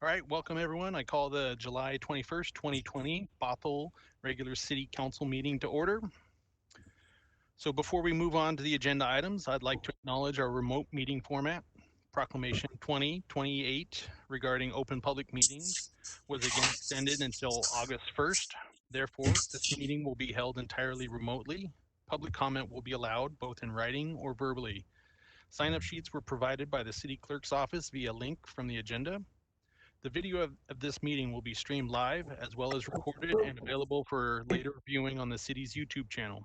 All right, welcome everyone. I call the July 21st, 2020 Bothell regular city council meeting to order. So before we move on to the agenda items, I'd like to acknowledge our remote meeting format. Proclamation 2028 regarding open public meetings was again extended until August 1st. Therefore, this meeting will be held entirely remotely. Public comment will be allowed both in writing or verbally. Sign-up sheets were provided by the city clerk's office via link from the agenda. The video of this meeting will be streamed live as well as recorded and available for later viewing on the city's YouTube channel.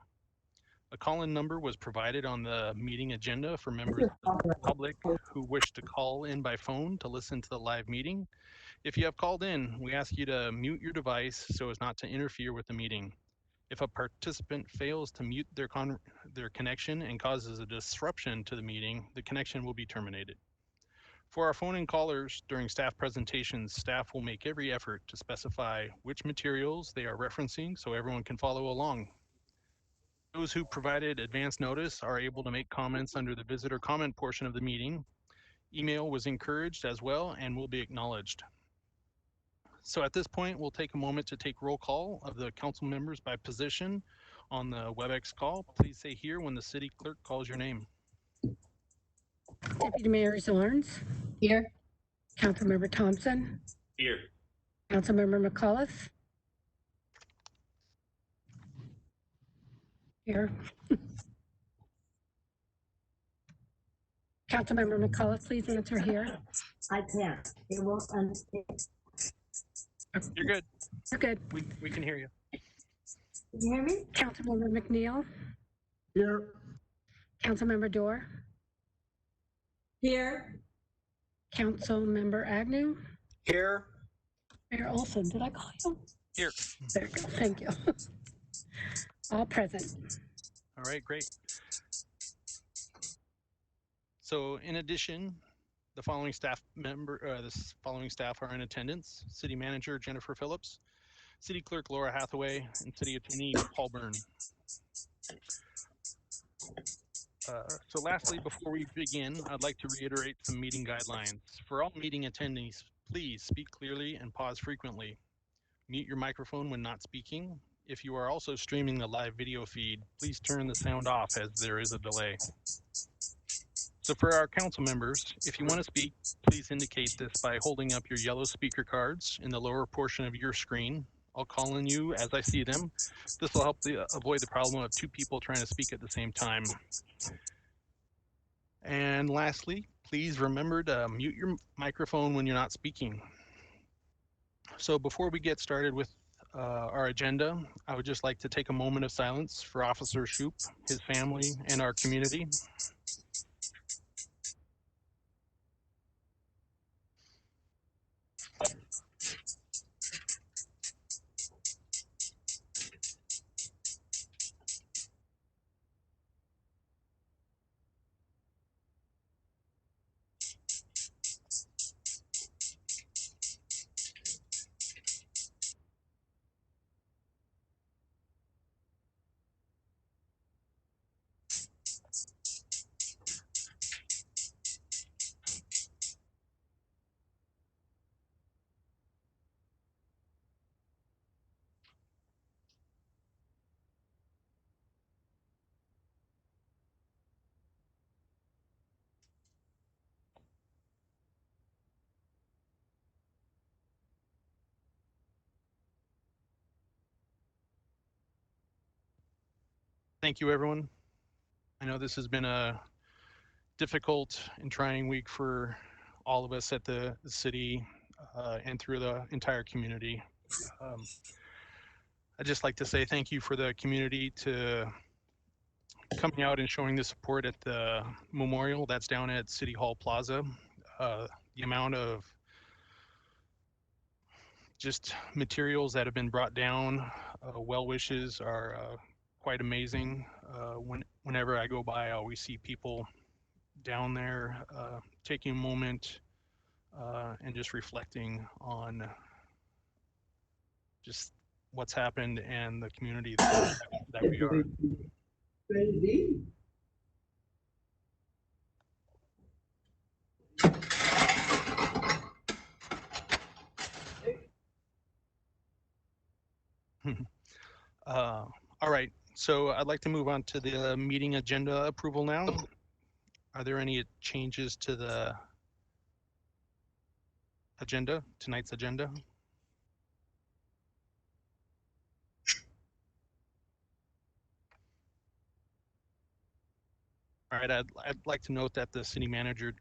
A call-in number was provided on the meeting agenda for members of the public who wish to call in by phone to listen to the live meeting. If you have called in, we ask you to mute your device so as not to interfere with the meeting. If a participant fails to mute their connection and causes a disruption to the meeting, the connection will be terminated. For our phone-in callers during staff presentations, staff will make every effort to specify which materials they are referencing so everyone can follow along. Those who provided advance notice are able to make comments under the visitor comment portion of the meeting. Email was encouraged as well and will be acknowledged. So at this point, we'll take a moment to take roll call of the council members by position on the WebEx call. Please say here when the city clerk calls your name. Deputy Mayor Zorns. Here. Councilmember Thompson. Here. Councilmember McAuliffe. Here. Councilmember McAuliffe, please answer here. I can't. It won't understand. You're good. You're good. We can hear you. Can you hear me? Councilmember McNeil. Here. Councilmember Dorr. Here. Councilmember Agnew. Here. Mayor Olson, did I call you? Here. There you go. Thank you. All present. All right, great. So in addition, the following staff are in attendance: City Manager Jennifer Phillips, City Clerk Laura Hathaway, and City Attorney Paul Byrne. So lastly, before we begin, I'd like to reiterate some meeting guidelines. For all meeting attendees, please speak clearly and pause frequently. Mute your microphone when not speaking. If you are also streaming the live video feed, please turn the sound off as there is a delay. So for our council members, if you want to speak, please indicate this by holding up your yellow speaker cards in the lower portion of your screen. I'll call on you as I see them. This will help avoid the problem of two people trying to speak at the same time. And lastly, please remember to mute your microphone when you're not speaking. So before we get started with our agenda, I would just like to take a moment of silence for Officer Shoup, his family, and our community. Thank you, everyone. I know this has been a difficult and trying week for all of us at the city and through the entire community. I'd just like to say thank you for the community to coming out and showing the support at the memorial that's down at City Hall Plaza. The amount of just materials that have been brought down, well wishes are quite amazing. Whenever I go by, I always see people down there taking a moment and just reflecting on just what's happened and the community that we are. All right, so I'd like to move on to the meeting agenda approval now. Are there any changes to the agenda, tonight's agenda? All right, I'd like to note that the city manager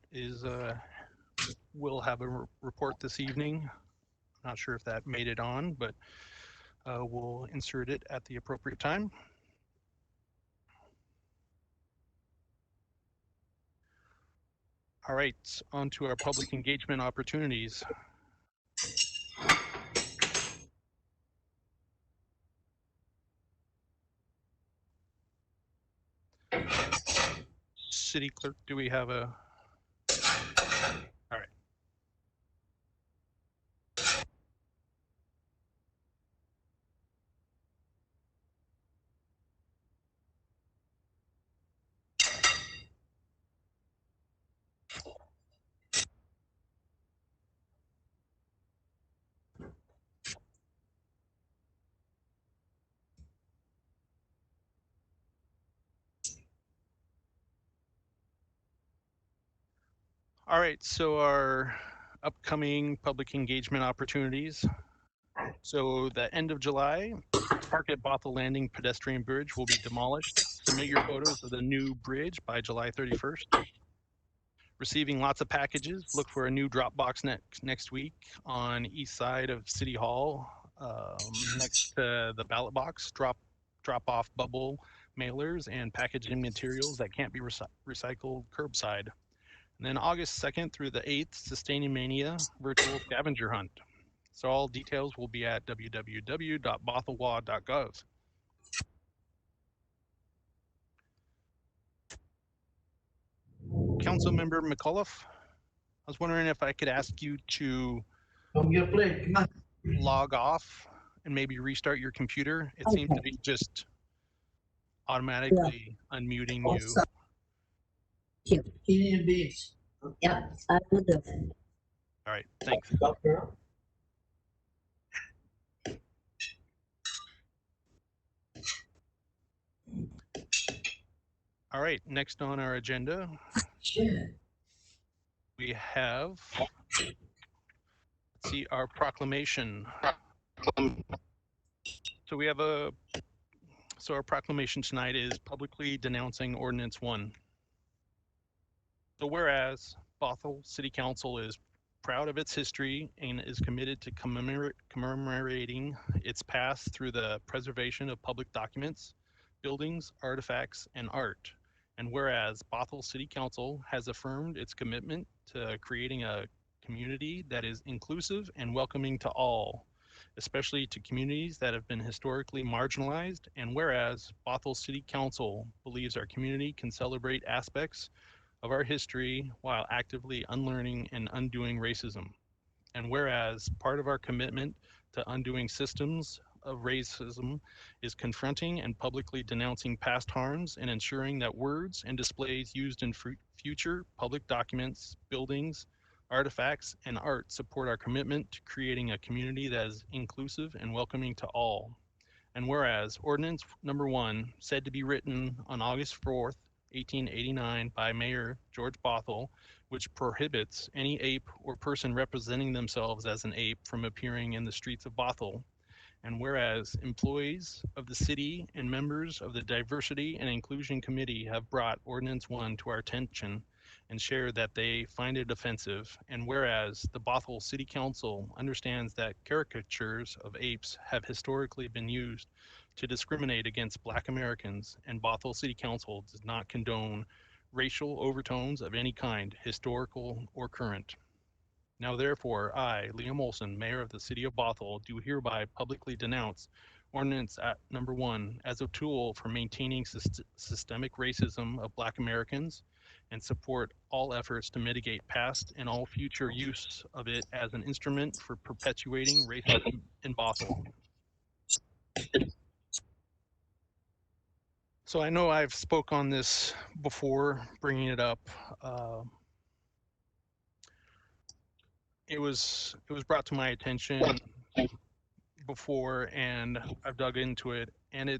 will have a report this evening. Not sure if that made it on, but we'll insert it at the appropriate time. All right, on to our public engagement opportunities. City clerk, do we have a? All right. All right, so our upcoming public engagement opportunities. So the end of July, Park at Bothell Landing pedestrian bridge will be demolished. Submit your photos of the new bridge by July 31st. Receiving lots of packages. Look for a new drop box next week on east side of City Hall, next to the ballot box. Drop off bubble mailers and packaging materials that can't be recycled curbside. And then August 2nd through the 8th, Sustaining Mania virtual scavenger hunt. So all details will be at www.bothelwa.gov. Councilmember McAuliffe, I was wondering if I could ask you to log off and maybe restart your computer. It seems to be just automatically unmuting you. Yep, I will do. All right, thanks. All right, next on our agenda, we have, let's see, our proclamation. So we have so our proclamation tonight is publicly denouncing Ordinance 1. So whereas Bothell City Council is proud of its history and is committed to commemorating its past through the preservation of public documents, buildings, artifacts, and art. And whereas Bothell City Council has affirmed its commitment to creating a community that is inclusive and welcoming to all, especially to communities that have been historically marginalized. And whereas Bothell City Council believes our community can celebrate aspects of our history while actively unlearning and undoing racism. And whereas part of our commitment to undoing systems of racism is confronting and publicly denouncing past harms and ensuring that words and displays used in future public documents, buildings, artifacts, and art support our commitment to creating a community that is inclusive and welcoming to all. And whereas Ordinance Number 1, said to be written on August 4th, 1889 by Mayor George Bothell, which prohibits any ape or person representing themselves as an ape from appearing in the streets of Bothell. And whereas employees of the city and members of the Diversity and Inclusion Committee have brought Ordinance 1 to our attention and shared that they find it offensive. And whereas the Bothell City Council understands that caricatures of apes have historically been used to discriminate against Black Americans, and Bothell City Council does not condone racial overtones of any kind, historical or current. Now therefore, I, Liam Olson, Mayor of the City of Bothell, do hereby publicly denounce Ordinance Number 1 as a tool for maintaining systemic racism of Black Americans and support all efforts to mitigate past and all future use of it as an instrument for perpetuating racism in Bothell. So I know I've spoke on this before, bringing it up. It was brought to my attention before, and I've dug into it, and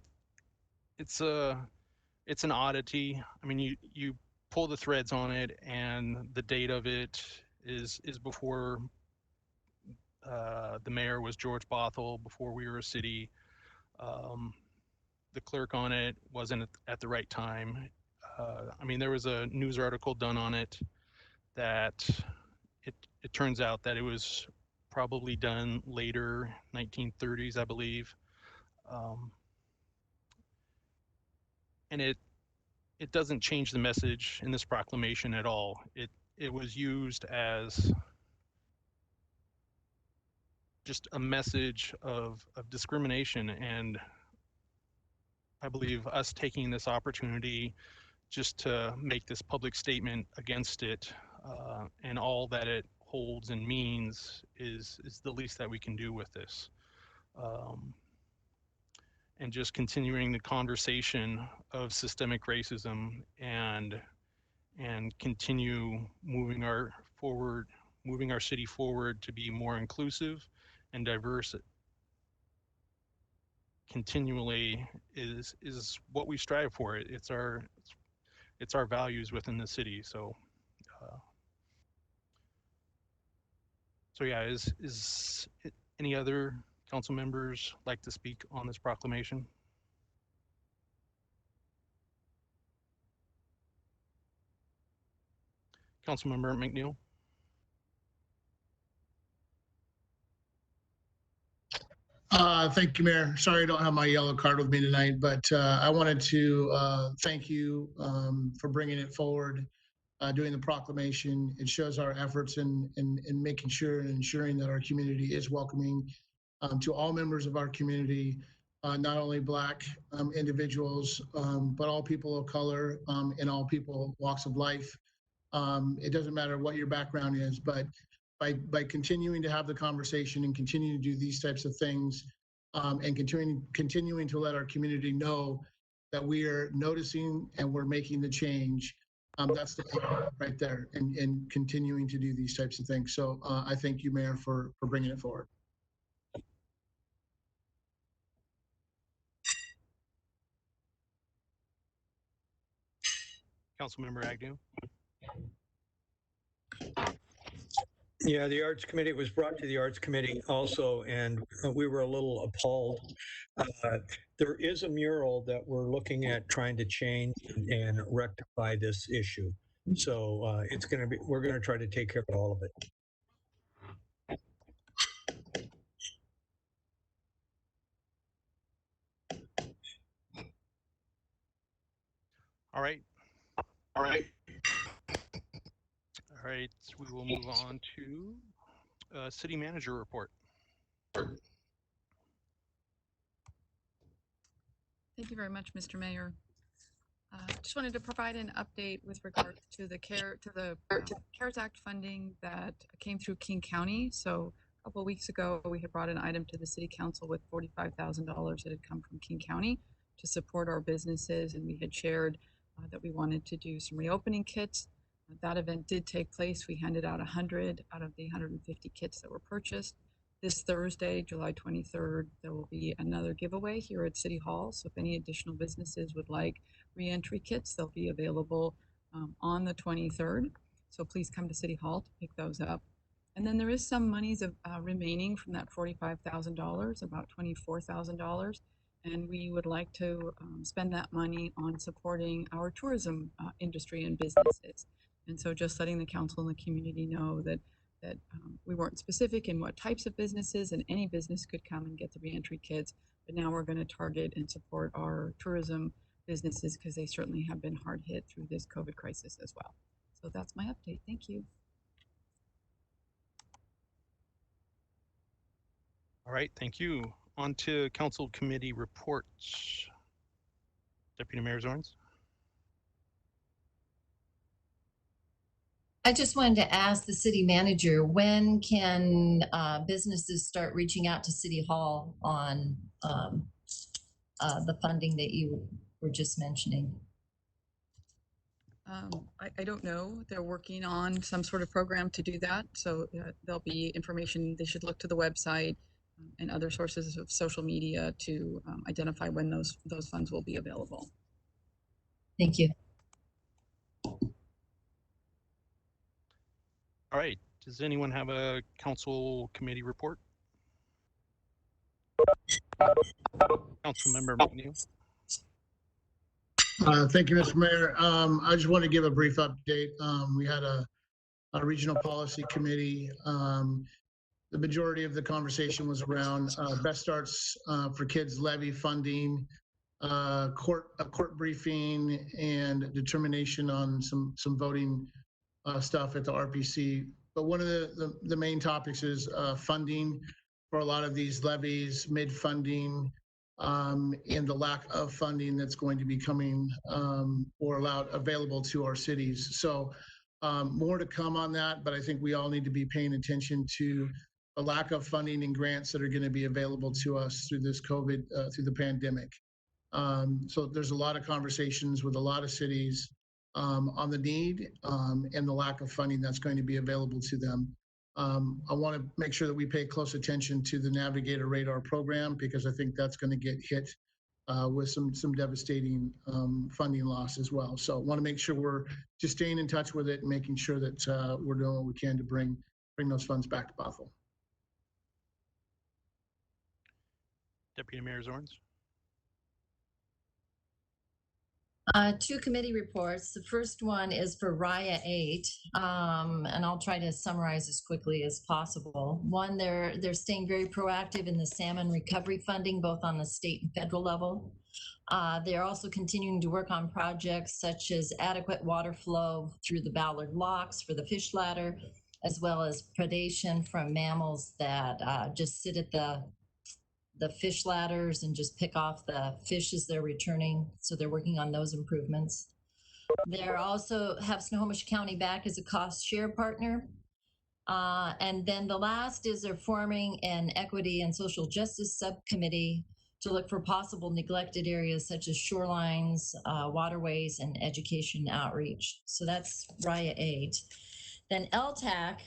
it's an oddity. I mean, you pull the threads on it, and the date of it is before the mayor was George Bothell, before we were a city. The clerk on it wasn't at the right time. I mean, there was a news article done on it that it turns out that it was probably done later 1930s, I believe. And it doesn't change the message in this proclamation at all. It was used as just a message of discrimination, and I believe us taking this opportunity just to make this public statement against it, and all that it holds and means is the least that we can do with this. And just continuing the conversation of systemic racism, and continue moving our city forward to be more inclusive and diverse continually is what we strive for. It's our values within the city. So yeah, is any other council members like to speak on this proclamation? Councilmember McNeil? Thank you, Mayor. Sorry I don't have my yellow card with me tonight, but I wanted to thank you for bringing it forward, doing the proclamation. It shows our efforts in making sure and ensuring that our community is welcoming to all members of our community, not only Black individuals, but all people of color and all people walks of life. It doesn't matter what your background is, but by continuing to have the conversation and continuing to do these types of things, and continuing to let our community know that we are noticing and we're making the change, that's the key right there, and continuing to do these types of things. So I thank you, Mayor, for bringing it forward. Councilmember Agnew? Yeah, the Arts Committee, it was brought to the Arts Committee also, and we were a little appalled. There is a mural that we're looking at trying to change and rectify this issue. So it's going to be, we're going to try to take care of all of it. All right. We will move on to city manager report. Thank you very much, Mr. Mayor. Just wanted to provide an update with regards to the CARES Act funding that came through King County. So a couple of weeks ago, we had brought an item to the City Council with $45,000 that had come from King County to support our businesses, and we had shared that we wanted to do some reopening kits. That event did take place. We handed out 100 out of the 150 kits that were purchased. This Thursday, July 23rd, there will be another giveaway here at City Hall. So if any additional businesses would like re-entry kits, they'll be available on the 23rd. So please come to City Hall to pick those up. And then there is some monies remaining from that $45,000, about $24,000. And we would like to spend that money on supporting our tourism industry and businesses. And so just letting the council and the community know that we weren't specific in what types of businesses, and any business could come and get the reentry kits. But now we're going to target and support our tourism businesses because they certainly have been hard hit through this COVID crisis as well. So that's my update. Thank you. All right, thank you. On to council committee reports. Deputy Mayor Zornes. I just wanted to ask the city manager, when can businesses start reaching out to City Hall on the funding that you were just mentioning? I don't know. They're working on some sort of program to do that. So there'll be information. They should look to the website. and other sources of social media to identify when those funds will be available. Thank you. All right. Does anyone have a council committee report? Councilmember McNeil. Thank you, Mr. Mayor. I just want to give a brief update. We had a regional policy committee. The majority of the conversation was around Best Starts for Kids levy funding, a court briefing, and determination on some voting stuff at the RPC. But one of the main topics is funding for a lot of these levies, mid-funding, and the lack of funding that's going to be coming or available to our cities. So more to come on that, but I think we all need to be paying attention to the lack of funding and grants that are going to be available to us through this COVID, through the pandemic. So there's a lot of conversations with a lot of cities on the need and the lack of funding that's going to be available to them. I want to make sure that we pay close attention to the Navigator Radar program, because I think that's going to get hit with some devastating funding loss as well. So I want to make sure we're just staying in touch with it and making sure that we're doing what we can to bring those funds back to Bothell. Deputy Mayor Zorns. Two committee reports. The first one is for RIA 8, and I'll try to summarize as quickly as possible. One, they're staying very proactive in the salmon recovery funding, both on the state and federal level. They're also continuing to work on projects such as adequate water flow through the Ballard locks for the fish ladder, as well as predation from mammals that just sit at the fish ladders and just pick off the fish as they're returning. So they're working on those improvements. They're also have Snohomish County back as a cost share partner. And then the last is they're forming an equity and social justice subcommittee to look for possible neglected areas such as shorelines, waterways, and education outreach. So that's RIA 8. Then LTAC,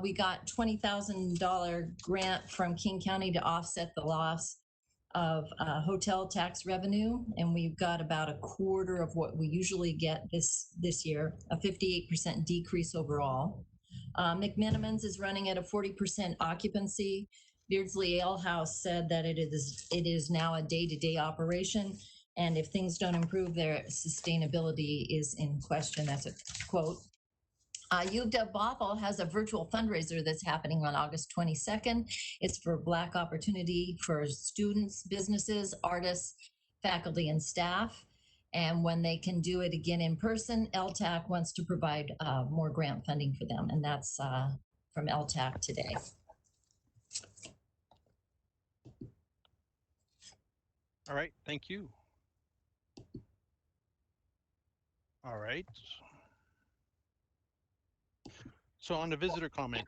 we got $20,000 grant from King County to offset the loss of hotel tax revenue, and we've got about a quarter of what we usually get this year, a 58% decrease overall. McMenamins is running at a 40% occupancy. Beardsley Ale House said that it is now a day-to-day operation, and if things don't improve, their sustainability is in question. That's a quote. UW Bothell has a virtual fundraiser that's happening on August 22nd. It's for Black opportunity for students, businesses, artists, faculty, and staff. And when they can do it again in person, LTAC wants to provide more grant funding for them. And that's from LTAC today. All right, thank you. All right. So on to visitor comment.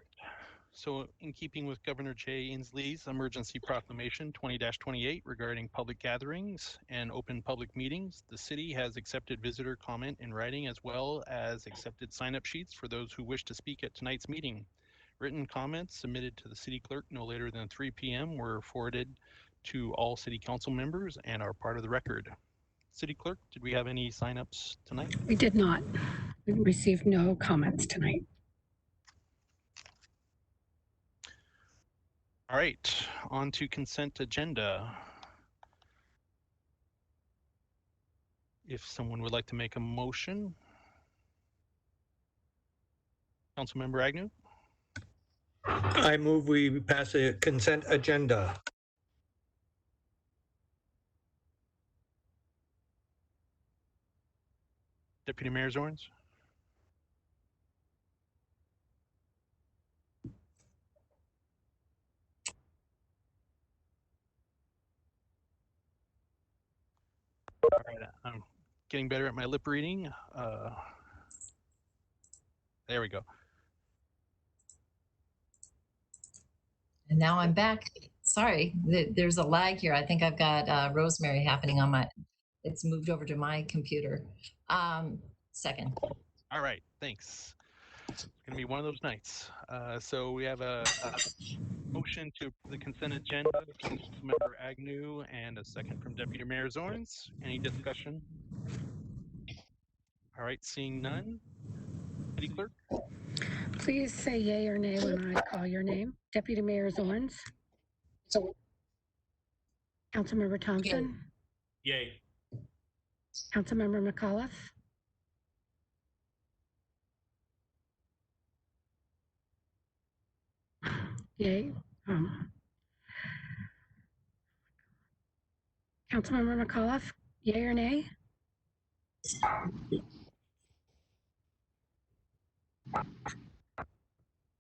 So in keeping with Governor Jay Inslee's emergency proclamation 20-28 regarding public gatherings and open public meetings, the city has accepted visitor comment in writing as well as accepted sign-up sheets for those who wish to speak at tonight's meeting. Written comments submitted to the city clerk no later than 3 p.m. were forwarded to all city council members and are part of the record. City clerk, did we have any sign-ups tonight? We did not. We received no comments tonight. All right, on to consent agenda. If someone would like to make a motion. Councilmember Agnew? I move we pass a consent agenda. Deputy Mayor Zorns? All right, I'm getting better at my lip reading. There we go. And now I'm back. Sorry, there's a lag here. I think I've got Rosemary happening on my, it's moved over to my computer. Second. All right, thanks. It's gonna be one of those nights. So we have a motion to the consent agenda from Member Agnew and a second from Deputy Mayor Zorns. Any discussion? All right, seeing none. City Clerk? Please say yay or nay when I call your name. Deputy Mayor Zorns, Councilmember Thompson, Yay. Councilmember McAuliffe, yay. Councilmember McAuliffe, yay or nay?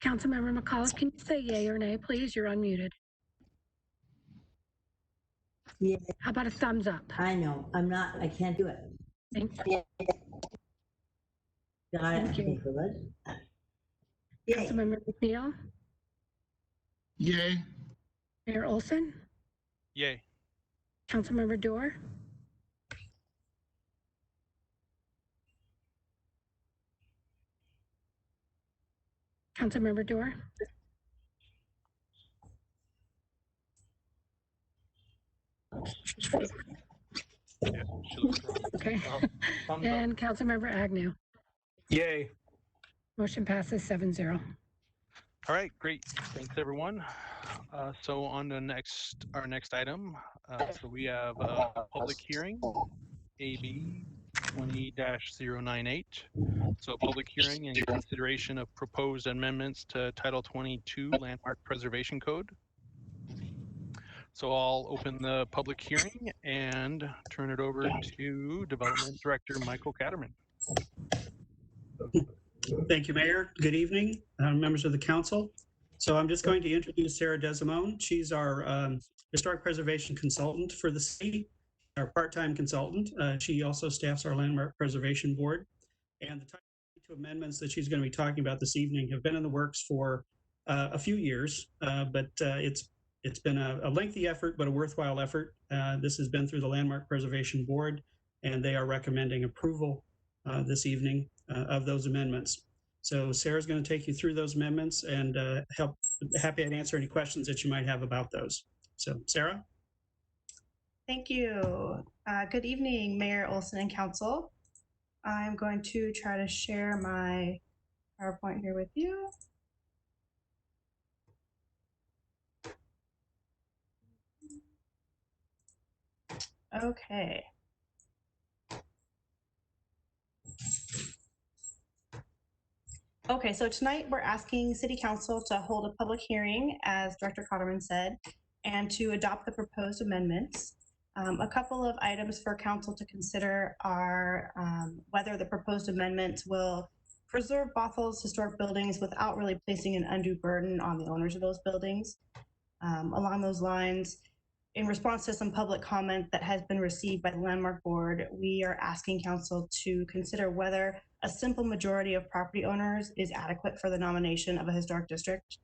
Councilmember McAuliffe, can you say yay or nay, please? You're unmuted. Yeah, How about a thumbs up? I know. I can't do it. Thank Got it. Thank you. Okay, good. Yay. Councilmember McNeil, Yay. Mayor Olson, Yay. Councilmember Dorr, Councilmember Dorr, Yeah, she looks wrong. okay, Thumbs up. and Councilmember Agnew. Yay. Motion passes 7-0. All right, great. Thanks, everyone. So on to our next item. So we have a public hearing, AB 20-098. So a public hearing in consideration of proposed amendments to Title 22 Landmark Preservation Code. So I'll open the public hearing and turn it over to Development Director Michael Katterman. Thank you, Mayor. Good evening, members of the council. So I'm just going to introduce Sarah Desimone. She's our historic preservation consultant for the city, our part-time consultant. She also staffs our Landmark Preservation Board. And the Title 22 amendments that she's going to be talking about this evening have been in the works for a few years, but it's been a lengthy effort, but a worthwhile effort. This has been through the Landmark Preservation Board, and they are recommending approval this evening of those amendments. So Sarah's going to take you through those amendments and happy to answer any questions that you might have about those. So Sarah? Thank you. Good evening, Mayor Olson and Council. I'm going to try to share my PowerPoint here with you. Okay. Okay, so tonight we're asking City Council to hold a public hearing, as Director Katterman said, and to adopt the proposed amendments. A couple of items for Council to consider are whether the proposed amendments will preserve Bothel's historic buildings without really placing an undue burden on the owners of those buildings. Along those lines, in response to some public comment that has been received by the Landmark Board, we are asking Council to consider whether a simple majority of property owners is adequate for the nomination of a historic district.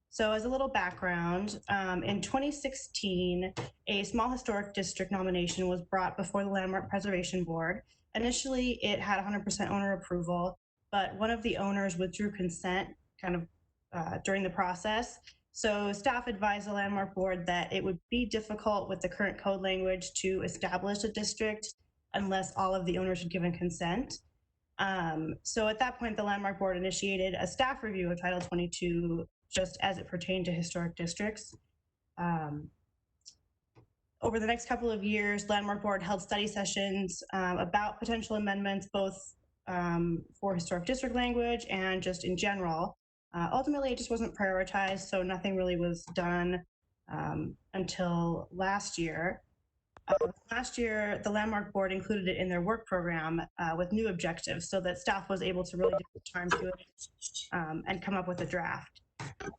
So as a little background, in 2016, a small historic district nomination was brought before the Landmark Preservation Board. Initially, it had 100% owner approval, but one of the owners withdrew consent during the process. So staff advised the Landmark Board that it would be difficult with the current code language to establish a district unless all of the owners had given consent. So at that point, the Landmark Board initiated a staff review of Title 22 just as it pertained to historic districts. Over the next couple of years, Landmark Board held study sessions about potential amendments, both for historic district language and just in general. Ultimately, it just wasn't prioritized, so nothing really was done until last year. Last year, the Landmark Board included it in their work program with new objectives so that staff was able to really take time to it and come up with a draft.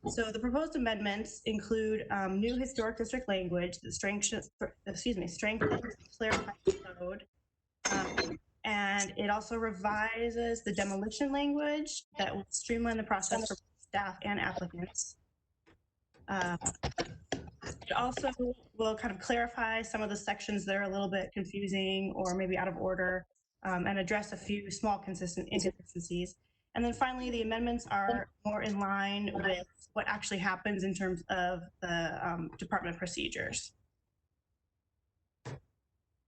So the proposed amendments include new historic district language that strengthens and clarifies the code. And it also revises the demolition language that will streamline the process for staff and applicants. It also will kind of clarify some of the sections that are a little bit confusing or maybe out of order and address a few small inconsistencies. And then finally, the amendments are more in line with what actually happens in terms of the department procedures.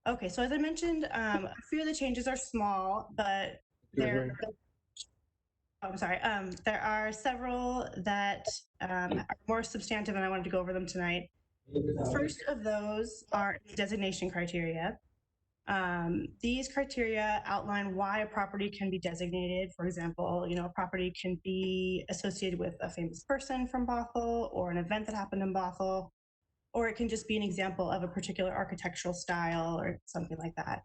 Okay, so as I mentioned, a few of the changes are small, but there are several that are more substantive, and I wanted to go over them tonight. The first of those are designation criteria. These criteria outline why a property can be designated. For example, a property can be associated with a famous person from Bothell or an event that happened in Bothell, or it can just be an example of a particular architectural style or something like that.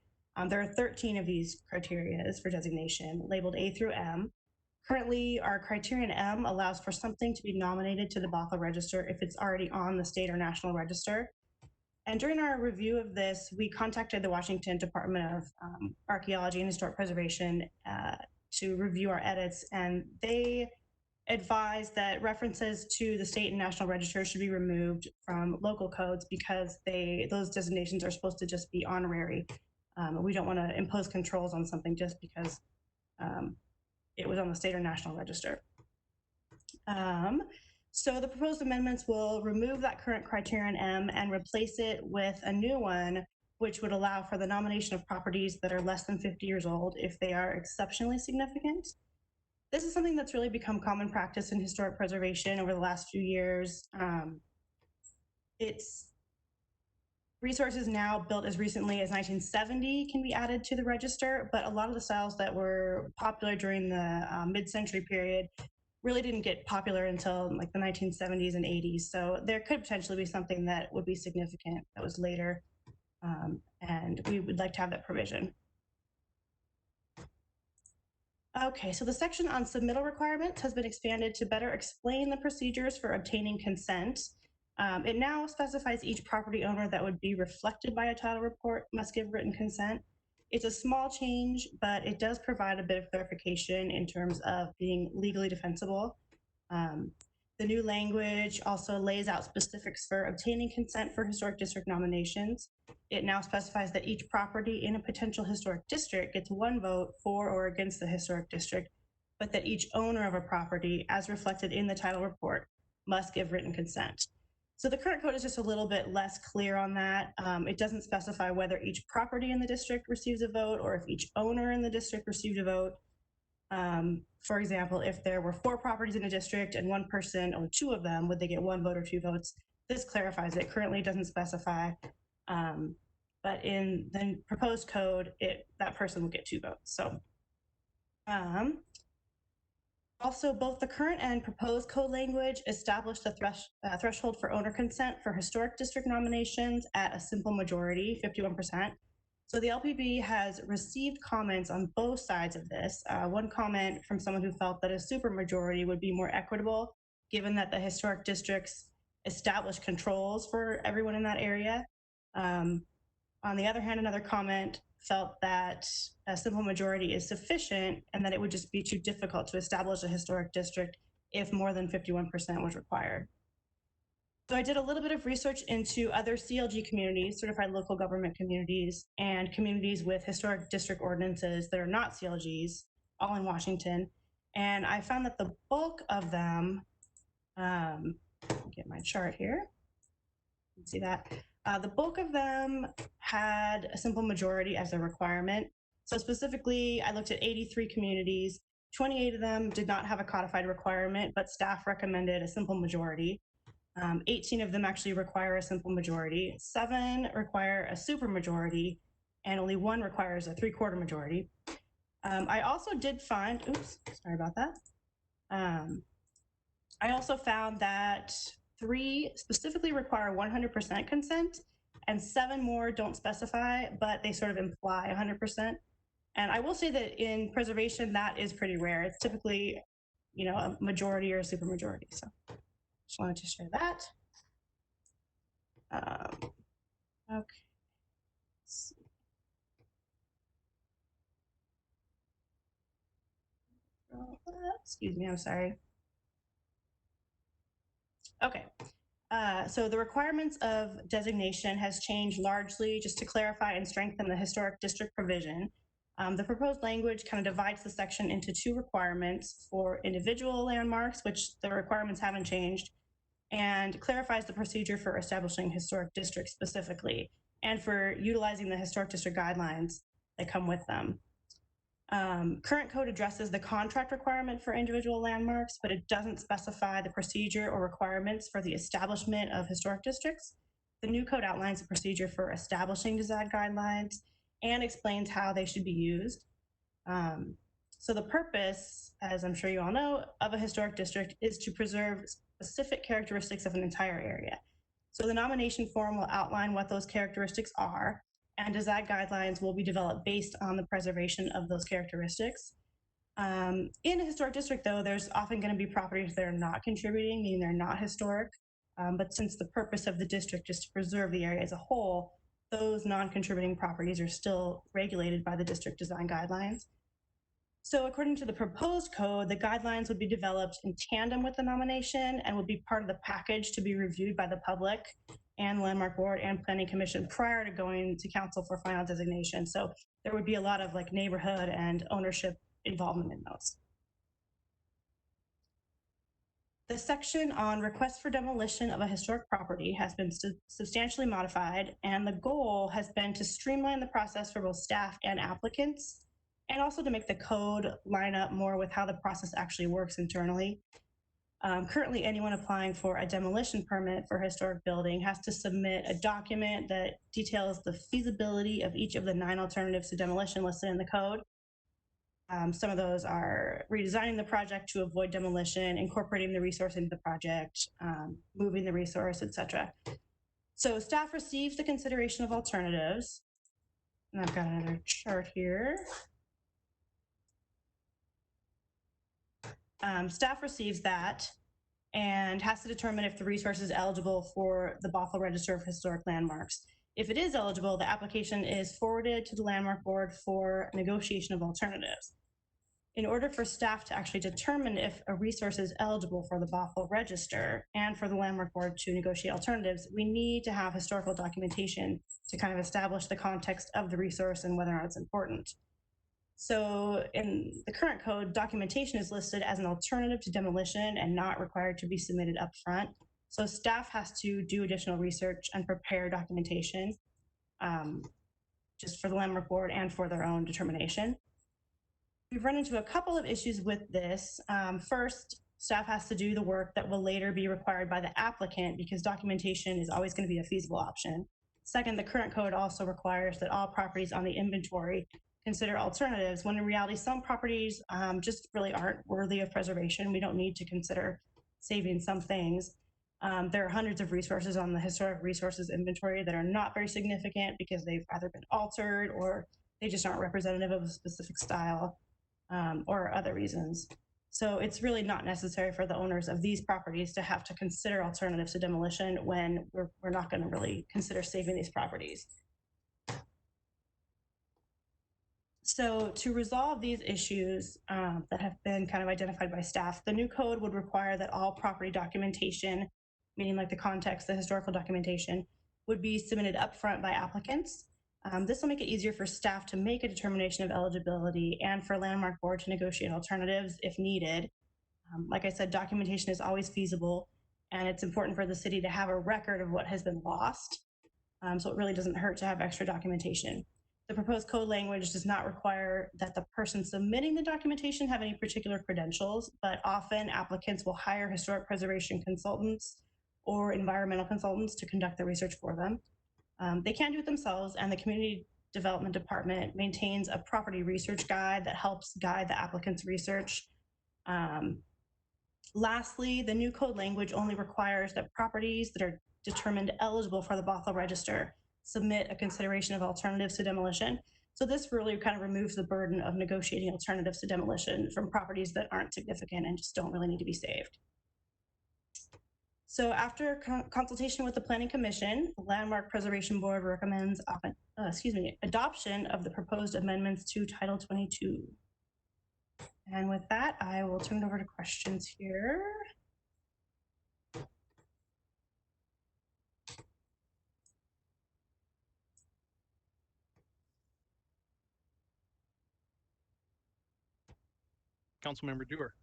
There are 13 of these criteria for designation, labeled A through M. Currently, our criterion M allows for something to be nominated to the Bothell Register if it's already on the state or national register. And during our review of this, we contacted the Washington Department of Archaeology and Historic Preservation to review our edits, and they advised that references to the state and national register should be removed from local codes because those designations are supposed to just be honorary. We don't want to impose controls on something just because it was on the state or national register. So the proposed amendments will remove that current criterion M and replace it with a new one, which would allow for the nomination of properties that are less than 50 years old if they are exceptionally significant. This is something that's really become common practice in historic preservation over the last few years. Resources now built as recently as 1970 can be added to the register, but a lot of the styles that were popular during the mid-century period really didn't get popular until like the 1970s and 80s. So there could potentially be something that would be significant that was later, and we would like to have that provision. Okay, so the section on submittal requirements has been expanded to better explain the procedures for obtaining consent. It now specifies each property owner that would be reflected by a title report must give written consent. It's a small change, but it does provide a bit of clarification in terms of being legally defensible. The new language also lays out specifics for obtaining consent for historic district nominations. It now specifies that each property in a potential historic district gets one vote for or against the historic district, but that each owner of a property, as reflected in the title report, must give written consent. So the current code is just a little bit less clear on that. It doesn't specify whether each property in the district receives a vote or if each owner in the district received a vote. For example, if there were 4 properties in a district and one person owned 2 of them, would they get 1 vote or 2 votes? This clarifies it. Currently, it doesn't specify, but in the proposed code, that person would get 2 votes. So, also, both the current and proposed code language establish the threshold for owner consent for historic district nominations at a simple majority, 51%. So the LPB has received comments on both sides of this. One comment from someone who felt that a supermajority would be more equitable, given that the historic districts establish controls for everyone in that area. On the other hand, another comment felt that a simple majority is sufficient and that it would just be too difficult to establish a historic district if more than 51% was required. So I did a little bit of research into other CLG communities, certified local government communities, and communities with historic district ordinances that are not CLGs, all in Washington. And I found that the bulk of them, get my chart here, you can see that. The bulk of them had a simple majority as a requirement. So specifically, I looked at 83 communities. 28 of them did not have a codified requirement, but staff recommended a simple majority. 18 of them actually require a simple majority. 7 require a supermajority, and only 1 requires a 3/4 majority. I also did find, oops, sorry about that. I also found that 3 specifically require 100% consent, and 7 more don't specify, but they sort of imply 100%. And I will say that in preservation, that is pretty rare. It's typically, a majority or a supermajority. So just wanted to share that. Okay. Excuse me, I'm sorry. Okay. So the requirements of designation has changed largely just to clarify and strengthen the historic district provision. The proposed language kind of divides the section into two requirements for individual landmarks, which the requirements haven't changed, and clarifies the procedure for establishing historic districts specifically, and for utilizing the historic district guidelines that come with them. Current code addresses the contract requirement for individual landmarks, but it doesn't specify the procedure or requirements for the establishment of historic districts. The new code outlines the procedure for establishing design guidelines and explains how they should be used. So the purpose, as I'm sure you all know, of a historic district is to preserve specific characteristics of an entire area. So the nomination form will outline what those characteristics are, and design guidelines will be developed based on the preservation of those characteristics. In a historic district, though, there's often going to be properties that are not contributing, meaning they're not historic. But since the purpose of the district is to preserve the area as a whole, those non-contributing properties are still regulated by the district design guidelines. So according to the proposed code, the guidelines would be developed in tandem with the nomination and would be part of the package to be reviewed by the public and Landmark Board and Planning Commission prior to going to council for final designation. So there would be a lot of like neighborhood and ownership involvement in those. The section on request for demolition of a historic property has been substantially modified, and the goal has been to streamline the process for both staff and applicants, and also to make the code line up more with how the process actually works internally. Currently, anyone applying for a demolition permit for a historic building has to submit a document that details the feasibility of each of the 9 alternatives to demolition listed in the code. Some of those are redesigning the project to avoid demolition, incorporating the resource into the project, moving the resource, etc. So staff receives the consideration of alternatives. And I've got another chart here. Staff receives that and has to determine if the resource is eligible for the Bothell Register of Historic Landmarks. If it is eligible, the application is forwarded to the Landmark Board for negotiation of alternatives. In order for staff to actually determine if a resource is eligible for the Bothell Register and for the Landmark Board to negotiate alternatives, we need to have historical documentation to kind of establish the context of the resource and whether or not it's important. So in the current code, documentation is listed as an alternative to demolition and not required to be submitted up front. So staff has to do additional research and prepare documentation just for the Landmark Board and for their own determination. We've run into a couple of issues with this. First, staff has to do the work that will later be required by the applicant because documentation is always going to be a feasible option. Second, the current code also requires that all properties on the inventory consider alternatives, when in reality, some properties just really aren't worthy of preservation. We don't need to consider saving some things. There are hundreds of resources on the historic resources inventory that are not very significant because they've either been altered or they just aren't representative of a specific style or other reasons. So it's really not necessary for the owners of these properties to have to consider alternatives to demolition when we're not going to really consider saving these properties. So to resolve these issues that have been kind of identified by staff, the new code would require that all property documentation, meaning like the context, the historical documentation, would be submitted upfront by applicants. This will make it easier for staff to make a determination of eligibility and for Landmark Board to negotiate alternatives if needed. Like I said, documentation is always feasible, and it's important for the city to have a record of what has been lost. So it really doesn't hurt to have extra documentation. The proposed code language does not require that the person submitting the documentation have any particular credentials, but often applicants will hire historic preservation consultants or environmental consultants to conduct the research for them. They can do it themselves, and the Community Development Department maintains a property research guide that helps guide the applicant's research. Lastly, the new code language only requires that properties that are determined eligible for the Bothell Register submit a consideration of alternatives to demolition. So this really kind of removes the burden of negotiating alternatives to demolition from properties that aren't significant and just don't really need to be saved. So after consultation with the Planning Commission, the Landmark Preservation Board recommends adoption of the proposed amendments to Title 22. And with that, I will turn it over to questions here. Councilmember Dewar.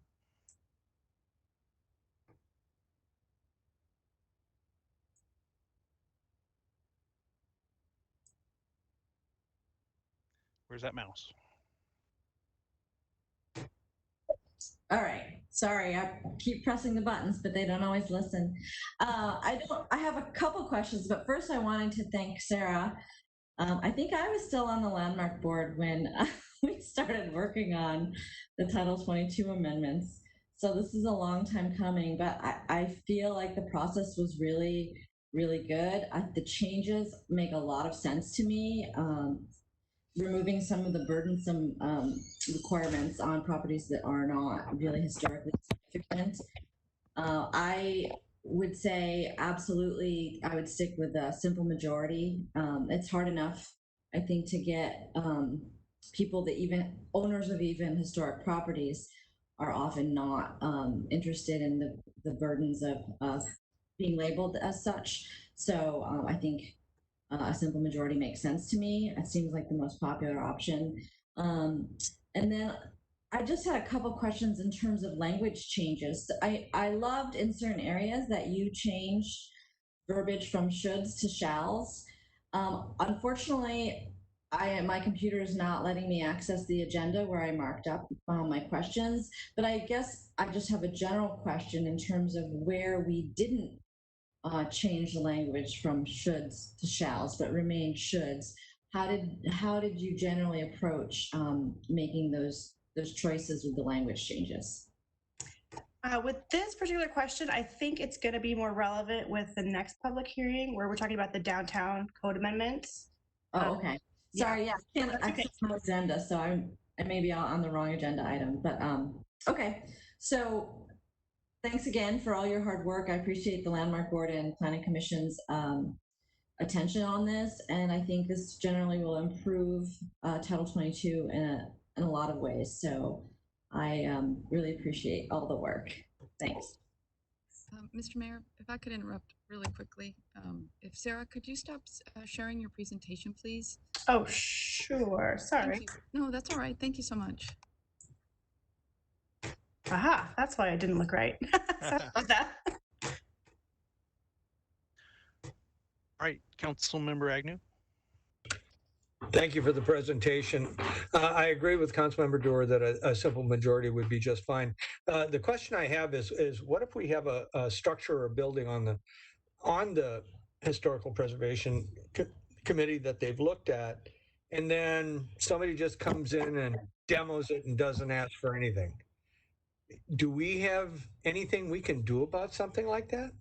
Where's that mouse? All right. Sorry, I keep pressing the buttons, but they don't always listen. I have a couple questions, but first I wanted to thank Sarah. I think I was still on the landmark board when we started working on the Title 22 amendments. So this is a long time coming, but I feel like the process was really, really good. The changes make a lot of sense to me. Removing some of the burdensome requirements on properties that are not really historically significant. I would say absolutely, I would stick with a simple majority. It's hard enough, I think, to get people that even owners of even historic properties are often not interested in the burdens of being labeled as such. So I think a simple majority makes sense to me. It seems like the most popular option. And then I just had a couple questions in terms of language changes. I loved in certain areas that you changed verbiage from shoulds to shalls. Unfortunately, my computer is not letting me access the agenda where I marked up my questions, but I guess I just have a general question in terms of where we didn't change the language from shoulds to shalls, but remain shoulds. How did you generally approach making those choices with the language changes? With this particular question, I think it's going to be more relevant with the next public hearing where we're talking about the downtown code amendments. Oh, okay. Sorry, yeah, I can't access my agenda, so I may be on the wrong agenda item, but okay. So thanks again for all your hard work. I appreciate the Landmark Board and Planning Commission's attention on this, and I think this generally will improve Title 22 in a lot of ways. So I really appreciate all the work. Thanks. Mr. Mayor, if I could interrupt really quickly. If Sarah, could you stop sharing your presentation, please? Oh, sure. Sorry. Thank you. No, that's all right. Thank you so much. Aha, that's why I didn't look right. Sorry about that. All right, Councilmember Agnew. Thank you for the presentation. I agree with Councilmember Dewar that a simple majority would be just fine. The question I have is what if we have a structure or a building on the Historical Preservation Committee that they've looked at, and then somebody just comes in and demos it and doesn't ask for anything? Do we have anything we can do about something like that?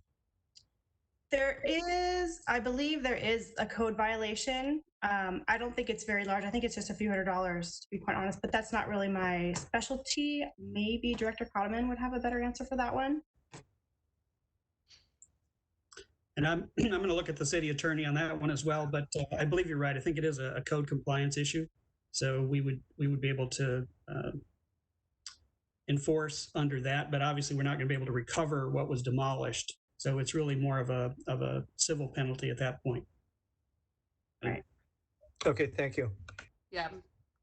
I believe there is a code violation. I don't think it's very large. I think it's just a few $100s, to be quite honest, but that's not really my specialty. Maybe Director Cotterman would have a better answer for that one. And I'm going to look at the city attorney on that one as well, but I believe you're right. I think it is a code compliance issue. So we would be able to enforce under that, but obviously we're not going to be able to recover what was demolished. So it's really more of a civil penalty at that point. Right. Okay, thank you. Yeah,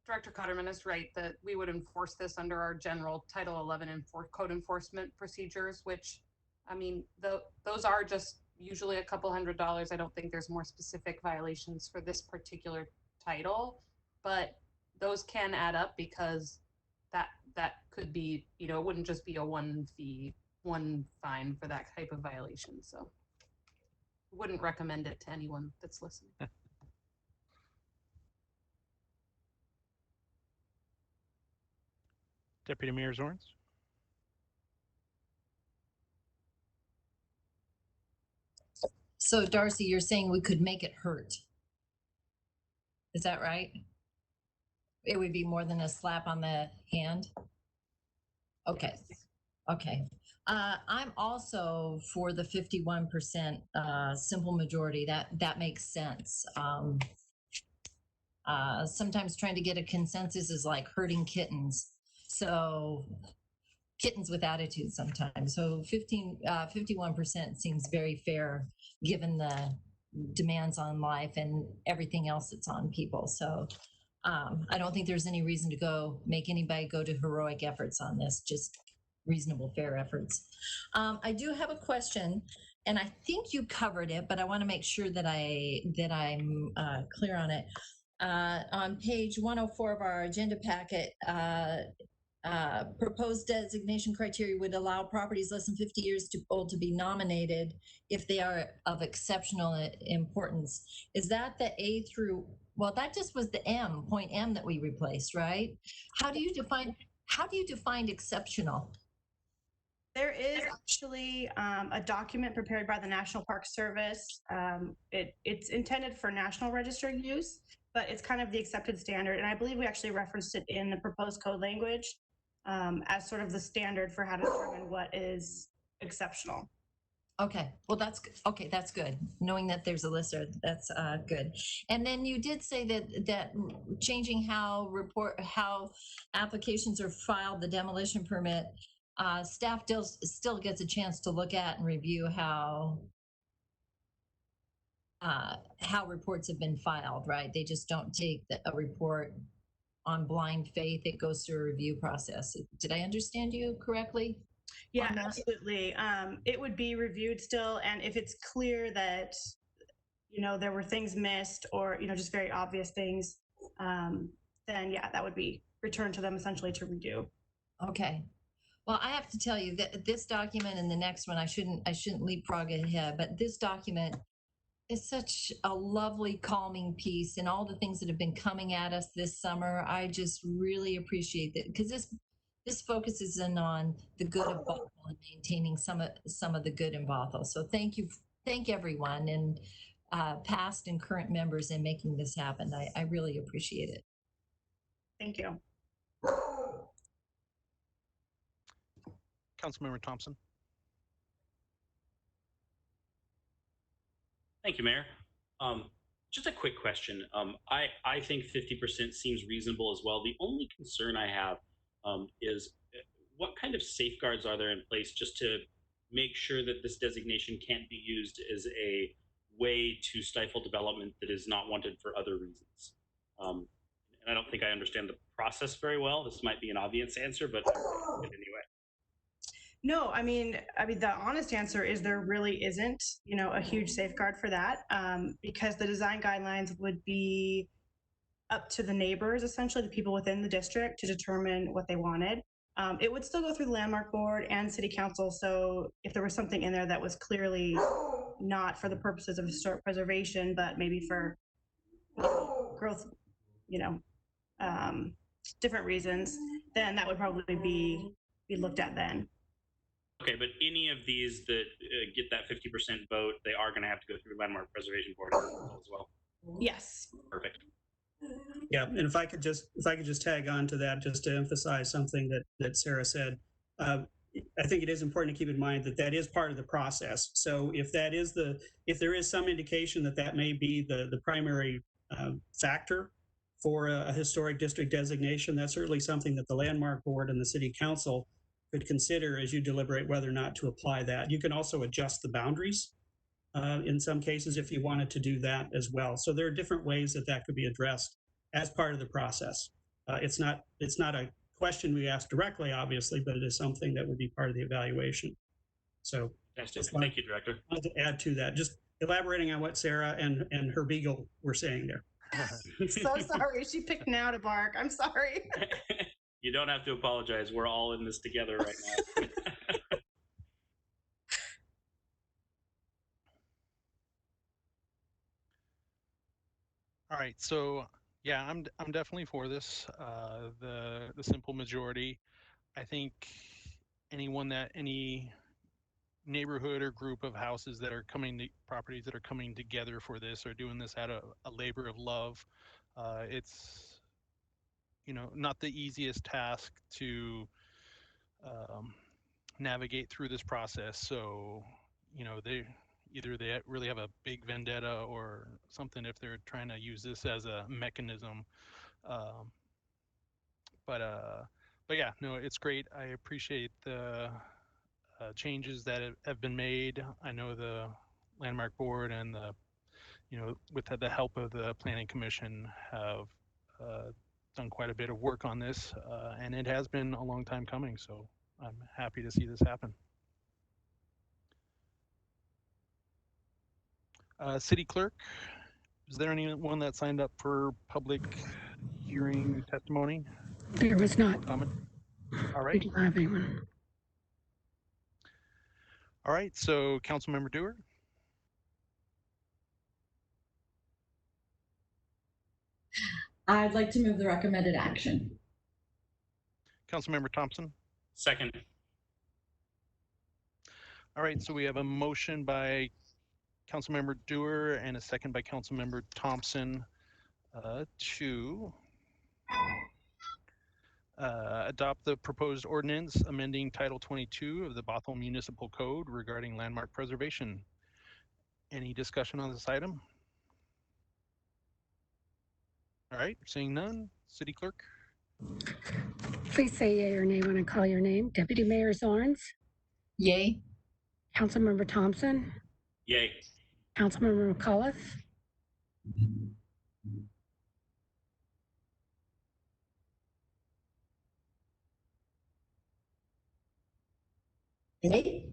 Director Cotterman is right that we would enforce this under our general Title 11 code enforcement procedures, which, I mean, those are just usually a couple $100s. I don't think there's more specific violations for this particular title, but those can add up because that could be, it wouldn't just be a one fine for that type of violation. So wouldn't recommend it to anyone that's listening. Deputy Mayor Zorns. So Darcy, you're saying we could make it hurt. Is that right? It would be more than a slap on the hand? Okay, okay. I'm also for the 51% simple majority. That makes sense. Sometimes trying to get a consensus is like herding kittens. So kittens with attitude sometimes. So 51% seems very fair given the demands on life and everything else that's on people. So I don't think there's any reason to make anybody go to heroic efforts on this, just reasonable, fair efforts. I do have a question, and I think you covered it, but I want to make sure that I'm clear on it. On page 104 of our agenda packet, proposed designation criteria would allow properties less than 50 years old to be nominated if they are of exceptional importance. Is that the A through, well, that just was the M, point M that we replaced, right? How do you define exceptional? There is actually a document prepared by the National Park Service. It's intended for National Register use, but it's kind of the accepted standard. And I believe we actually referenced it in the proposed code language as sort of the standard for how to determine what is exceptional. Okay, well, that's good. Knowing that there's a list there, that's good. And then you did say that changing how applications are filed, the demolition permit, staff still gets a chance to look at and review how reports have been filed, right? They just don't take a report on blind faith. It goes through a review process. Did I understand you correctly? Yeah, absolutely. It would be reviewed still, and if it's clear that there were things missed or just very obvious things, then yeah, that would be returned to them essentially to redo. Okay. Well, I have to tell you that this document and the next one, I shouldn't leapfrog ahead, but this document is such a lovely calming piece, and all the things that have been coming at us this summer, I just really appreciate that, because this focuses in on the good of Bothell and maintaining some of the good in Bothell. So thank everyone, and past and current members, in making this happen. I really appreciate it. Thank you. Councilmember Thompson. Thank you, Mayor. Just a quick question. I think 50% seems reasonable as well. The only concern I have is what kind of safeguards are there in place just to make sure that this designation can't be used as a way to stifle development that is not wanted for other reasons? And I don't think I understand the process very well. This might be an obvious answer, but anyway. No, I mean, the honest answer is there really isn't, a huge safeguard for that, because the design guidelines would be up to the neighbors, essentially the people within the district, to determine what they wanted. It would still go through the landmark board and city council. So if there was something in there that was clearly not for the purposes of historic preservation, but maybe for growth, different reasons, then that would probably be looked at then. Okay, but any of these that get that 50% vote, they are going to have to go through Landmark Preservation Board as well. Yes. Perfect. Yeah, and if I could just tag on to that, just to emphasize something that Sarah said. I think it is important to keep in mind that is part of the process. So if there is some indication that may be the primary factor for a historic district designation, that's certainly something that the Landmark Board and the City Council could consider as you deliberate whether or not to apply that. You can also adjust the boundaries in some cases if you wanted to do that as well. So there are different ways that could be addressed as part of the process. It's not a question we ask directly, obviously, but it is something that would be part of the evaluation. So thank you, Director. I wanted to add to that, just elaborating on what Sarah and her beagle were saying there. So sorry, she picked now to bark. I'm sorry. You don't have to apologize. We're all in this together right now. All right, so yeah, I'm definitely for this. The simple majority. I think any neighborhood or group of houses that are properties that are coming together for this are doing this out of a labor of love. It's not the easiest task to navigate through this process. So, they really have a big vendetta or something if they're trying to use this as a mechanism. But yeah, no, it's great. I appreciate the changes that have been made. I know the Landmark Board and with the help of the Planning Commission have done quite a bit of work on this, and it has been a long time coming. So I'm happy to see this happen. City Clerk, is there anyone that signed up for public hearing testimony? There was not. Comment? All We right. don't have anyone. All right. So Councilmember Dewar, I'd like to move the recommended action. Councilmember Thompson. Second. All right. So we have a motion by Councilmember Dewar and a second by Councilmember Thompson to adopt the proposed ordinance amending Title 22 of the Bothell Municipal Code regarding landmark preservation. Any discussion on this item? All right, seeing none, City Clerk. Please say yay or nay when I call your name. Deputy Mayor Zorns, Yay. Councilmember Thompson, Yay. Councilmember McAuliffe, Yay.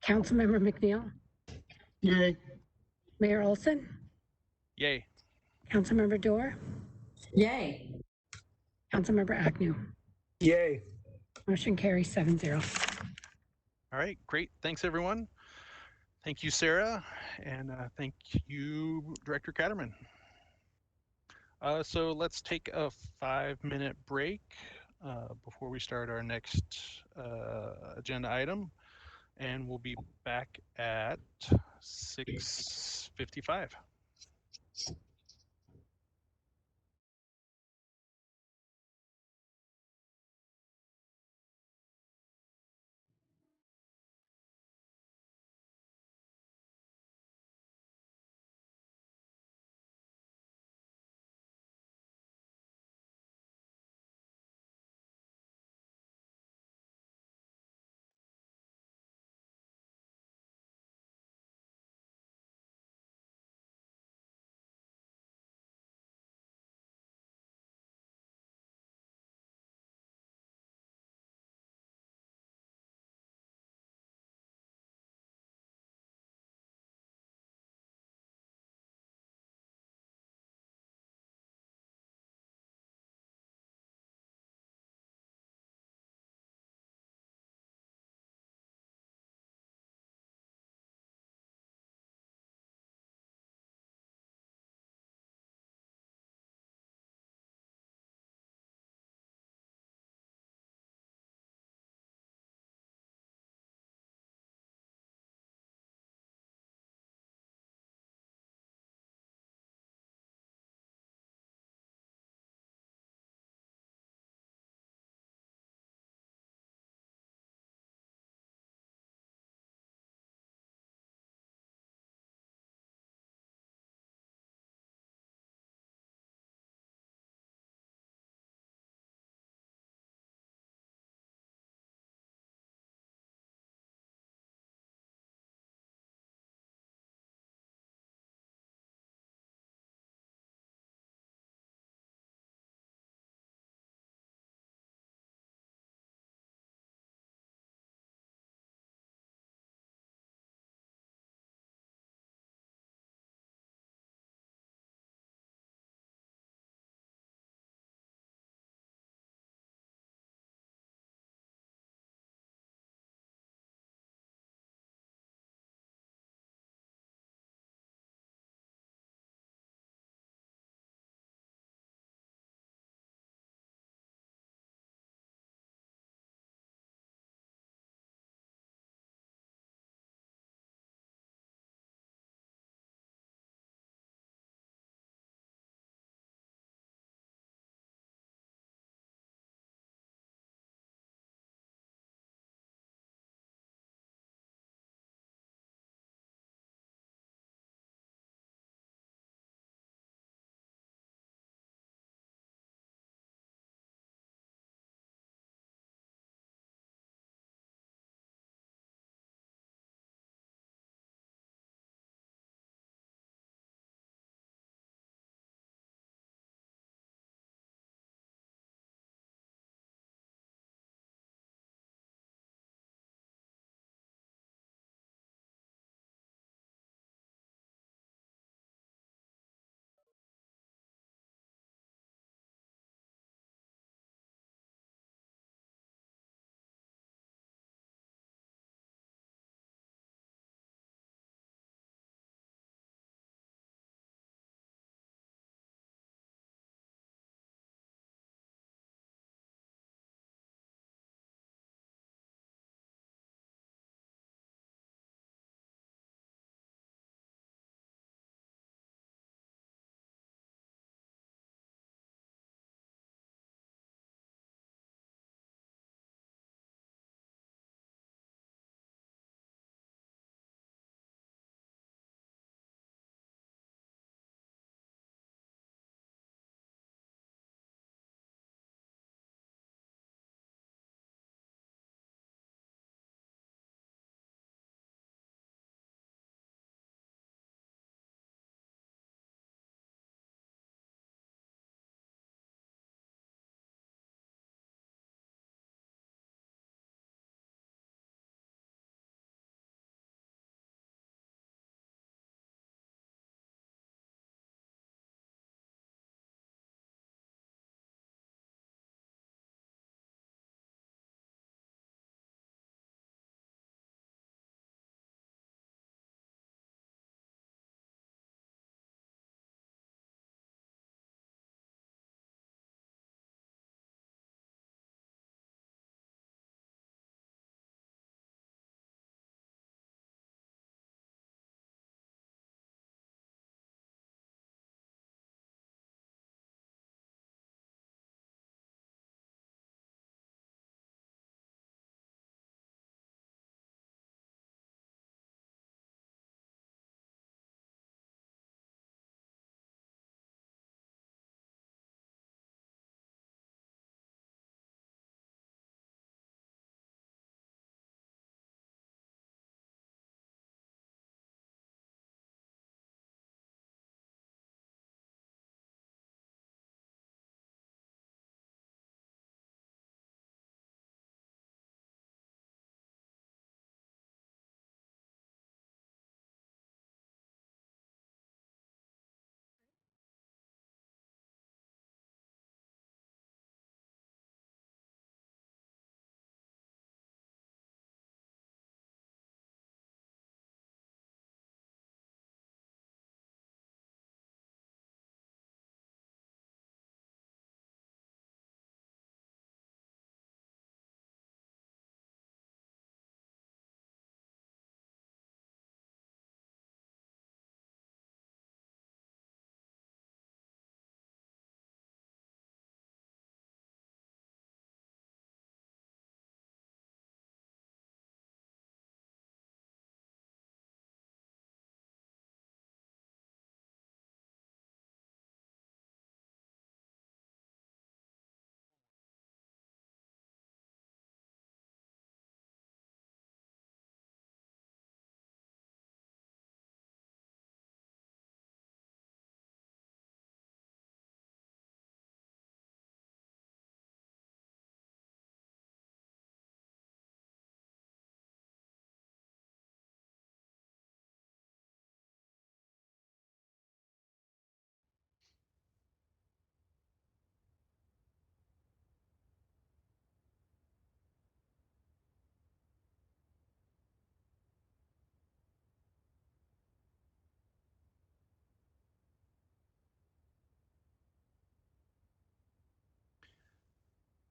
Councilmember McNeil, Yay. Mayor Olson, Yay. Councilmember Dorr, Yay. Councilmember Agnew. Yay. Motion carries 7-0. All right, great. Thanks, everyone. Thank you, Sarah, and thank you, Director Catterman. So let's take a 5-minute break before we start our next agenda item, and we'll be back at 6:55.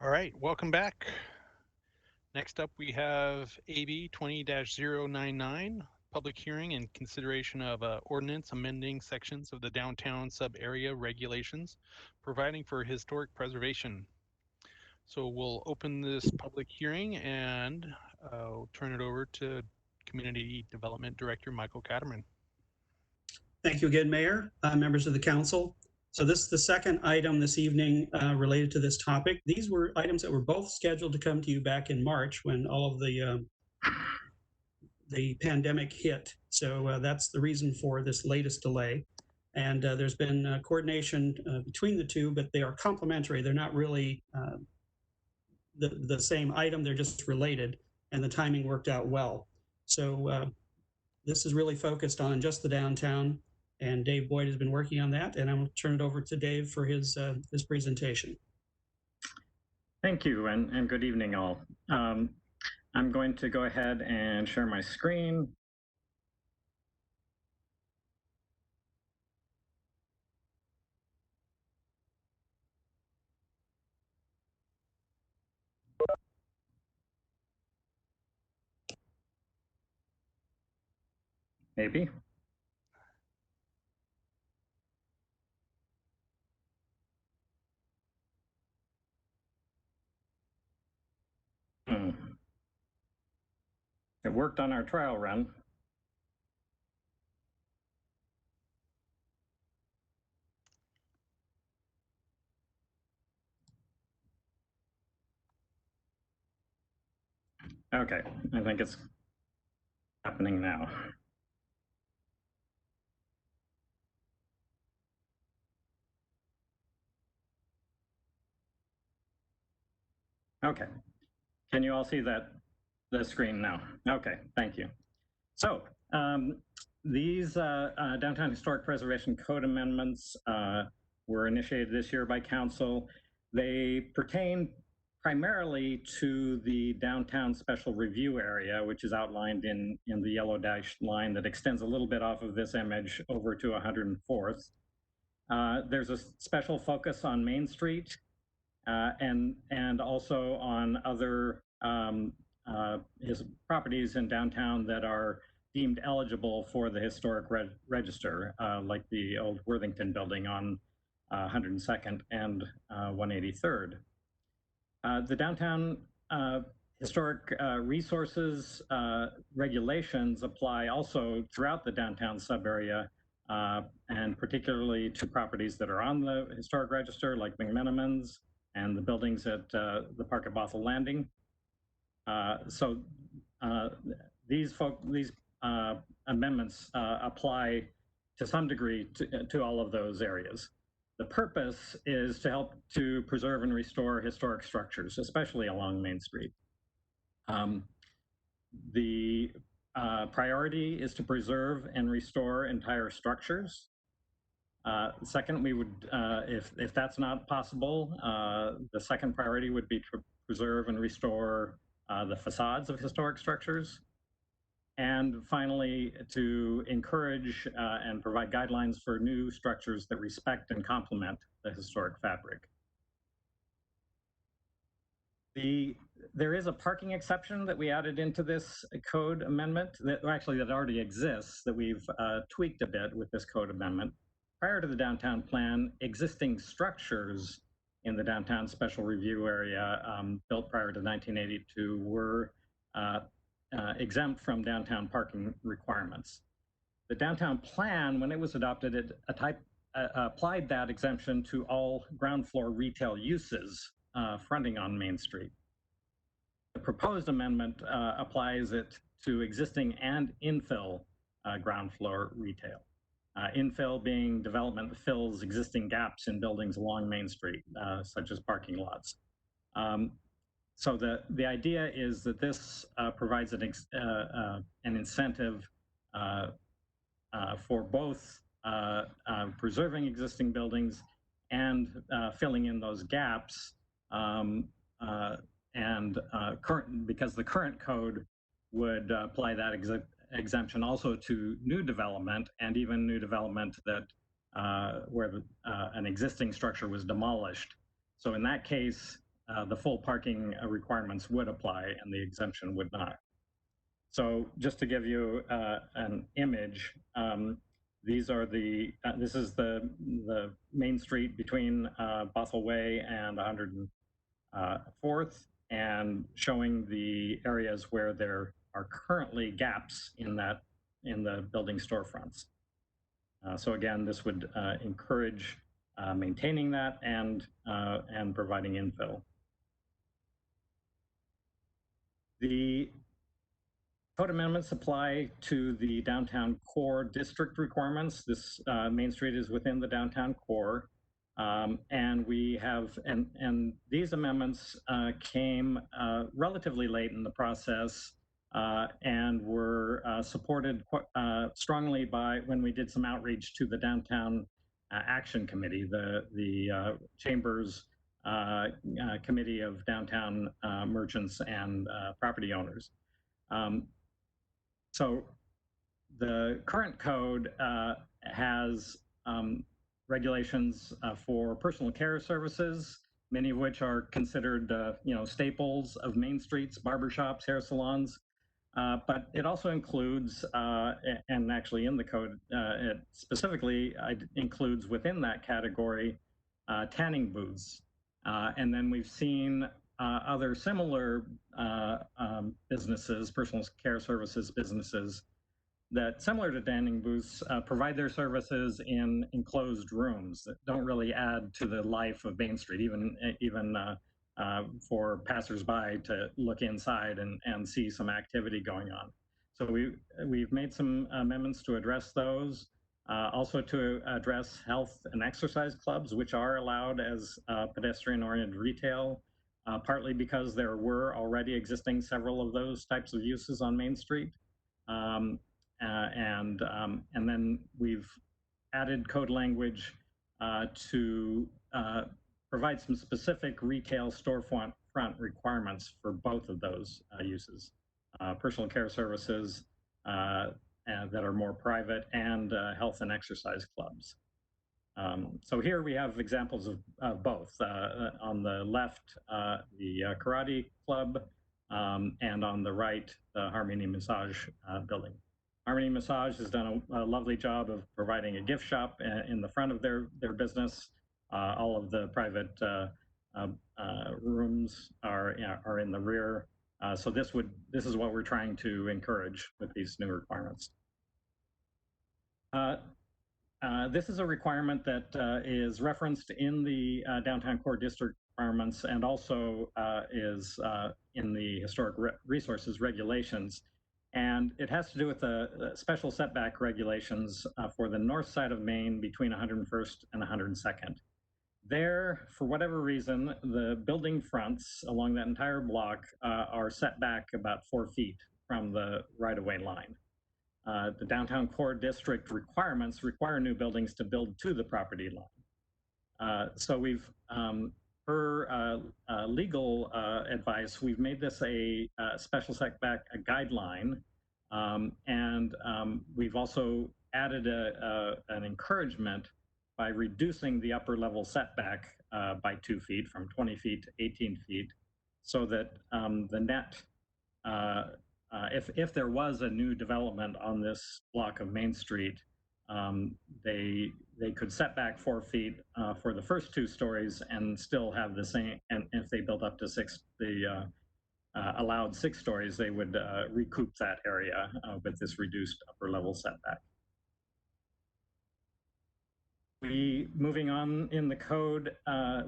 All right, welcome back. Next up, we have AB 20-099, public hearing and consideration of ordinance amending sections of the downtown sub-area regulations, providing for historic preservation. So we'll open this public hearing and I'll turn it over to Community Development Director Michael Katterman. Thank you again, Mayor, members of the council. So this is the second item this evening related to this topic. These were items that were both scheduled to come to you back in March when all of the pandemic hit. So that's the reason for this latest delay. And there's been coordination between the two, but they are complementary. They're not really the same item, they're just related, and the timing worked out well. So this is really focused on just the downtown, and Dave Boyd has been working on that, and I'm going to turn it over to Dave for his presentation. Thank you, and good evening, all. I'm going to go ahead and share my screen. Maybe. It worked on our trial run. Okay, I think it's happening now. Okay, can you all see the screen now? Okay, thank you. So these Downtown Historic Preservation Code amendments were initiated this year by council. They pertain primarily to the downtown special review area, which is outlined in the yellow dashed line that extends a little bit off of this image over to 104th. There's a special focus on Main Street and also on other properties in downtown that are deemed eligible for the historic register, like the old Worthington building on 102nd and 183rd. The downtown historic resources regulations apply also throughout the downtown sub-area, and particularly to properties that are on the historic register, like McMenamins and the buildings at the Park at Bothell Landing. So these amendments apply to some degree to all of those areas. The purpose is to help to preserve and restore historic structures, especially along Main Street. The priority is to preserve and restore entire structures. Second, we would, if that's not possible, the second priority would be to preserve and restore the facades of historic structures. And finally, to encourage and provide guidelines for new structures that respect and complement the historic fabric. There is a parking exception that we added into this code amendment that already exists, that we've tweaked a bit with this code amendment. Prior to the downtown plan, existing structures in the downtown special review area built prior to 1982 were exempt from downtown parking requirements. The downtown plan, when it was adopted, it applied that exemption to all ground floor retail uses fronting on Main Street. The proposed amendment applies it to existing and infill ground floor retail. Infill being development that fills existing gaps in buildings along Main Street, such as parking lots. So the idea is that this provides an incentive for both preserving existing buildings and filling in those gaps. Because the current code would apply that exemption also to new development, and even new development that where an existing structure was demolished. So in that case, the full parking requirements would apply and the exemption would not. So just to give you an image, these are this is the main street between Bothell Way and 104th, and showing the areas where there are currently gaps in the building storefronts. So again, this would encourage maintaining that and providing infill. The code amendments apply to the downtown core district requirements. This Main Street is within the downtown core. And we have, and these amendments came relatively late in the process and were supported strongly by when we did some outreach to the Downtown Action Committee, the Chamber's Committee of Downtown Merchants and Property Owners. So the current code has regulations for personal care services, many of which are considered, staples of main streets, barbershops, hair salons. But it also includes, and actually in the code, it specifically includes within that category tanning booths. And then we've seen other similar businesses, personal care services businesses, that similar to tanning booths provide their services in enclosed rooms that don't really add to the life of Main Street, even for passersby to look inside and see some activity going on. So we've made some amendments to address those, also to address health and exercise clubs, which are allowed as pedestrian-oriented retail, partly because there were already existing several of those types of uses on Main Street. And then we've added code language to provide some specific retail storefront requirements for both of those uses, personal care services that are more private, and health and exercise clubs. So here we have examples of both. On the left, the karate club, and on the right, the Harmony Massage building. Harmony Massage has done a lovely job of providing a gift shop in the front of their business. All of the private rooms are in the rear. So this is what we're trying to encourage with these new requirements. This is a requirement that is referenced in the downtown core district requirements, and also is in the historic resources regulations. And it has to do with the special setback regulations for the north side of Main between 101st and 102nd. There, for whatever reason, the building fronts along that entire block are set back about 4 feet from the right-of-way line. The downtown core district requirements require new buildings to build to the property line. So we've, per legal advice, we've made this a special setback guideline, and we've also added an encouragement by reducing the upper level setback by 2 feet, from 20 feet to 18 feet, so that the net, if there was a new development on this block of Main Street, they could set back 4 feet for the first 2 stories and still have the same. And if they built up to the allowed 6 stories, they would recoup that area with this reduced upper level setback. Moving on in the code,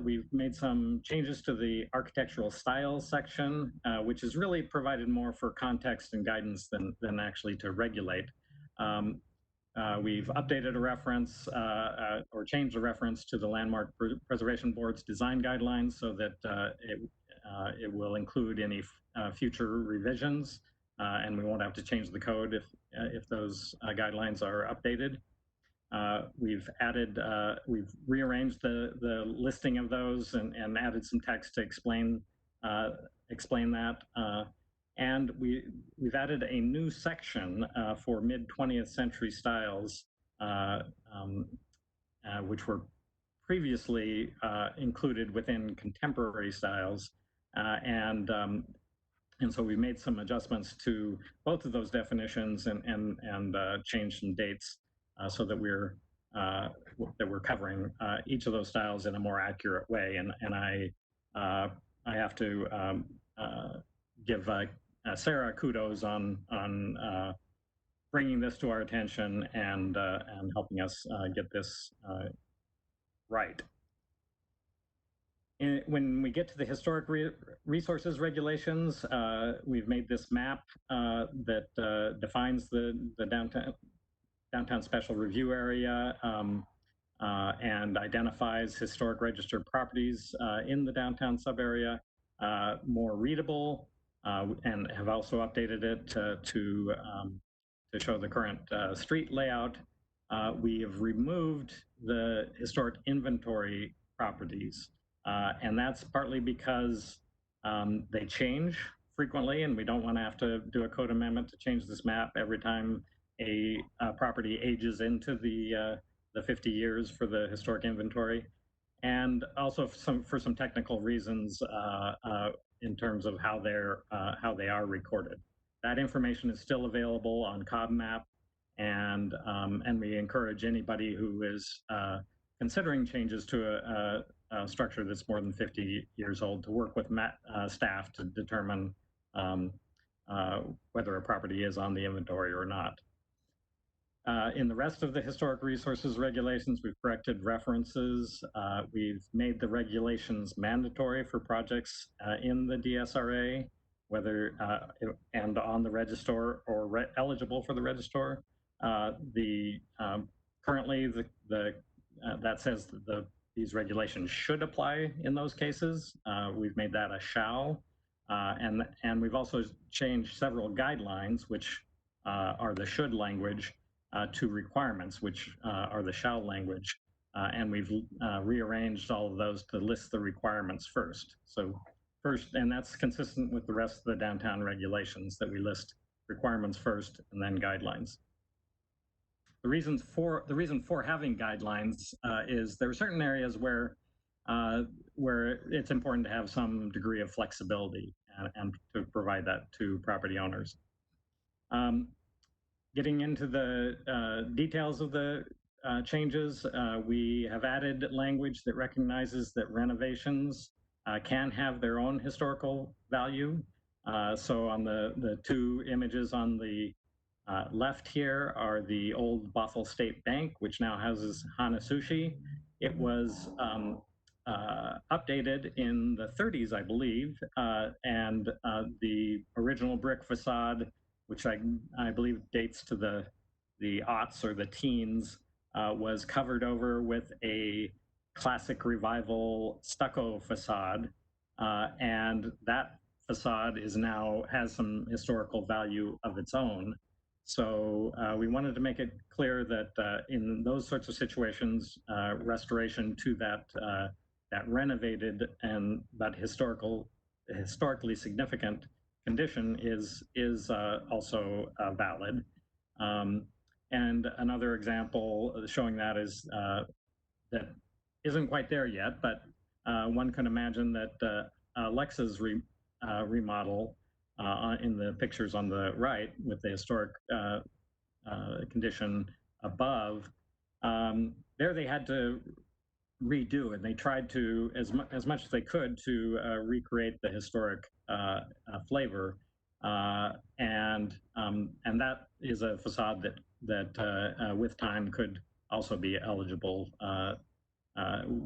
we've made some changes to the architectural style section, which has really provided more for context and guidance than actually to regulate. We've updated a reference or changed a reference to the Landmark Preservation Board's design guidelines so that it will include any future revisions, and we won't have to change the code if those guidelines are updated. We've rearranged the listing of those and added some text to explain that. And we've added a new section for mid-20th century styles, which were previously included within contemporary styles. And so we made some adjustments to both of those definitions and changed some dates so that we're covering each of those styles in a more accurate way. And I have to give Sarah kudos on bringing this to our attention and helping us get this right. When we get to the historic resources regulations, we've made this map that defines the downtown special review area and identifies historic registered properties in the downtown sub-area, more readable, and have also updated it to show the current street layout. We have removed the historic inventory properties. And that's partly because they change frequently, and we don't want to have to do a code amendment to change this map every time a property ages into the 50 years for the historic inventory, and also for some technical reasons in terms of how they are recorded. That information is still available on CobMap, and we encourage anybody who is considering changes to a structure that's more than 50 years old to work with staff to determine whether a property is on the inventory or not. In the rest of the historic resources regulations, we've corrected references. We've made the regulations mandatory for projects in the DSRA, whether and on the Register or eligible for the Register. Currently, that says that these regulations should apply in those cases. We've made that a shall, and we've also changed several guidelines, which are the should language, to requirements, which are the shall language, and we've rearranged all of those to list the requirements first. So first, and that's consistent with the rest of the downtown regulations, that we list requirements first and then guidelines. The reason for having guidelines is there are certain areas where it's important to have some degree of flexibility and to provide that to property owners. Getting into the details of the changes, we have added language that recognizes that renovations can have their own historical value. So on the two images on the left here are the old Bothell State Bank, which now houses Hana Sushi. It was updated in the 30s, I believe, and the original brick facade, which I believe dates to the aughts or the teens, was covered over with a classic revival stucco facade, and that facade has some historical value of its own. So we wanted to make it clear that in those sorts of situations, restoration to that renovated but historically significant condition is also valid. And another example showing that is that isn't quite there yet, but one can imagine that Lex's remodel in the pictures on the right with the historic condition above, there they had to redo, and they tried to, as much as they could, to recreate the historic flavor, and that is a facade that with time could also be eligible,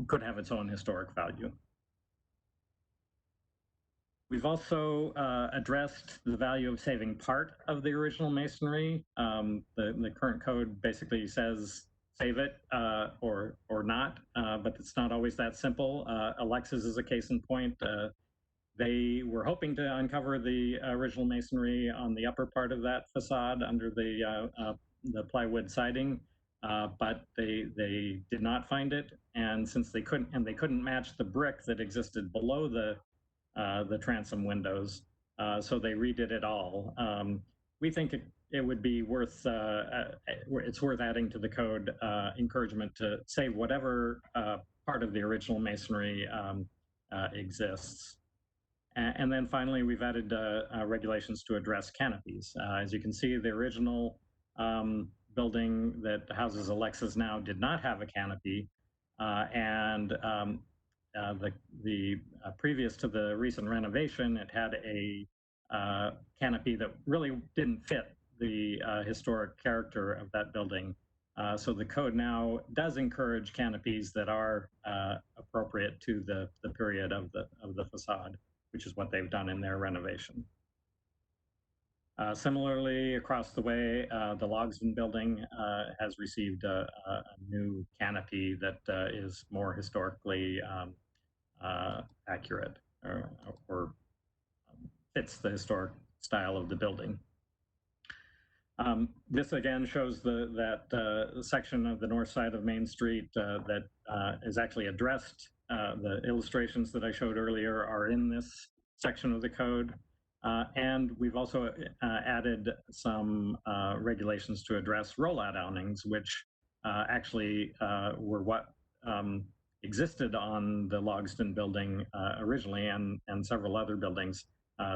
could have its own historic value. We've also addressed the value of saving part of the original masonry. The current code basically says save it or not, but it's not always that simple. Alexis is a case in point. They were hoping to uncover the original masonry on the upper part of that facade under the plywood siding, but they did not find it, and since they couldn't match the brick that existed below the transom windows, so they redid it all. We think it would be worth it's worth adding to the code encouragement to save whatever part of the original masonry exists. And then finally, we've added regulations to address canopies. As you can see, the original building that houses Alexa's now did not have a canopy, and the previous to the recent renovation, it had a canopy that really didn't fit the historic character of that building. So the code now does encourage canopies that are appropriate to the period of the facade, which is what they've done in their renovation. Similarly, across the way, the Logsdon building has received a new canopy that is more historically accurate or fits the historic style of the building. This again shows that section of the north side of Main Street that is actually addressed. The illustrations that I showed earlier are in this section of the code. And we've also added some regulations to address rollout awnings, which actually were what existed on the Logsdon building originally and several other buildings,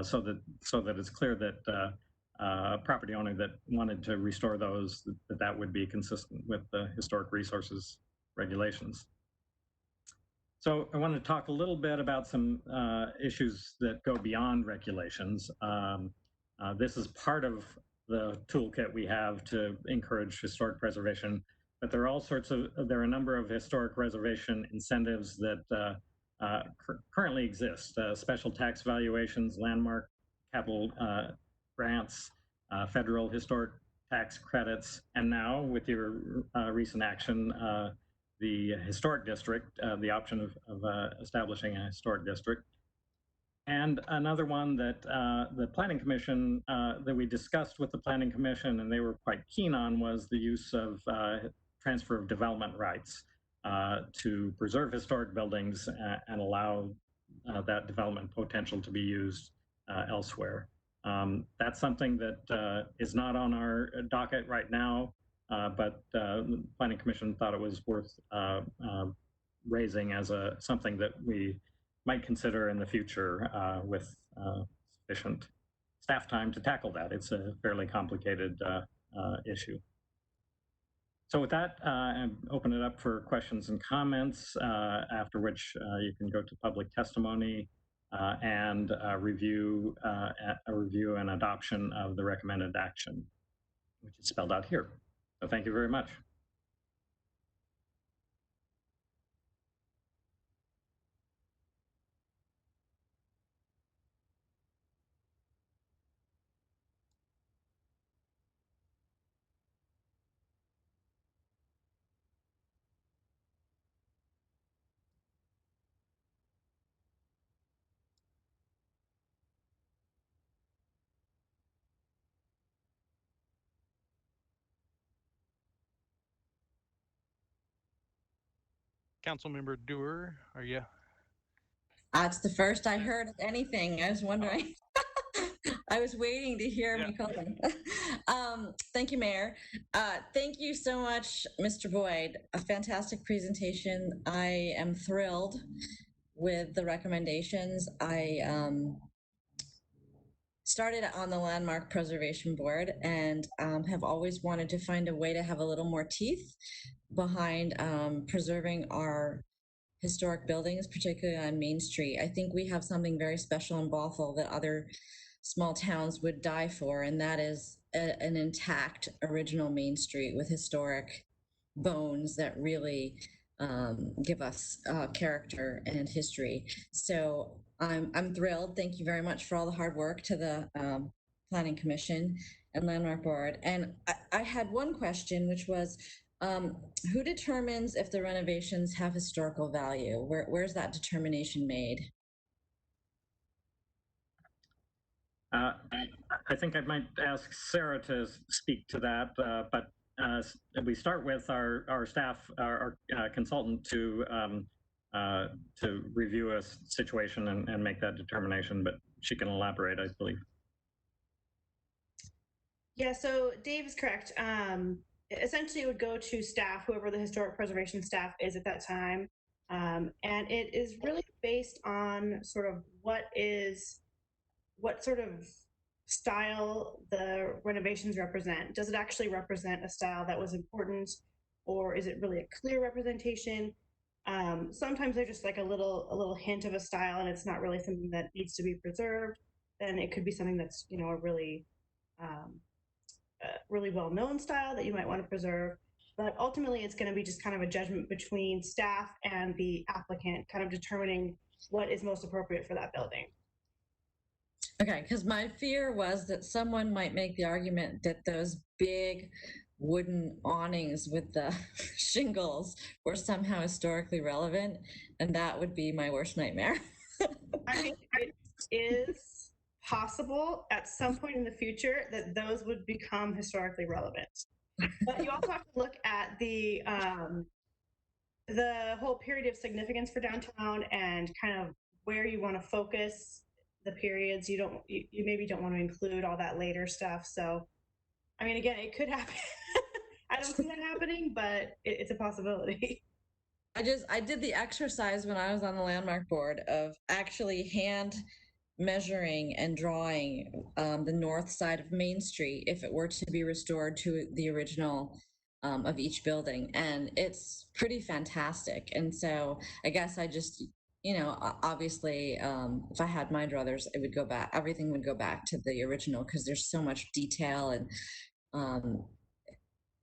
so that it's clear that a property owner that wanted to restore those, that would be consistent with the historic resources regulations. So I want to talk a little bit about some issues that go beyond regulations. This is part of the toolkit we have to encourage historic preservation, but there are a number of historic preservation incentives that currently exist. Special tax valuations, landmark capital grants, federal historic tax credits, and now with your recent action, the historic district, the option of establishing a historic district. And another one that the Planning Commission, that we discussed with the Planning Commission and they were quite keen on, was the use of transfer of development rights to preserve historic buildings and allow that development potential to be used elsewhere. That's something that is not on our docket right now, but the Planning Commission thought it was worth raising as something that we might consider in the future with sufficient staff time to tackle that. It's a fairly complicated issue. So with that, I open it up for questions and comments, after which you can go to public testimony and a review and adoption of the recommended action, which is spelled out here. So thank you very much. Councilmember Dewar, are you? That's the first I heard of anything. I was wondering. I was waiting to hear me calling. Thank you, Mayor. Thank you so much, Mr. Boyd. A fantastic presentation. I am thrilled with the recommendations. I started on the Landmark Preservation Board and have always wanted to find a way to have a little more teeth behind preserving our historic buildings, particularly on Main Street. I think we have something very special in Bothell that other small towns would die for, and that is an intact original Main Street with historic bones that really give us character and history. So I'm thrilled. Thank you very much for all the hard work to the Planning Commission and Landmark Board. And I had one question, which was, who determines if the renovations have historical value? Where's that determination made? I think I might ask Sarah to speak to that, but we start with our staff, our consultant to review a situation and make that determination, but she can elaborate, I believe. Yeah, so Dave is correct. Essentially, it would go to staff, whoever the historic preservation staff is at that time. And it is really based on sort of what sort of style the renovations represent. Does it actually represent a style that was important, or is it really a clear representation? Sometimes they're just like a little hint of a style, and it's not really something that needs to be preserved. Then it could be something that's, you know, a really really well-known style that you might want to preserve. But ultimately, it's going to be just kind of a judgment between staff and the applicant, kind of determining what is most appropriate for that building. Okay, because my fear was that someone might make the argument that those big wooden awnings with the shingles were somehow historically relevant, and that would be my worst nightmare. I mean, it is possible at some point in the future that those would become historically relevant. But you also have to look at the whole period of significance for downtown and kind of where you want to focus the periods. You maybe don't want to include all that later stuff. So, I mean, again, it could happen. I don't see that happening, but it's a possibility. I did the exercise when I was on the landmark board of actually hand measuring and drawing the north side of Main Street if it were to be restored to the original of each building, and it's pretty fantastic. And so I guess I just, you know, obviously if I had my druthers, it would go back, everything would go back to the original because there's so much detail and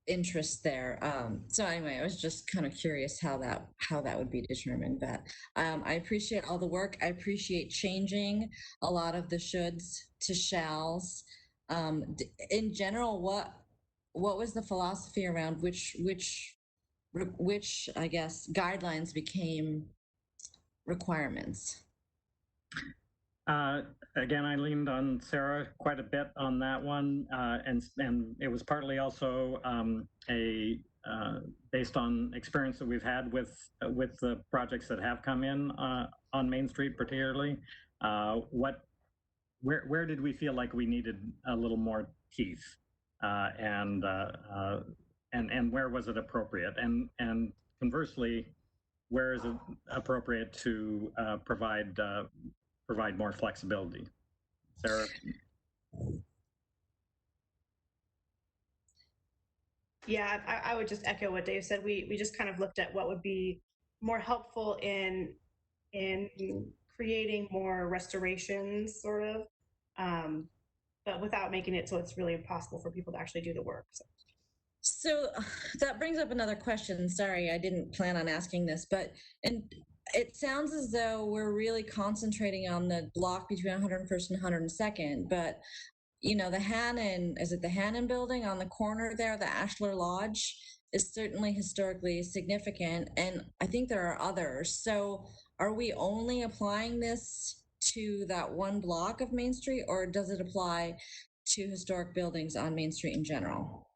interest there. So anyway, I was just kind of curious how that would be determined. But I appreciate all the work. I appreciate changing a lot of the shoulds to shalls. In general, what was the philosophy around which I guess guidelines became requirements? Again, I leaned on Sarah quite a bit on that one, and it was partly also based on experience that we've had with the projects that have come in on Main Street, particularly. Where did we feel like we needed a little more teeth, and where was it appropriate, and conversely, where is it appropriate to provide more flexibility? Sarah? Yeah, I would just echo what Dave said. We just kind of looked at what would be more helpful in creating more restorations, sort of, but without making it so it's really impossible for people to actually do the work. So that brings up another question. Sorry, I didn't plan on asking this, but it sounds as though we're really concentrating on the block between 101st and 102nd, but you know, the Hannon building on the corner there, the Ashler Lodge, is certainly historically significant, and I think there are others. So are we only applying this to that one block of Main Street, or does it apply to historic buildings on Main Street in general?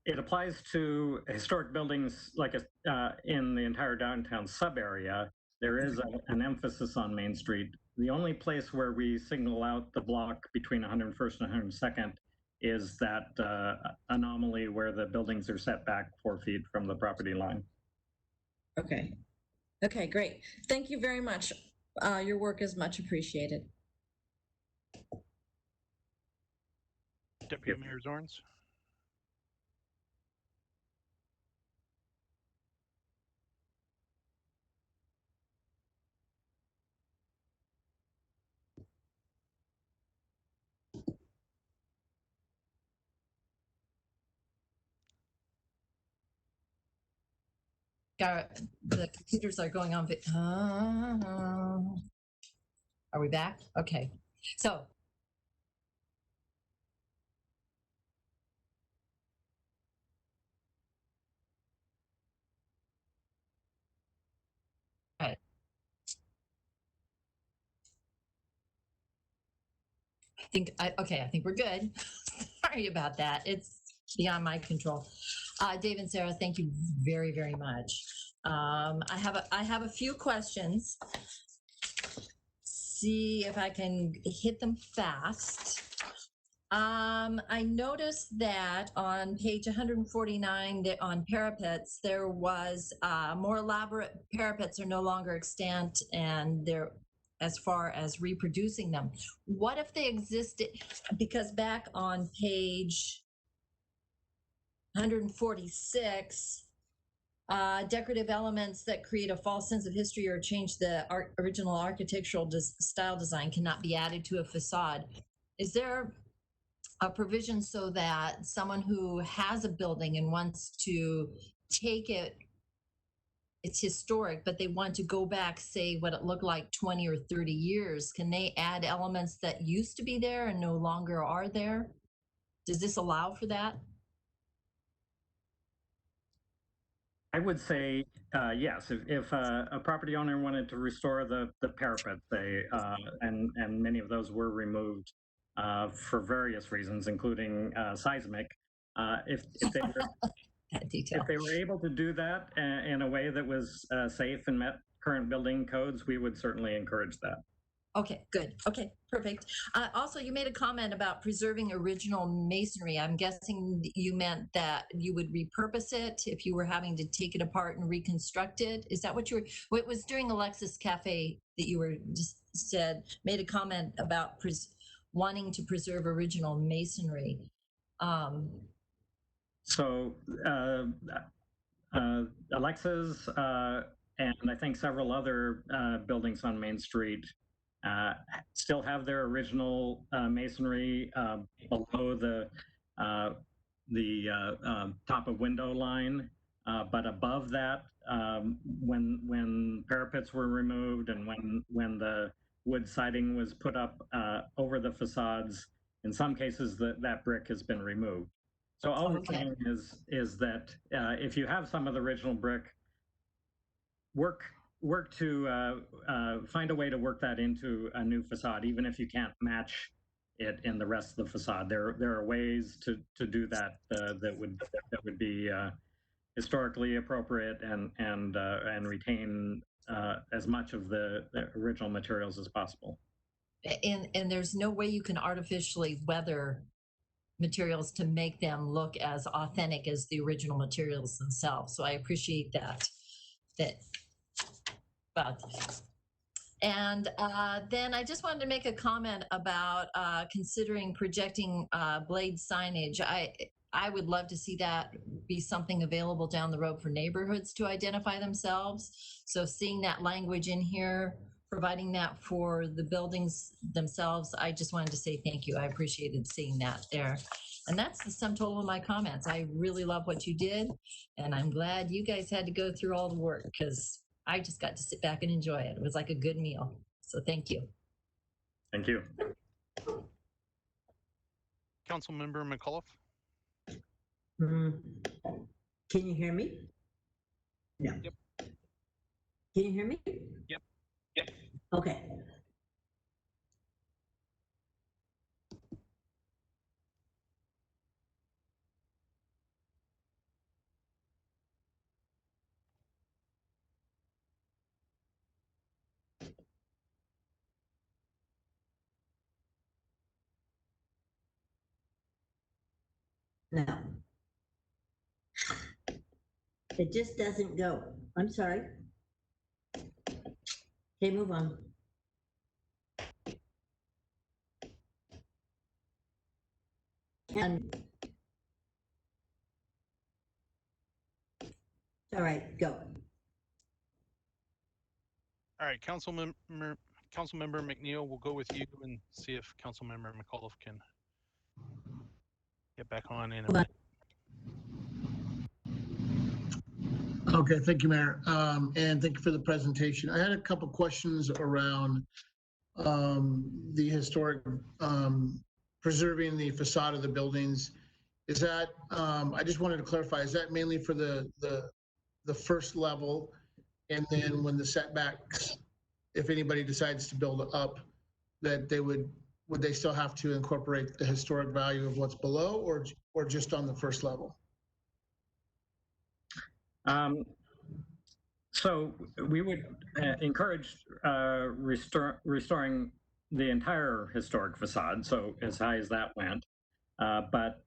It applies to historic buildings like in the entire downtown sub area. There is an emphasis on Main Street. The only place where we signal out the block between 101st and 102nd is that anomaly where the buildings are set back 4 feet from the property line. Okay. Okay, great. Thank you very much. Your work is much appreciated. Deputy Mayor Zorns. The computers are going on. Are we back? Okay. So. All right. I think we're good. Sorry about that. It's beyond my control. Dave and Sarah, thank you very, very much. I have a few questions. See if I can hit them fast. I noticed that on page 149, that on parapets, there was more elaborate parapets are no longer extant, and they're as far as reproducing them. What if they existed? Because back on page 146, decorative elements that create a false sense of history or change the original architectural style design cannot be added to a facade. Is there a provision so that someone who has a building and wants to take it, it's historic, but they want to go back, say what it looked like 20 or 30 years, can they add elements that used to be there and no longer are there? Does this allow for that? I would say yes. If a property owner wanted to restore the parapet, and many of those were removed for various reasons, including seismic. If they were able to do that in a way that was safe and met current building codes, we would certainly encourage that. Okay, good. Okay, perfect. Also, you made a comment about preserving original masonry. I'm guessing you meant that you would repurpose it if you were having to take it apart and reconstruct it. Is that what you were? What was during Alexis Cafe that you were just made a comment about wanting to preserve original masonry? So Alexa's and I think several other buildings on Main Street still have their original masonry below the top of window line, but above that, when parapets were removed and when the wood siding was put up over the facades, in some cases that brick has been removed. So all we're saying is that if you have some of the original brick, work to find a way to work that into a new facade, even if you can't match it in the rest of the facade. There are ways to do that that would be historically appropriate and retain as much of the original materials as possible. And there's no way you can artificially weather materials to make them look as authentic as the original materials themselves. So I appreciate that. And then I just wanted to make a comment about considering projecting blade signage. I would love to see that be something available down the road for neighborhoods to identify themselves. So seeing that language in here, providing that for the buildings themselves, I just wanted to say thank you. I appreciated seeing that there. And that's the sum total of my comments. I really love what you did, and I'm glad you guys had to go through all the work because I just got to sit back and enjoy it. It was like a good meal. So thank you. Thank you. Councilmember McAuliffe. Can you hear me? No. Yep. Can you hear me? Yep. Okay. No. It just doesn't go. I'm sorry. Okay, move on. And all right, go. All right, Councilmember McNeil, we'll go with you and see if Councilmember McAuliffe can get back on in a minute. Okay, thank you, Mayor. And thank you for the presentation. I had a couple questions around the historic, preserving the facade of the buildings. Is that, I just wanted to clarify, is that mainly for the first level? And then when the setbacks, if anybody decides to build up, that they would they still have to incorporate the historic value of what's below, or just on the first level? So we would encourage restoring the entire historic facade, so as high as that went. But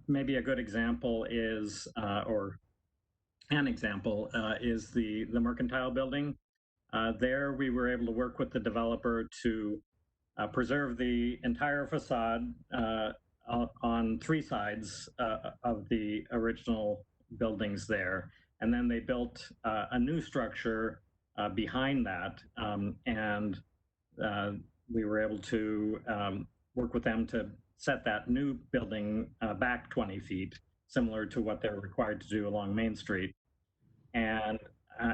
maybe a good example is, or an example is the Mercantile Building. There, we were able to work with the developer to preserve the entire facade on 3 sides of the original buildings there. And then they built a new structure behind that. And we were able to work with them to set that new building back 20 feet, similar to what they're required to do along Main Street, and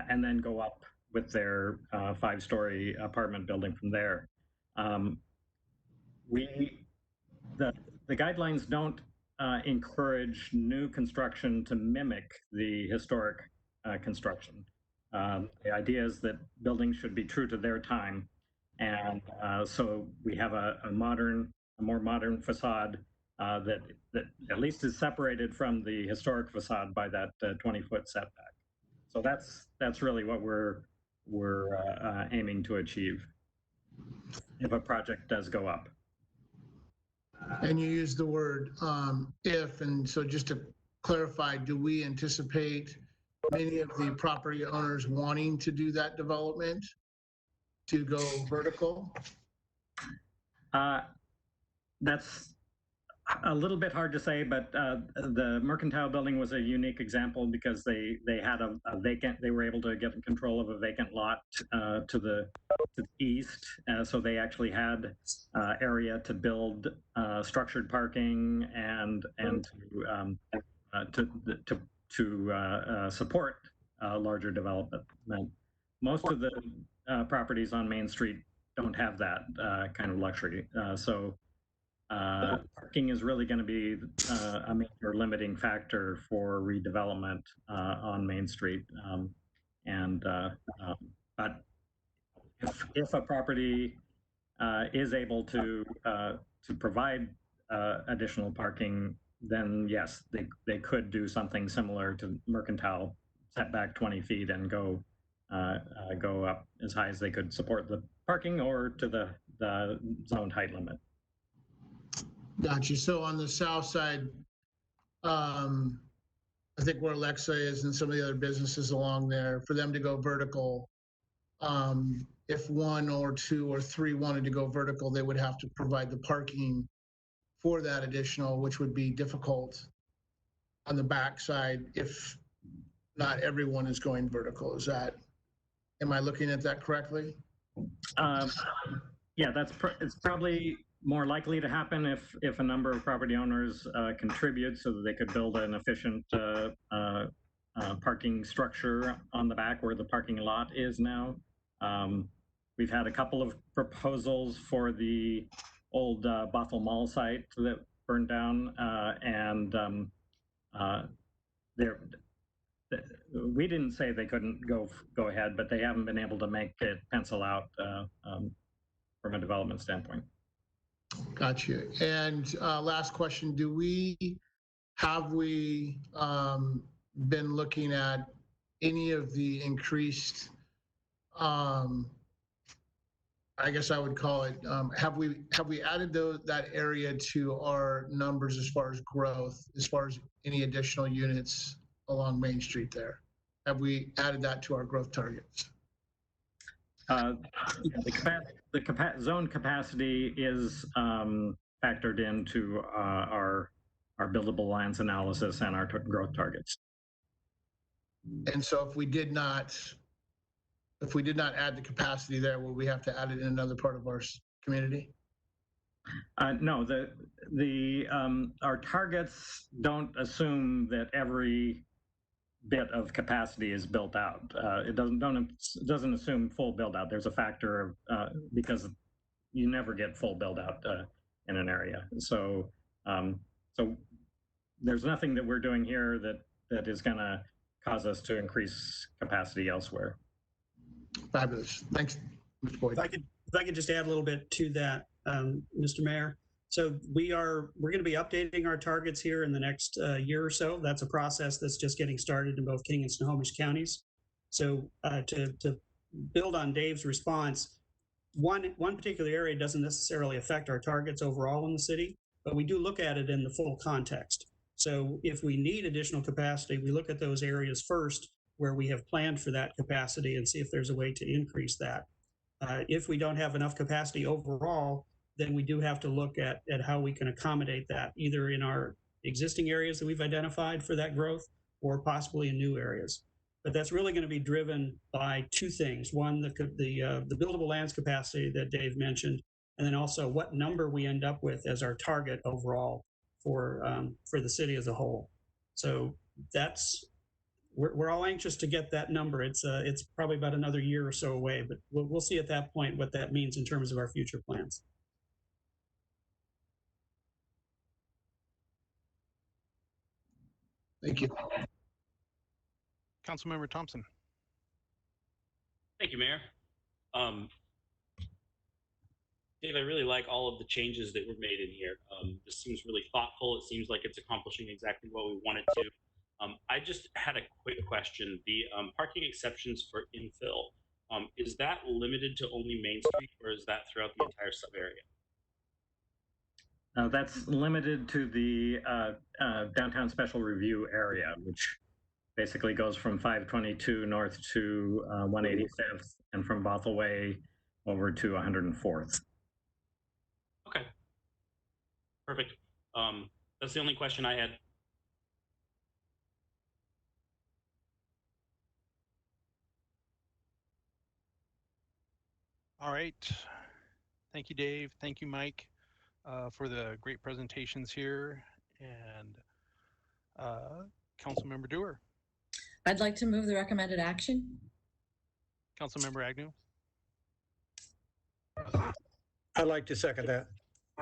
then go up with their 5-story apartment building from there. The guidelines don't encourage new construction to mimic the historic construction. The idea is that buildings should be true to their time, and so we have a more modern facade that at least is separated from the historic facade by that 20-foot setback. So that's really what we're aiming to achieve if a project does go up. And you use the word if, and so just to clarify, do we anticipate many of the property owners wanting to do that development to go vertical? That's a little bit hard to say, but the Mercantile Building was a unique example because they had a vacant, they were able to get control of a vacant lot to the east. So they actually had area to build structured parking and to support larger development. Most of the properties on Main Street don't have that kind of luxury. So parking is really going to be a major limiting factor for redevelopment on Main Street. But if a property is able to provide additional parking, then yes, they could do something similar to Mercantile, set back 20 feet and go up as high as they could support the parking or to the zoned height limit. Got you. So on the south side, I think where Alexa is and some of the other businesses along there, for them to go vertical, if 1 or 2 or 3 wanted to go vertical, they would have to provide the parking for that additional, which would be difficult on the backside if not everyone is going vertical. Is that, am I looking at that correctly? Yeah, it's probably more likely to happen if a number of property owners contribute so that they could build an efficient parking structure on the back where the parking lot is now. We've had a couple of proposals for the old Bothell Mall site that burned down, and we didn't say they couldn't go ahead, but they haven't been able to make it pencil out from a development standpoint. Got you. And last question, have we been looking at any of the increased, I guess I would call it, have we added that area to our numbers as far as growth, as far as any additional units along Main Street there? Have we added that to our growth targets? The zone capacity is factored into our buildable lands analysis and our growth targets. And so if we did not add the capacity there, will we have to add it in another part of our community? No, our targets don't assume that every bit of capacity is built out. It doesn't assume full build out. There's a factor of because you never get full build out in an area. So there's nothing that we're doing here that is going to cause us to increase capacity elsewhere. Fabulous. Thanks, Mr. Boyd. If I could just add a little bit to that, Mr. Mayor. So we're going to be updating our targets here in the next year or so. That's a process that's just getting started in both King and Snohomish counties. So to build on Dave's response, one particular area doesn't necessarily affect our targets overall in the city. but we do look at it in the full context. So if we need additional capacity, we look at those areas first where we have planned for that capacity and see if there's a way to increase that. If we don't have enough capacity overall, then we do have to look at how we can accommodate that, either in our existing areas that we've identified for that growth or possibly in new areas. But that's really going to be driven by two things. One, the buildable lands capacity that Dave mentioned, and then also what number we end up with as our target overall for the city as a whole. So that's, we're all anxious to get that number. It's probably about another year or so away, but we'll see at that point what that means in terms of our future plans. Thank you. Councilmember Thompson. Thank you, Mayor. Dave, I really like all of the changes that were made in here. This seems really thoughtful. It seems like it's accomplishing exactly what we want it to. I just had a quick question. The parking exceptions for infill, is that limited to only Main Street, or is that throughout the entire sub area? That's limited to the downtown special review area, which basically goes from 522 north to 185th and from Bothell Way over to 104th. Okay. Perfect. That's the only question I had. All right. Thank you, Dave. Thank you, Mike, for the great presentations here. And Councilmember Dewar. I'd like to move the recommended action. Councilmember Agnew. I'd like to second that.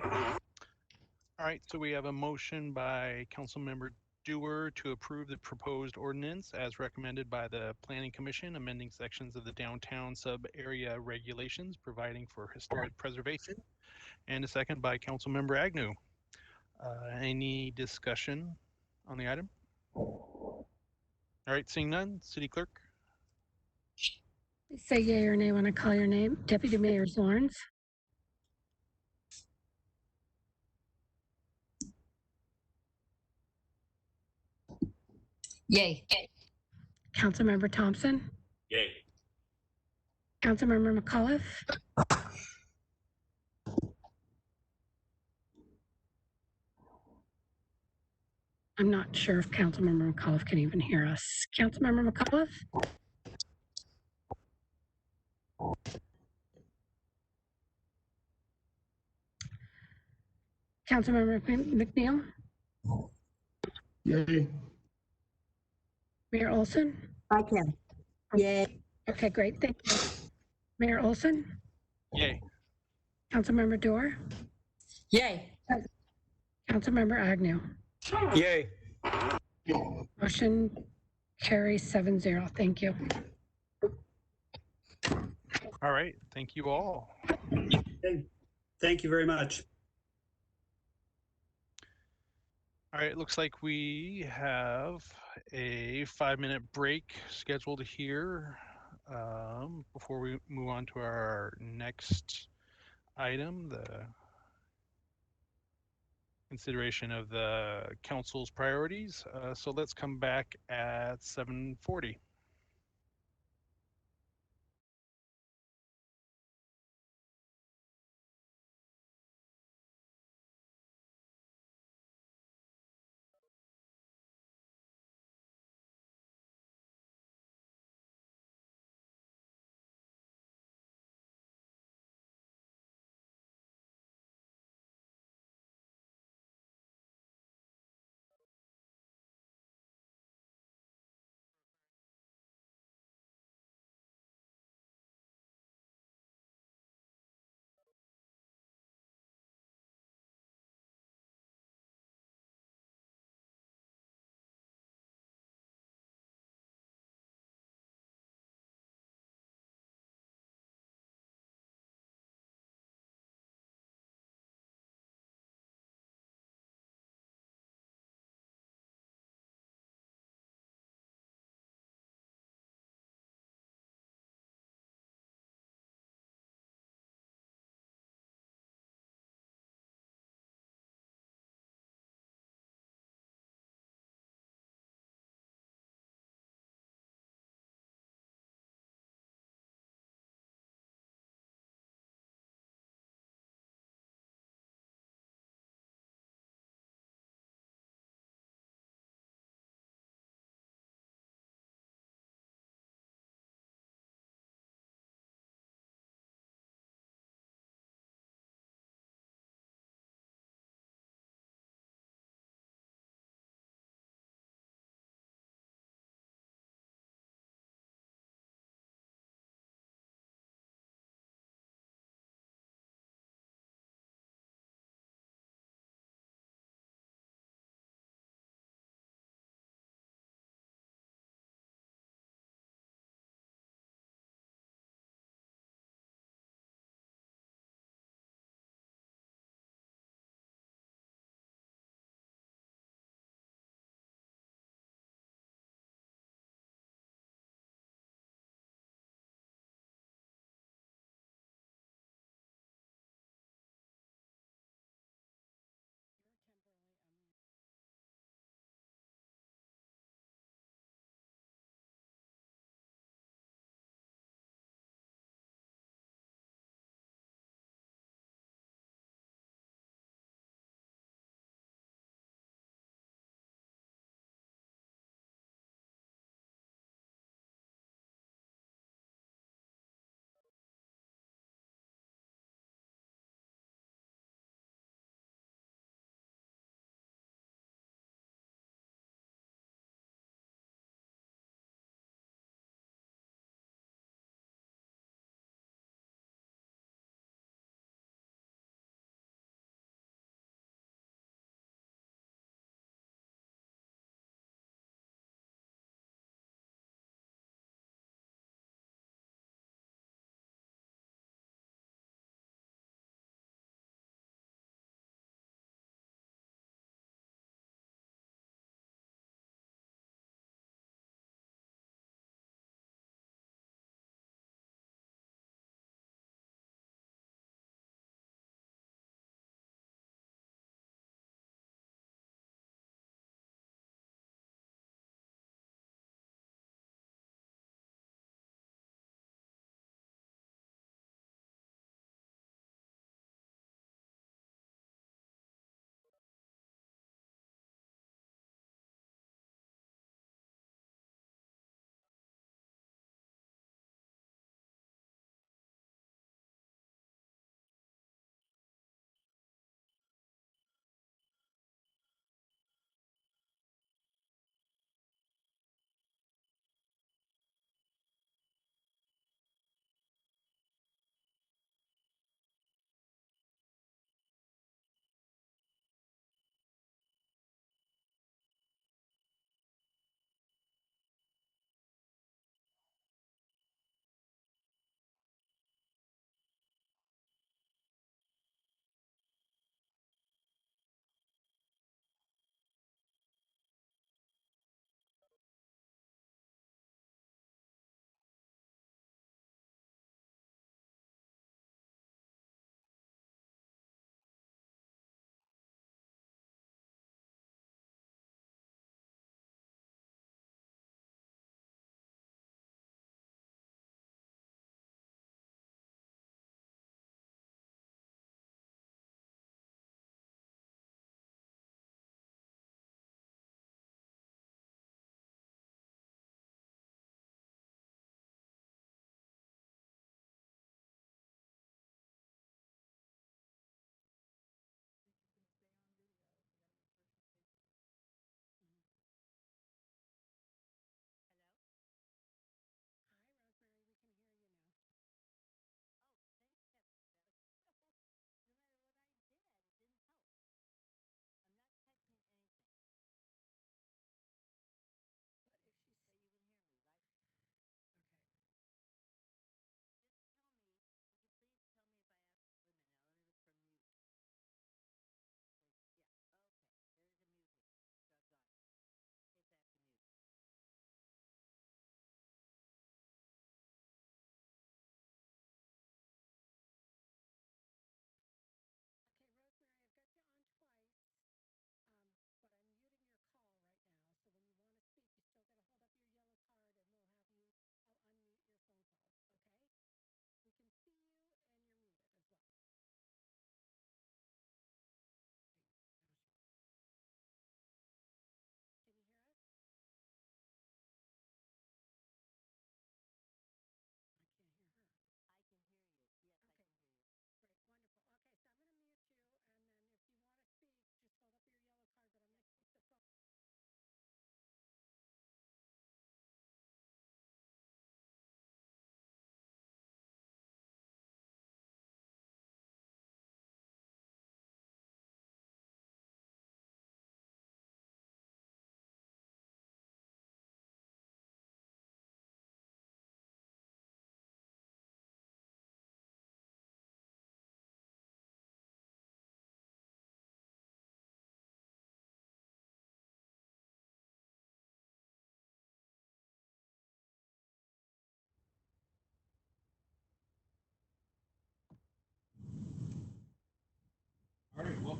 All right, so we have a motion by Councilmember Dewar to approve the proposed ordinance as recommended by the Planning Commission, amending sections of the downtown sub-area regulations, providing for historic preservation, and a second by Councilmember Agnew. Any discussion on the item? All right, seeing none, City Clerk. Please say yay or nay when I call your name. Deputy Mayor Lawrence. Yay. Councilmember Thompson. Yay. Councilmember McAuliffe. I'm not sure if Councilmember McAuliffe can even hear us. Councilmember McAuliffe? Councilmember McNeil? Yay. Mayor Olson? I can. Yay. Okay, great. Thank you. Mayor Olson? Yay. Councilmember Dewar? Yay. Councilmember Agnew? Yay. Motion carries 7-0. Thank you. All right, thank you all. Okay. Thank you very much. All right, it looks like we have a 5-minute break scheduled here before we move on to our next item, the consideration of the council's priorities. So let's come back at 7:40.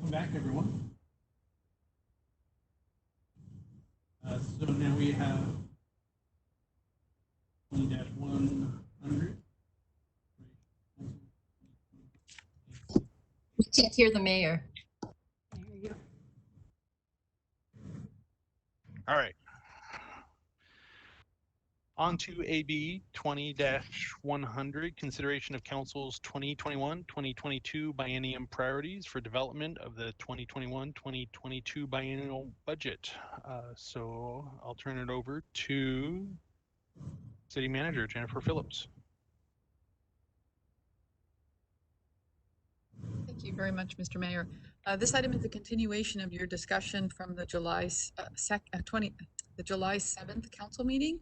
welcome back, everyone. So now we have 20-100. We can't hear the mayor. All right. On to AB 20-100, consideration of council's 2021-2022 biennium priorities for development of the 2021-2022 biennial budget. So I'll turn it over to City Manager Jennifer Phillips. Thank you very much, Mr. Mayor. This item is a continuation of your discussion from the July 7th council meeting.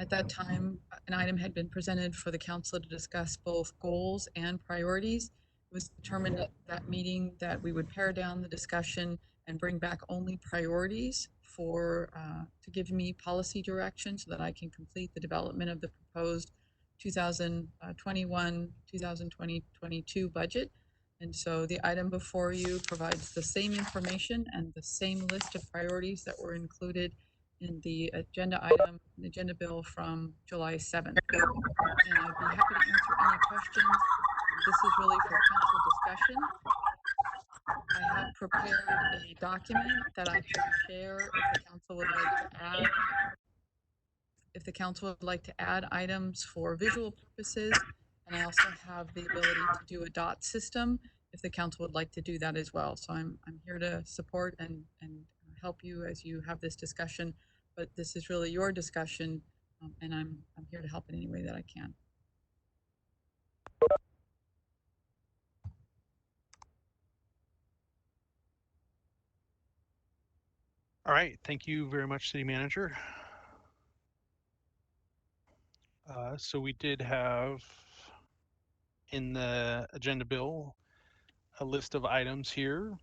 At that time, an item had been presented for the council to discuss both goals and priorities. It was determined at that meeting that we would pare down the discussion and bring back only priorities for to give me policy direction so that I can complete the development of the proposed 2021-2022 budget. And so the item before you provides the same information and the same list of priorities that were included in the agenda item, the agenda bill from July 7th. And I'd be happy to answer any questions. This is really for council discussion. I have prepared a document that I can share if the council would like to add. If the council would like to add items for visual purposes, and I also have the ability to do a dot system if the council would like to do that as well. So I'm here to support and help you as you have this discussion, but this is really your discussion, and I'm here to help in any way that I can. All right, thank you very much, City Manager. So we did have in the agenda bill a list of items here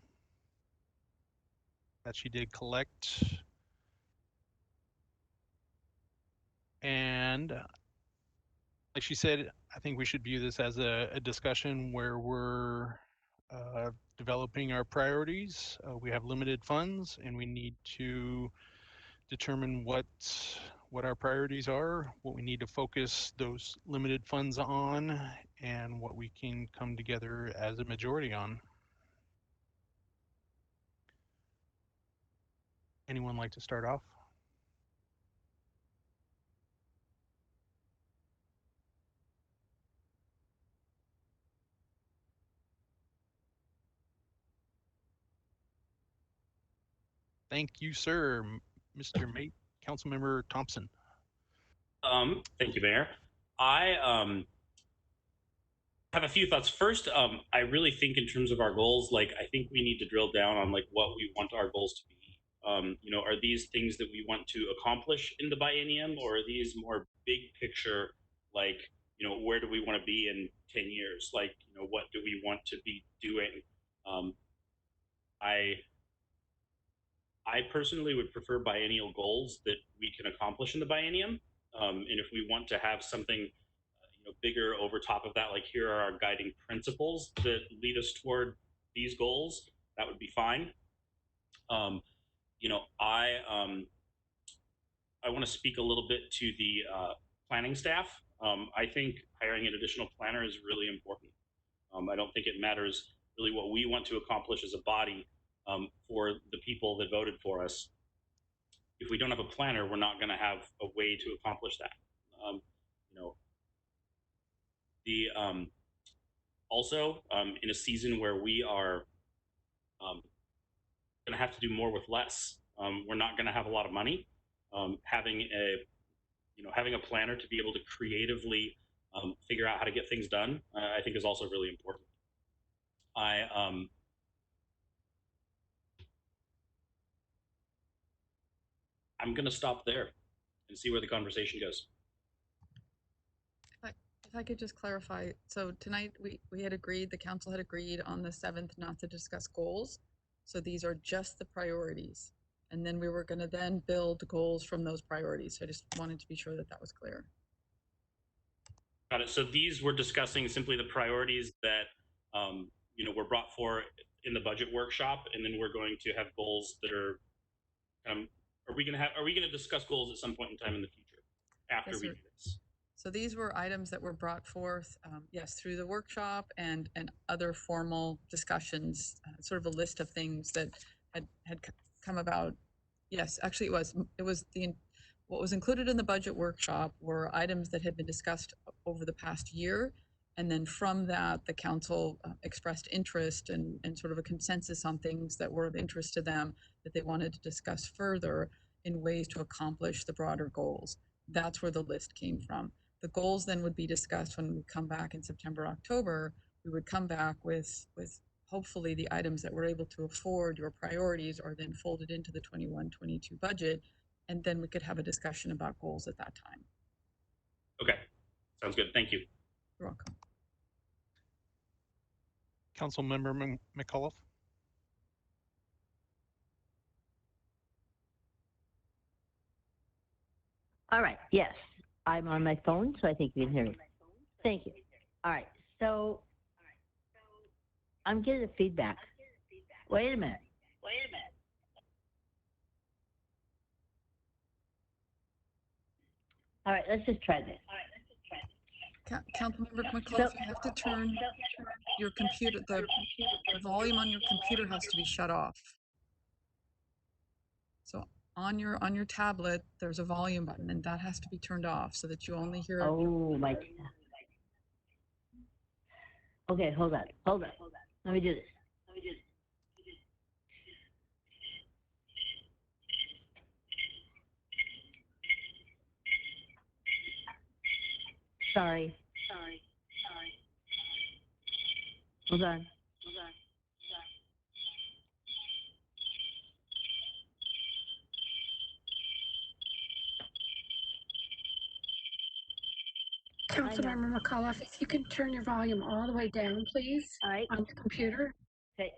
that she did collect. And like she said, I think we should view this as a discussion where we're developing our priorities. We have limited funds and we need to determine what our priorities are, what we need to focus those limited funds on, and what we can come together as a majority on. Anyone like to start off? Thank you, sir. Mr. Mate, Councilmember Thompson. Thank you, Mayor. I have a few thoughts. First, I really think in terms of our goals, like I think we need to drill down on like what we want our goals to be. You know, are these things that we want to accomplish in the biennium, or are these more big picture, like, you know, where do we want to be in 10 years? Like, you know, what do we want to be doing? I personally would prefer biennial goals that we can accomplish in the biennium. And if we want to have something you know, bigger over top of that, like here are our guiding principles that lead us toward these goals, that would be fine. You know, I want to speak a little bit to the planning staff. I think hiring an additional planner is really important. I don't think it matters really what we want to accomplish as a body for the people that voted for us. If we don't have a planner, we're not going to have a way to accomplish that. You know, the also in a season where we are going to have to do more with less, we're not going to have a lot of money. Having a planner to be able to creatively figure out how to get things done, I think is also really important. I'm going to stop there and see where the conversation goes. If I could just clarify, so tonight we had agreed, the council had agreed on the 7th not to discuss goals. So these are just the priorities. And then we were going to then build goals from those priorities. So I just wanted to be sure that that was clear. Got it. So these we're discussing simply the priorities that you know, were brought forward in the budget workshop, and then we're going to have goals that are. Are we going to discuss goals at some point in time in the future after Yes, we sir. do this? So these were items that were brought forth, yes, through the workshop and other formal discussions, sort of a list of things that had come about. Yes, actually it was what was included in the budget workshop were items that had been discussed over the past year. And then from that, the council expressed interest and sort of a consensus on things that were of interest to them that they wanted to discuss further in ways to accomplish the broader goals. That's where the list came from. The goals then would be discussed when we come back in September, October. We would come back with hopefully the items that we're able to afford, your priorities are then folded into the 21-22 budget. And then we could have a discussion about goals at that time. Okay, sounds good. Thank you. You're welcome. Councilmember McAuliffe. All right. Yes, I'm on my phone, so I think you can hear me. Thank you. All right. So I'm getting feedback. Wait a minute. All right. Let's just try this. Councilmember McAuliffe, you have to turn your computer, the volume on your computer has to be shut off. So on your tablet, there's a volume button and that has to be turned off so that you only hear. Oh, my. Okay, hold on. Let me do this. Sorry. Hold on. Councilmember McAuliffe, if you can turn your volume all the way down, please, All right. on the computer. Okay.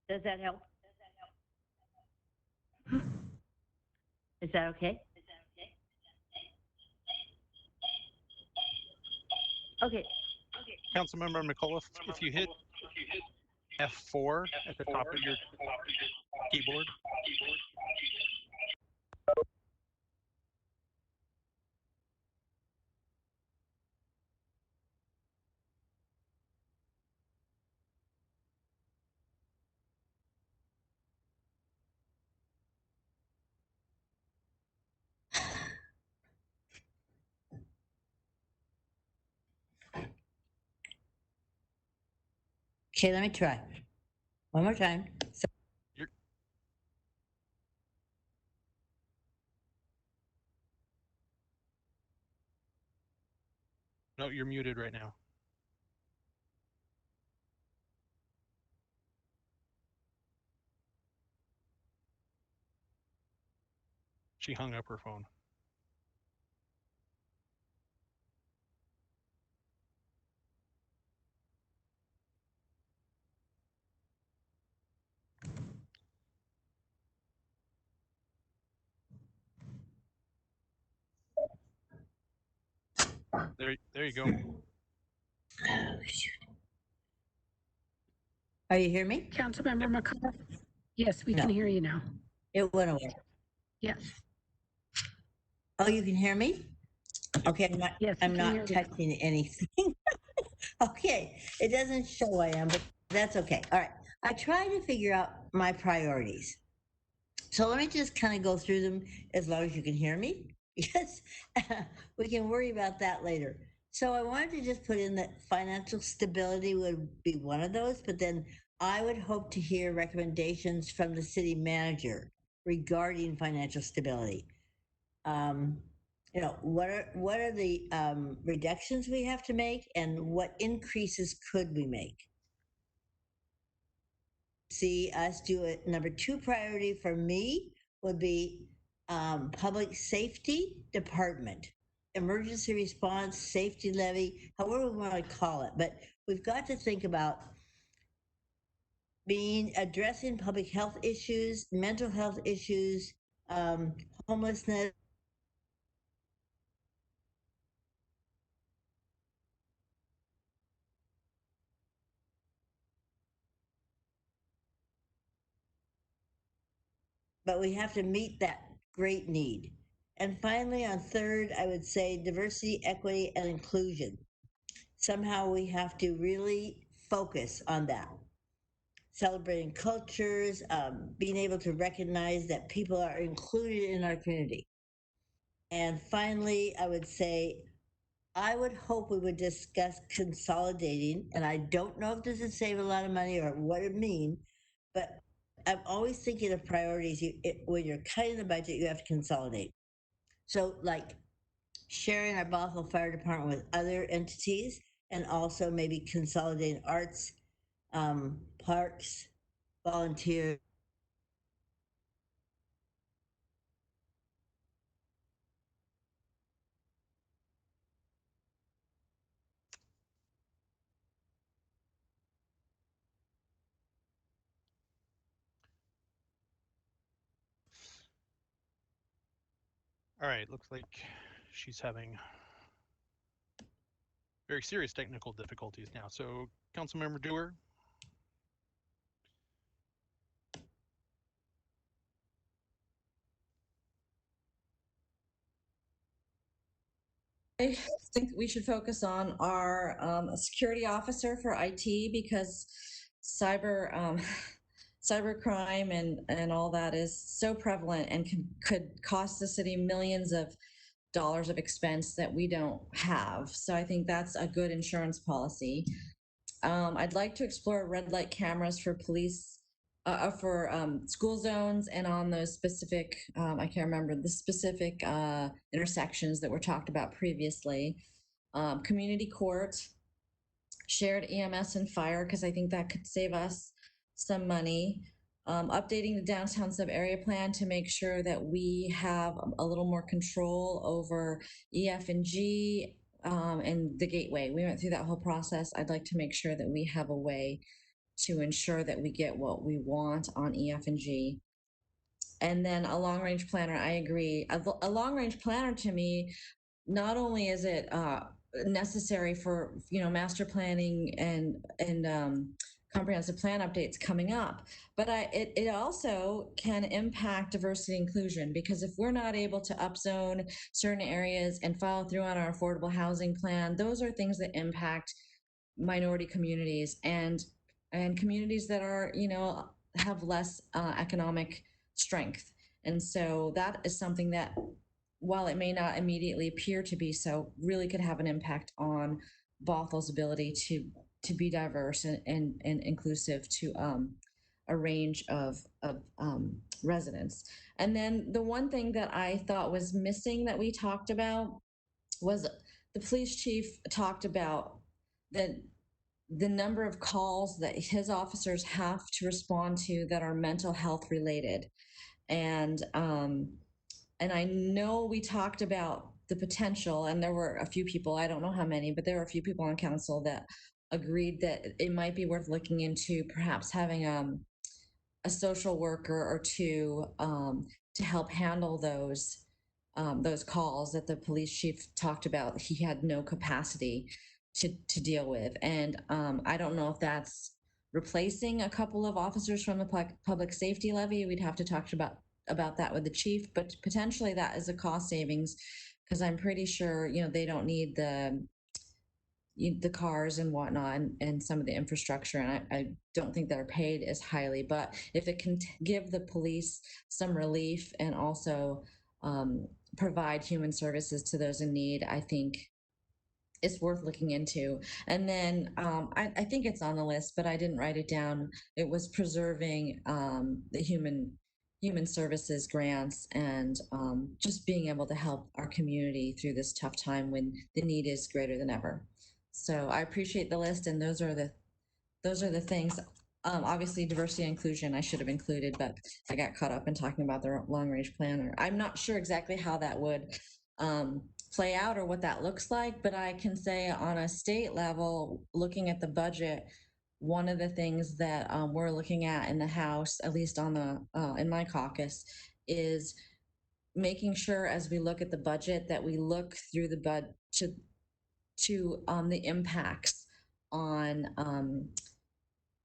Does that help? Is that okay? Okay. Councilmember McAuliffe, if you hit F4 at the top of your keyboard. Okay, let me try. One more time. No, you're muted right now. She hung up her phone. There you go. Are you hear me? Councilmember McAuliffe? Yes, we can hear you now. It went away. Yes. Oh, you can hear me? Okay, I'm not touching anything. Okay, it doesn't show I am, but that's okay. All right, I try to figure out my priorities. So let me just kind of go through them as long as you can hear me, because we can worry about that later. So I wanted to just put in that financial stability would be one of those, but then I would hope to hear recommendations from the city manager regarding financial stability. You know, what are the reductions we have to make, and what increases could we make? See us do it. Number 2 priority for me would be public safety department, emergency response, safety levy, however we want to call it. But we've got to think about addressing public health issues, mental health issues, homelessness. but we have to meet that great need. And finally, on third, I would say diversity, equity, and inclusion. Somehow we have to really focus on that. Celebrating cultures, being able to recognize that people are included in our community. And finally, I would say, I would hope we would discuss consolidating, and I don't know if this would save a lot of money or what it mean, but I'm always thinking of priorities. When you're cutting the budget, you have to consolidate. So like sharing our Bothell Fire Department with other entities, and also maybe consolidating arts, parks, volunteer. All right, looks like she's having very serious technical difficulties now. So, Councilmember Dewar. I think we should focus on our security officer for IT, because cyber cybercrime and all that is so prevalent and could cost the city millions of dollars of expense that we don't have. So I think that's a good insurance policy. I'd like to explore red light cameras for police, for school zones, and on those specific, I can't remember the specific intersections that were talked about previously. Community court, shared EMS and fire, because I think that could save us some money. Updating the downtown sub area plan to make sure that we have a little more control over EF and G, and the gateway. We went through that whole process. I'd like to make sure that we have a way to ensure that we get what we want on EF and G. And then a long range planner, I agree. A long range planner, to me, not only is it necessary for, master planning and comprehensive plan updates coming up, but it also can impact diversity inclusion, because if we're not able to upzone certain areas and follow through on our affordable housing plan, those are things that impact minority communities and communities that are, have less economic strength. And so that is something that, while it may not immediately appear to be so, really could have an impact on Bothell's ability to be diverse and inclusive to a range of residents. And then the one thing that I thought was missing that we talked about was the police chief talked about the number of calls that his officers have to respond to that are mental health related. And I know we talked about the potential, and there were a few people, I don't know how many, but there were a few people on council that agreed that it might be worth looking into perhaps having a social worker or two to help handle those calls that the police chief talked about he had no capacity to deal with. And I don't know if that's replacing a couple of officers from the public safety levy. We'd have to talk about that with the chief, but potentially that is a cost savings, because I'm pretty sure, they don't need the cars and whatnot and some of the infrastructure. And I don't think they're paid as highly, but if it can give the police some relief and also provide human services to those in need, I think it's worth looking into. And then I think it's on the list, but I didn't write it down. It was preserving the human services grants and just being able to help our community through this tough time when the need is greater than ever. So I appreciate the list, and those are the things. Obviously, diversity and inclusion I should have included, but I got caught up in talking about the long range planner. I'm not sure exactly how that would play out or what that looks like, but I can say on a state level, looking at the budget, one of the things that we're looking at in the House, at least on the in my caucus, is making sure as we look at the budget that we look through the budget to the impacts on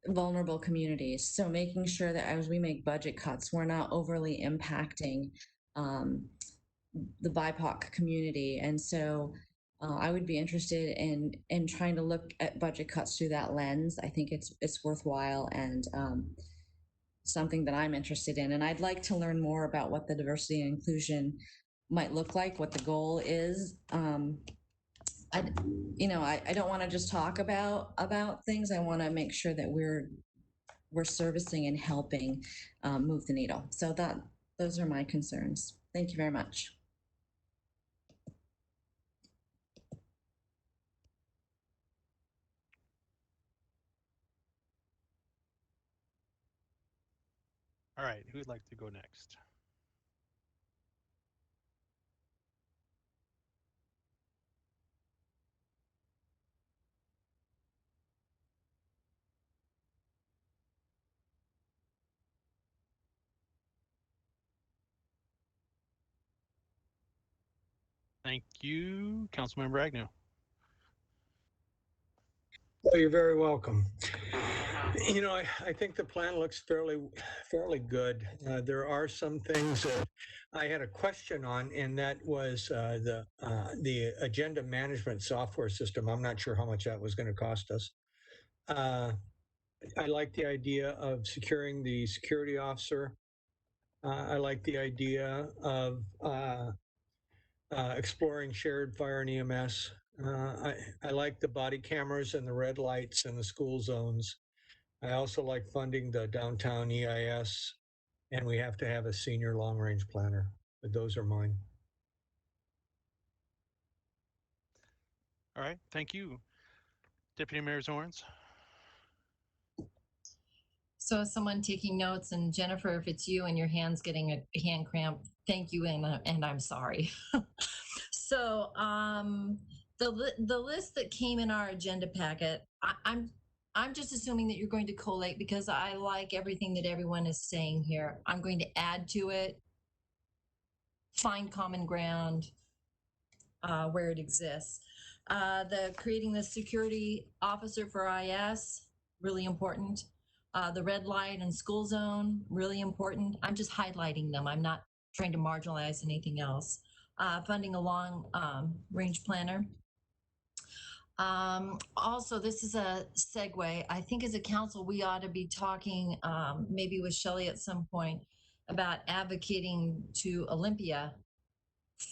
vulnerable communities. So making sure that as we make budget cuts, we're not overly impacting the BIPOC community. And so I would be interested in trying to look at budget cuts through that lens. I think it's worthwhile and something that I'm interested in. And I'd like to learn more about what the diversity and inclusion might look like, what the goal is. I don't want to just talk about things. I want to make sure that we're servicing and helping move the needle. So those are my concerns. Thank you very much. All right, who would like to go next? Thank you, Councilmember Agnew. Well, you're very welcome. You know, I think the plan looks fairly good. There are some things that I had a question on, and that was the agenda management software system. I'm not sure how much that was going to cost us. I like the idea of securing the security officer. I like the idea of exploring shared fire and EMS. I like the body cameras and the red lights in the school zones. I also like funding the downtown EIS, and we have to have a senior long-range planner, but those are mine. All right, thank you. Deputy Mayor Zorns. So as someone taking notes, and Jennifer, if it's you and your hand's getting a hand cramp, thank you, and I'm sorry. So the list that came in our agenda packet, I'm just assuming that you're going to collate because I like everything that everyone is saying here. I'm going to add to it, find common ground where it exists. The creating the security officer for IS, really important. The red light and school zone, really important. I'm just highlighting them. I'm not trying to marginalize anything else. Funding a long range planner. Also, this is a segue. I think as a council, we ought to be talking maybe with Shelley at some point about advocating to Olympia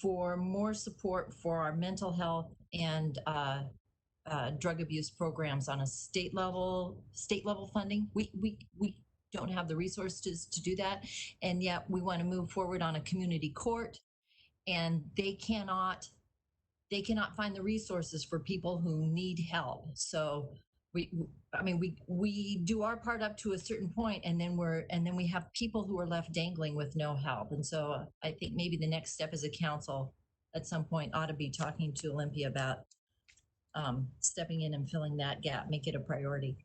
for more support for our mental health and drug abuse programs on a state level funding. We don't have the resources to do that, and yet we want to move forward on a community court, and they cannot find the resources for people who need help. So we do our part up to a certain point, and then we have people who are left dangling with no help. And so I think maybe the next step as a council at some point ought to be talking to Olympia about stepping in and filling that gap, make it a priority.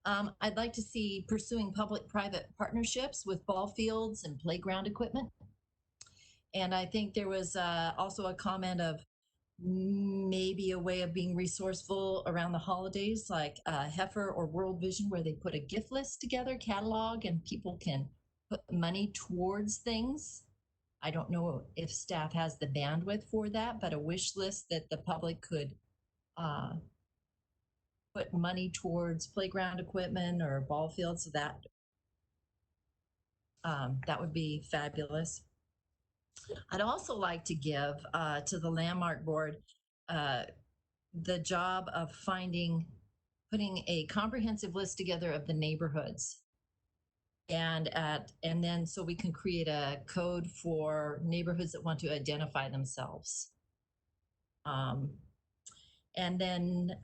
I'd like to see pursuing public-private partnerships with ball fields and playground equipment. And I think there was also a comment of maybe a way of being resourceful around the holidays, like Heifer or World Vision, where they put a gift list together, catalog, and people can put money towards things. I don't know if staff has the bandwidth for that, but a wish list that the public could put money towards playground equipment or ball fields, so that would be fabulous. I'd also like to give to the Landmark Board the job of putting a comprehensive list together of the neighborhoods, and then so we can create a code for neighborhoods that want to identify themselves. And then,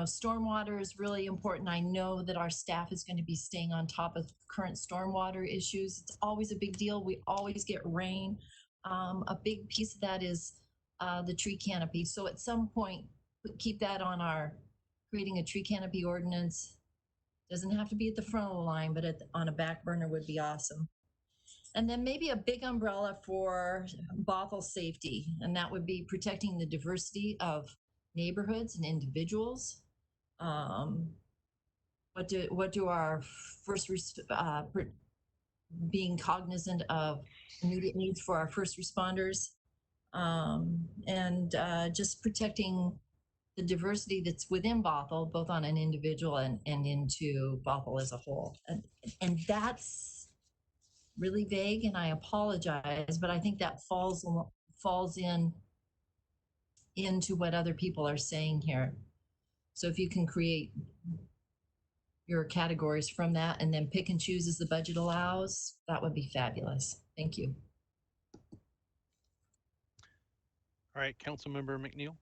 stormwater is really important. I know that our staff is going to be staying on top of current stormwater issues. It's always a big deal. We always get rain. A big piece of that is the tree canopy. So at some point, keep that on creating a tree canopy ordinance. Doesn't have to be at the front of the line, but on a back burner would be awesome. And then maybe a big umbrella for Bothell safety, and that would be protecting the diversity of neighborhoods and individuals. what do our being cognizant of immediate needs for our first responders, and just protecting the diversity that's within Bothell, both on an individual and into Bothell as a whole. And that's really vague, and I apologize, but I think that falls into what other people are saying here. So if you can create your categories from that and then pick and choose as the budget allows, that would be fabulous. Thank you. All right, Councilmember McNeil.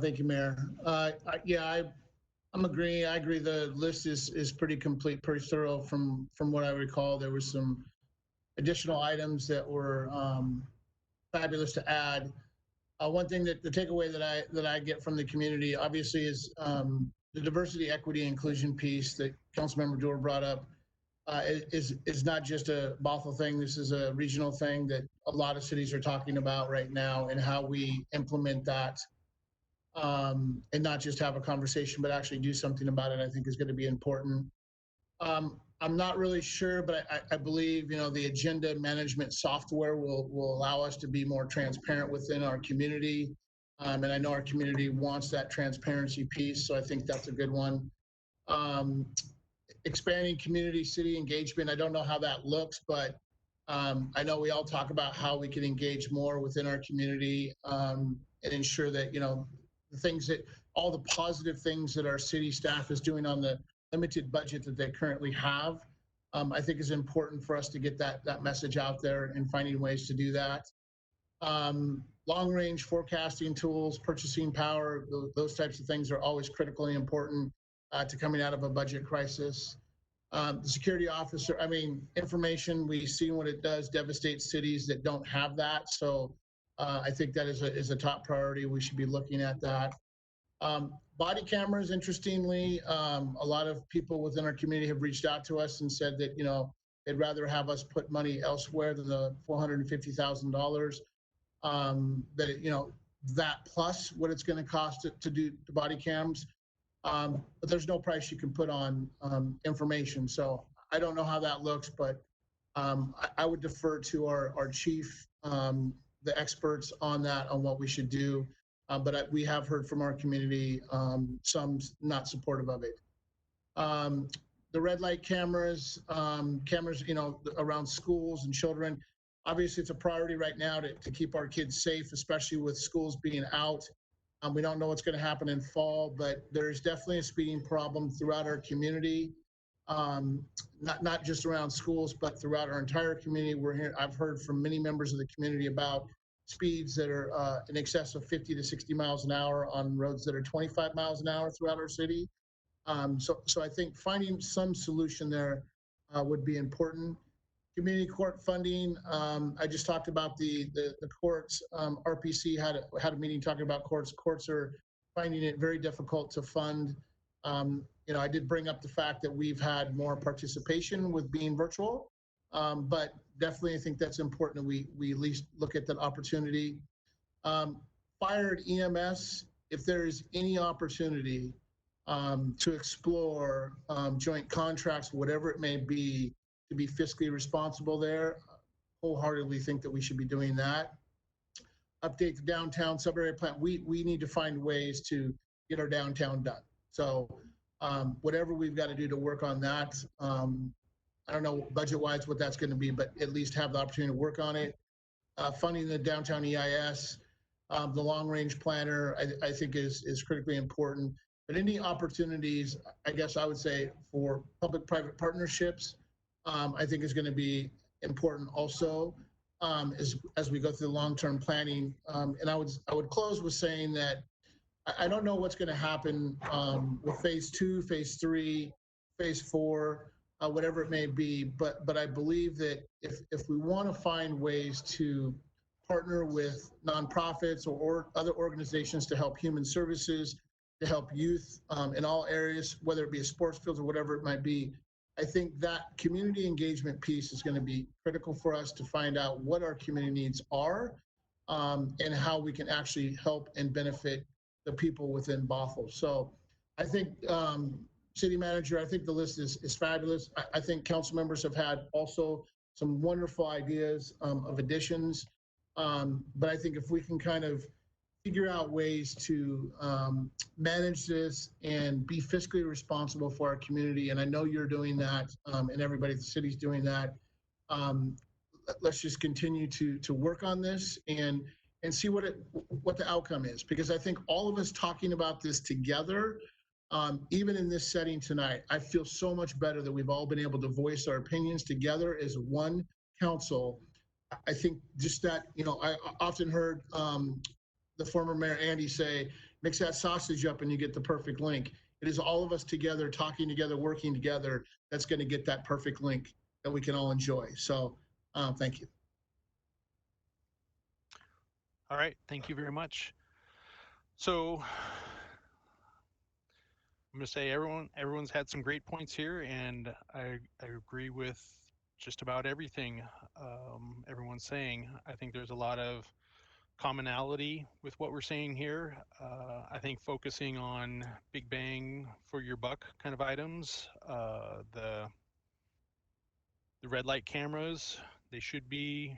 Thank you, Mayor. I'm agreeing. I agree. The list is pretty complete, pretty thorough. From what I recall, there was some additional items that were fabulous to add. One thing that the takeaway that I get from the community, obviously, is the diversity, equity, inclusion piece that Councilmember Doerr brought up. Is not just a Bothell thing. This is a regional thing that a lot of cities are talking about right now, and how we implement that. And not just have a conversation, but actually do something about it, I think is going to be important. I'm not really sure, but I believe, the agenda management software will allow us to be more transparent within our community. And I know our community wants that transparency piece, so I think that's a good one. Expanding community city engagement, I don't know how that looks, but I know we all talk about how we can engage more within our community, and ensure that, the things that, all the positive things that our city staff is doing on the limited budget that they currently have, I think is important for us to get that message out there and finding ways to do that. Long range forecasting tools, purchasing power, those types of things are always critically important to coming out of a budget crisis. The security officer, information, we've seen what it does, devastate cities that don't have that. So I think that is a top priority. We should be looking at that. Body cameras, interestingly, a lot of people within our community have reached out to us and said that, they'd rather have us put money elsewhere than the $450,000. That, that plus what it's going to cost to do the body cams. But there's no price you can put on information. So I don't know how that looks, but I would defer to our chief, the experts on that, on what we should do. But we have heard from our community, some not supportive of it. The red light cameras, around schools and children. Obviously, it's a priority right now to keep our kids safe, especially with schools being out. We don't know what's going to happen in fall, but there's definitely a speeding problem throughout our community. Not just around schools, but throughout our entire community. I've heard from many members of the community about speeds that are in excess of 50 to 60 miles an hour on roads that are 25 miles an hour throughout our city. So I think finding some solution there would be important. Community court funding. I just talked about the courts. RPC had a meeting talking about courts. Courts are finding it very difficult to fund. I did bring up the fact that we've had more participation with being virtual, but definitely I think that's important that we at least look at that opportunity. Fire and EMS, if there is any opportunity to explore joint contracts, whatever it may be, to be fiscally responsible there, wholeheartedly think that we should be doing that. Update the downtown sub-area plan. We need to find ways to get our downtown done. So whatever we've got to do to work on that, I don't know budget-wise what that's going to be, but at least have the opportunity to work on it. Funding the downtown EIS, the long-range planner, I think is critically important. But any opportunities, I guess I would say, for public-private partnerships, I think is going to be important also as we go through the long-term planning. And I would close with saying that I don't know what's going to happen with phase 2, phase 3, phase 4, whatever it may be. But I believe that if we want to find ways to partner with nonprofits or other organizations to help human services, to help youth in all areas, whether it be a sports field or whatever it might be, I think that community engagement piece is going to be critical for us to find out what our community needs are and how we can actually help and benefit the people within Bothell. So I think city manager, I think the list is fabulous. I think council members have had also some wonderful ideas of additions. But I think if we can kind of figure out ways to manage this and be fiscally responsible for our community, and I know you're doing that, and everybody at the city's doing that. Let's just continue to work on this and see what the outcome is, because I think all of us talking about this together, even in this setting tonight, I feel so much better that we've all been able to voice our opinions together as one council. I think just that, I often heard the former mayor Andy say, mix that sausage up and you get the perfect link. It is all of us together, talking together, working together, that's going to get that perfect link that we can all enjoy. So thank you. All right, thank you very much. So I'm gonna say everyone's had some great points here, and I agree with just about everything everyone's saying. I think there's a lot of commonality with what we're saying here. I think focusing on big bang for your buck kind of items, the red light cameras, they should be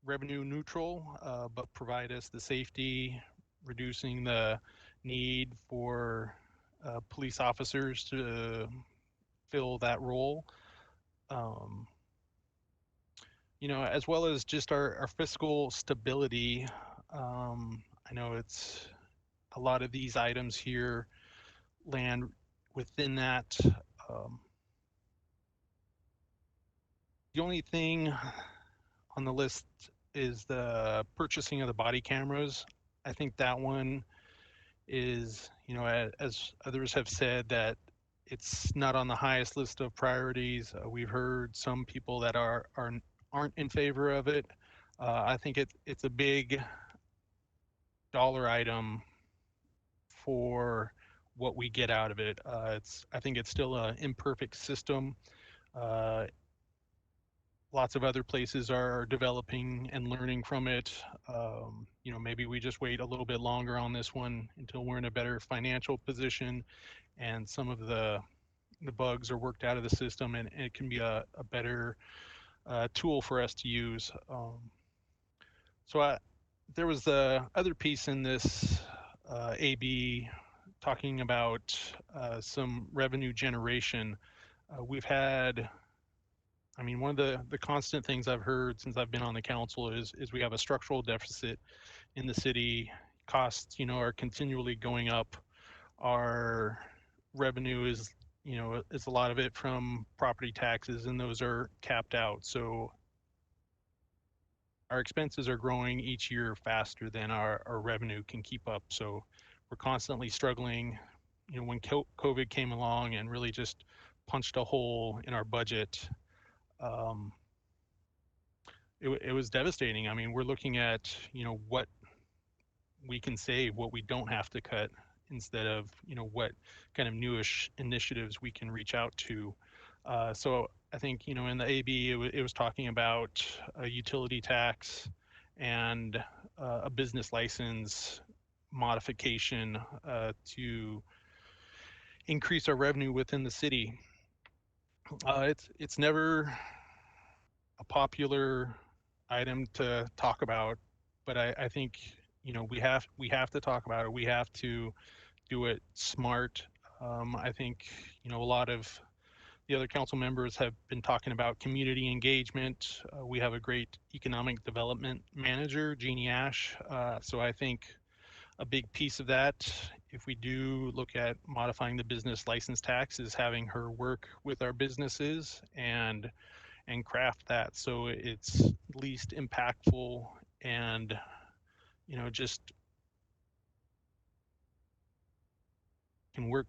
revenue neutral, but provide us the safety, reducing the need for police officers to fill that role. As well as just our fiscal stability. I know it's a lot of these items here land within that. The only thing on the list is the purchasing of the body cameras. I think that one is, as others have said, that it's not on the highest list of priorities. We've heard some people that aren't in favor of it. I think it's a big dollar item for what we get out of it. I think it's still an imperfect system. Lots of other places are developing and learning from it. Maybe we just wait a little bit longer on this one until we're in a better financial position and some of the bugs are worked out of the system, and it can be a better tool for us to use. There was the other piece in this AB talking about some revenue generation. We've had, one of the constant things I've heard since I've been on the council is we have a structural deficit in the city. Costs, are continually going up. Our revenue is, it's a lot of it from property taxes, and those are capped out. So our expenses are growing each year faster than our revenue can keep up. So we're constantly struggling. When COVID came along and really just punched a hole in our budget, it was devastating. We're looking at, what we can save, what we don't have to cut, instead of, what kind of newish initiatives we can reach out to. So I think, in the AB, it was talking about a utility tax and a business license modification to increase our revenue within the city. It's never a popular item to talk about, but I think, we have to talk about it. We have to do it smart. I think, a lot of the other council members have been talking about community engagement. We have a great economic development manager, Jeannie Ash. So I think a big piece of that, if we do look at modifying the business license tax, is having her work with our businesses and craft that so it's least impactful and, just can work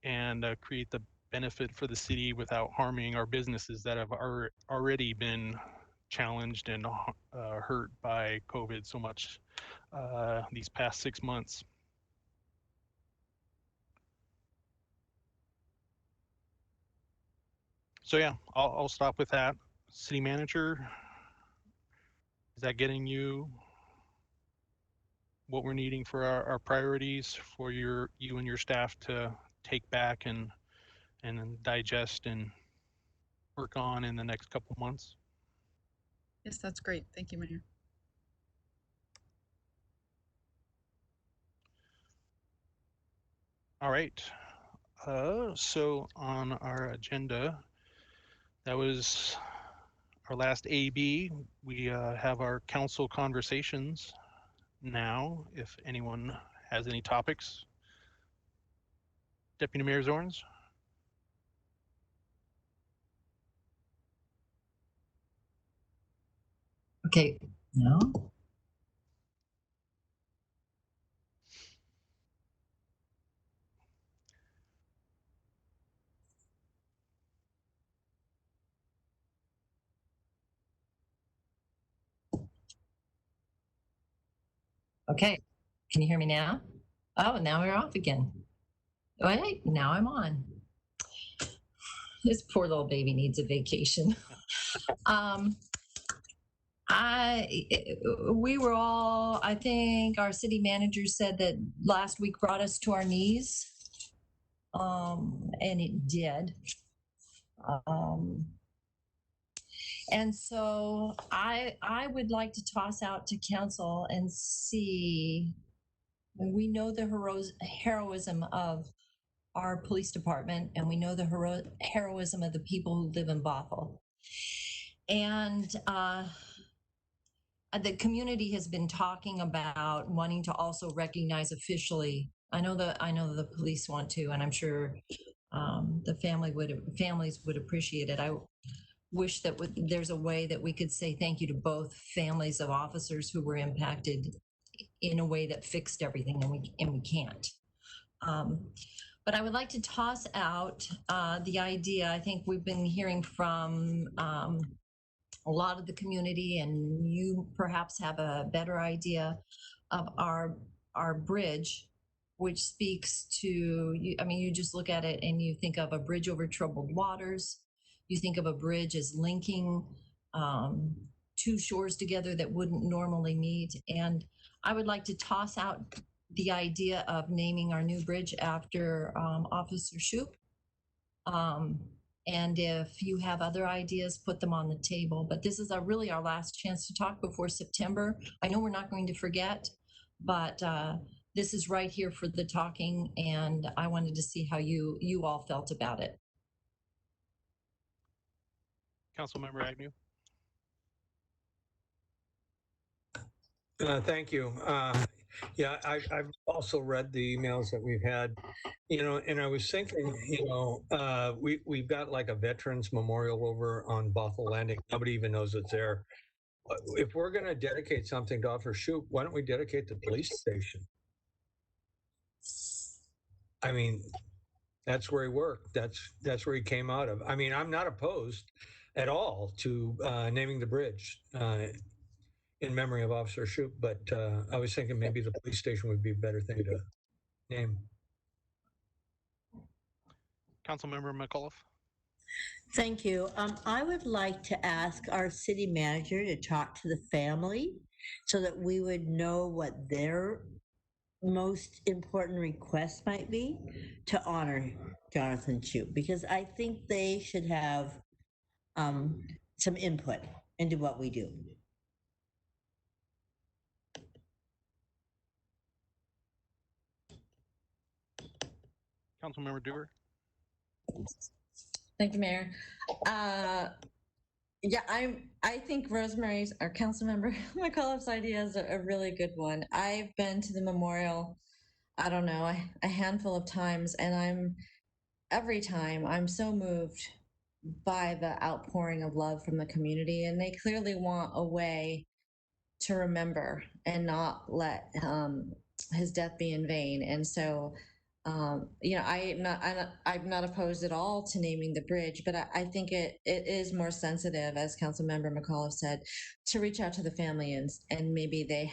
and create the benefit for the city without harming our businesses that have already been challenged and hurt by COVID so much these past 6 months. So yeah, I'll stop with that. City manager, is that getting you what we're needing for our priorities for you and your staff to take back and and then digest and work on in the next couple months. Yes, that's great. Thank you, Mayor. All right. So on our agenda, that was our last AB. We have our council conversations now, if anyone has any topics. Deputy Mayor Zorns? Okay, no. Okay, can you hear me now? Oh, now we're off again. Wait, now I'm on. This poor little baby needs a vacation. We were all, I think our city manager said that last week brought us to our knees. And it did. And so I would like to toss out to council and see, we know the heroism of our police department, and we know the heroism of the people who live in Bothell. And the community has been talking about wanting to also recognize officially. I know the police want to, and I'm sure the families would appreciate it. I wish that there's a way that we could say thank you to both families of officers who were impacted in a way that fixed everything, and we can't. But I would like to toss out the idea. I think we've been hearing from a lot of the community, and you perhaps have a better idea of our bridge, which speaks to, I mean, you just look at it and you think of a bridge over troubled waters. You think of a bridge as linking two shores together that wouldn't normally meet. And I would like to toss out the idea of naming our new bridge after Officer Shoup. And if you have other ideas, put them on the table. But this is really our last chance to talk before September. I know we're not going to forget, but this is right here for the talking, and I wanted to see how you all felt about it. Councilmember Agnew. Thank you. Yeah, I've also read the emails that we've had, and I was thinking, we've got like a veterans memorial over on Bothell Landing. Nobody even knows it's there. If we're going to dedicate something to Officer Shoup, why don't we dedicate the police station? I mean, that's where he worked. That's where he came out of. I mean, I'm not opposed at all to naming the bridge in memory of Officer Shoup, but I was thinking maybe the police station would be a better thing to name. Councilmember McAuliffe. Thank you. I would like to ask our city manager to talk to the family so that we would know what their most important request might be to honor Jonathan Shoup, because I think they should have some input into what we do. Councilmember Dewar. Thank you, Mayor. Yeah, I think Rosemary's, our Councilmember McAuliffe's idea is a really good one. I've been to the memorial, I don't know, a handful of times, and every time I'm so moved by the outpouring of love from the community, and they clearly want a way to remember and not let his death be in vain. And so I'm not opposed at all to naming the bridge, but I think it is more sensitive, as Councilmember McAuliffe said, to reach out to the family and maybe they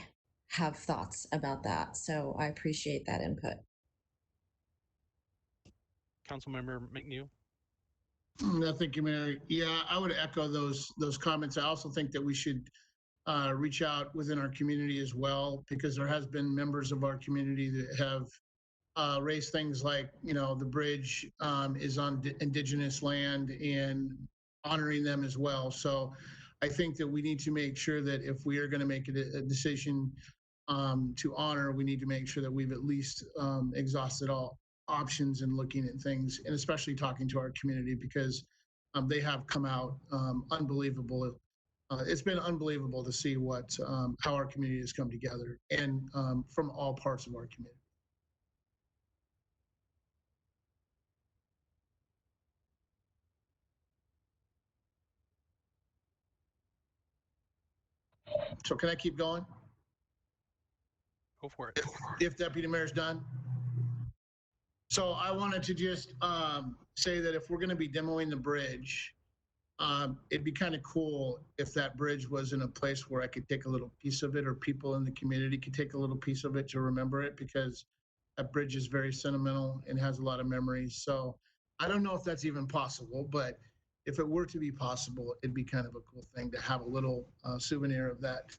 have thoughts about that. So I appreciate that input. Councilmember McNeil. Thank you, Mayor. Yeah, I would echo those comments. I also think that we should reach out within our community as well, because there has been members of our community that have raise things like, the bridge is on indigenous land and honoring them as well. So I think that we need to make sure that if we are going to make a decision to honor, we need to make sure that we've at least exhausted all options and looking at things, and especially talking to our community, because they have come out unbelievable. It's been unbelievable to see how our community has come together, and from all parts of our community. So can I keep going? Go for it. If Deputy Mayor's done. So I wanted to just say that if we're going to be demoing the bridge, it'd be kind of cool if that bridge was in a place where I could take a little piece of it, or people in the community could take a little piece of it to remember it, because that bridge is very sentimental and has a lot of memories. So I don't know if that's even possible, but if it were to be possible, it'd be kind of a cool thing to have a little souvenir of that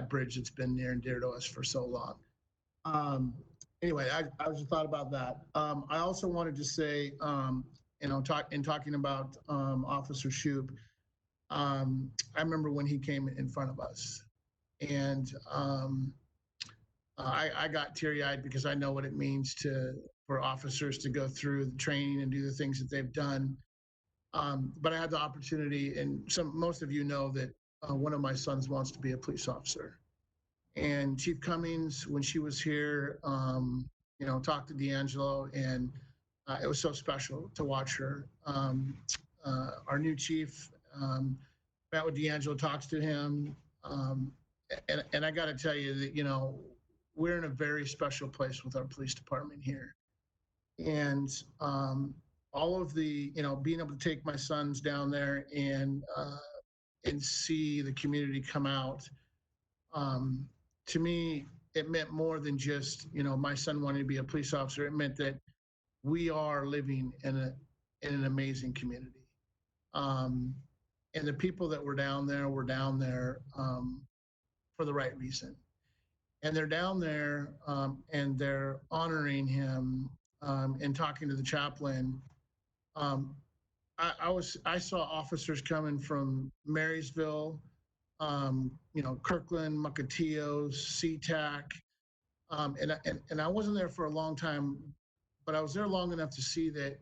bridge that's been near and dear to us for so long. Anyway, I just thought about that. I also wanted to say, talking about Officer Shoup, I remember when he came in front of us, and I got teary-eyed because I know what it means for officers to go through the training and do the things that they've done. But I had the opportunity, and most of you know that one of my sons wants to be a police officer. And Chief Cummings, when she was here, talked to D'Angelo, and it was so special to watch her. Our new chief met with D'Angelo, talks to him, and I got to tell you that we're in a very special place with our police department here, and all of the being able to take my sons down there and see the community come out. To me, it meant more than just, my son wanting to be a police officer. It meant that we are living in an amazing community. And the people that were down there for the right reason. And they're down there and they're honoring him and talking to the chaplain. I saw officers coming from Marysville, Kirkland, Mukilteo, SeaTac, and I wasn't there for a long time, but I was there long enough to see that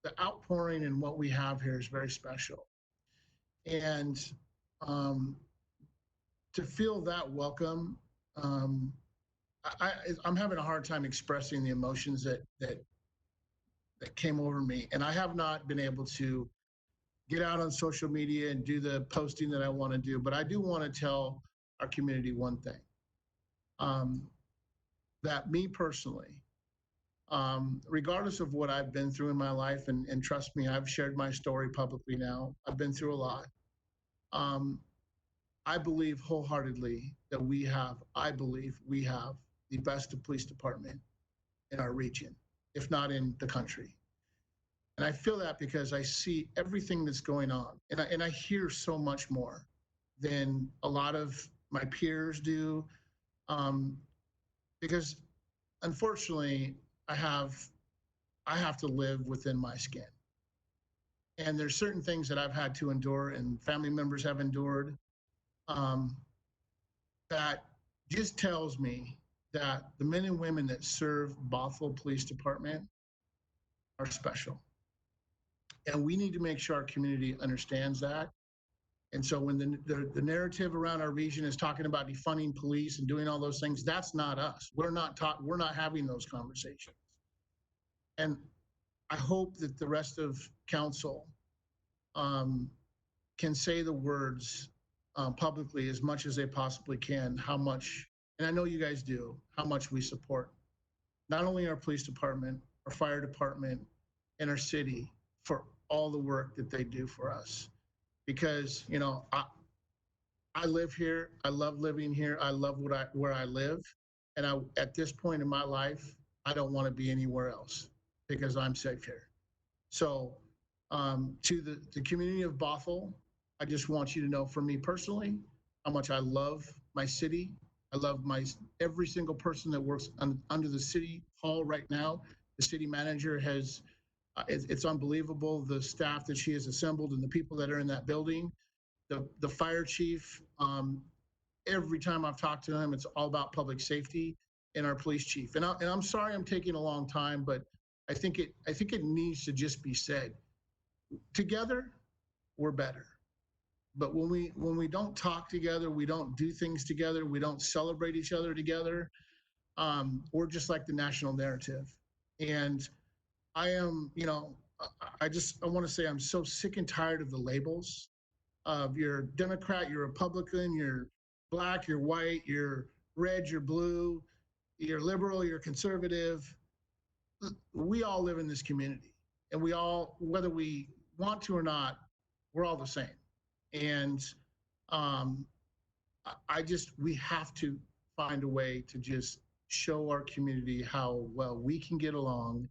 the outpouring in what we have here is very special. And to feel that welcome, I'm having a hard time expressing the emotions that came over me. And I have not been able to get out on social media and do the posting that I want to do, but I do want to tell our community one thing, that me personally, regardless of what I've been through in my life, and trust me, I've shared my story publicly now, I've been through a lot. I believe wholeheartedly that we have the best police department in our region, if not in the country. And I feel that because I see everything that's going on, and I hear so much more than a lot of my peers do, because unfortunately I have to live within my skin. And there's certain things that I've had to endure and family members have endured, that just tells me that the men and women that serve Bothell Police Department are special. And we need to make sure our community understands that. And so when the narrative around our region is talking about defunding police and doing all those things, that's not us. We're not having those conversations. And I hope that the rest of council can say the words publicly as much as they possibly can, how much, and I know you guys do, how much we support not only our police department, our fire department, and our city for all the work that they do for us. Because, I live here, I love living here, I love where I live. And at this point in my life, I don't want to be anywhere else because I'm safe here. So to the community of Bothell, I just want you to know, for me personally, how much I love my city, I love every single person that works under the city hall right now. The city manager has, it's unbelievable, the staff that she has assembled and the people that are in that building. The fire chief, every time I've talked to him, it's all about public safety, and our police chief. And I'm sorry I'm taking a long time, but I think it needs to just be said. Together, we're better. But when we don't talk together, we don't do things together, we don't celebrate each other together, we're just like the national narrative. And I am, I want to say I'm so sick and tired of the labels of you're Democrat, you're Republican, you're black, you're white, you're red, you're blue, you're liberal, you're conservative. We all live in this community, and we all, whether we want to or not, we're all the same. And we have to find a way to just show our community how well we can get along,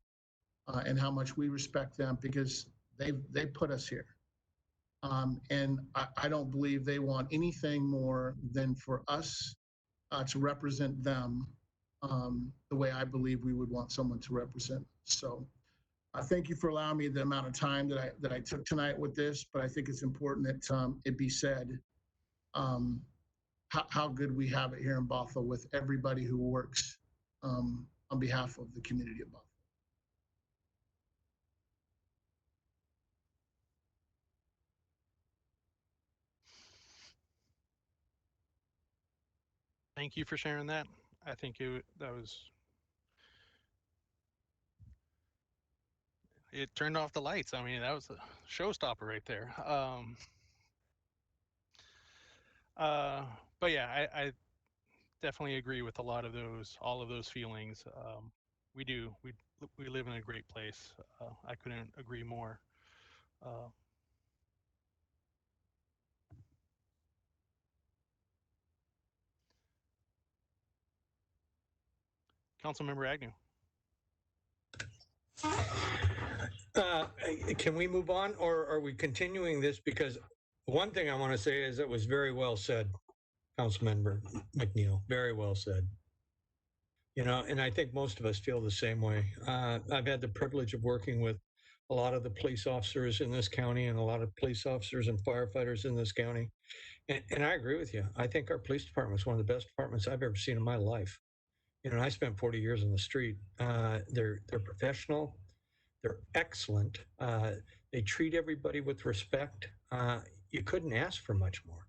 and how much we respect them, because they put us here. And I don't believe they want anything more than for us to represent them the way I believe we would want someone to represent. So thank you for allowing me the amount of time that I took tonight with this, but I think it's important that it be said how good we have it here in Bothell with everybody who works on behalf of the community of Bothell. Thank you for sharing that. I think that was, it turned off the lights. I mean, that was a showstopper right there. But yeah, I definitely agree with all of those feelings. We live in a great place. I couldn't agree more. Councilmember Agnew. Can we move on, or are we continuing this? Because one thing I want to say is it was very well said, Councilmember McNeil, very well said. And I think most of us feel the same way. I've had the privilege of working with a lot of the police officers in this county and a lot of police officers and firefighters in this county. And I agree with you. I think our police department is one of the best departments I've ever seen in my life. And I spent 40 years in the street. They're professional. They're excellent. They treat everybody with respect. You couldn't ask for much more.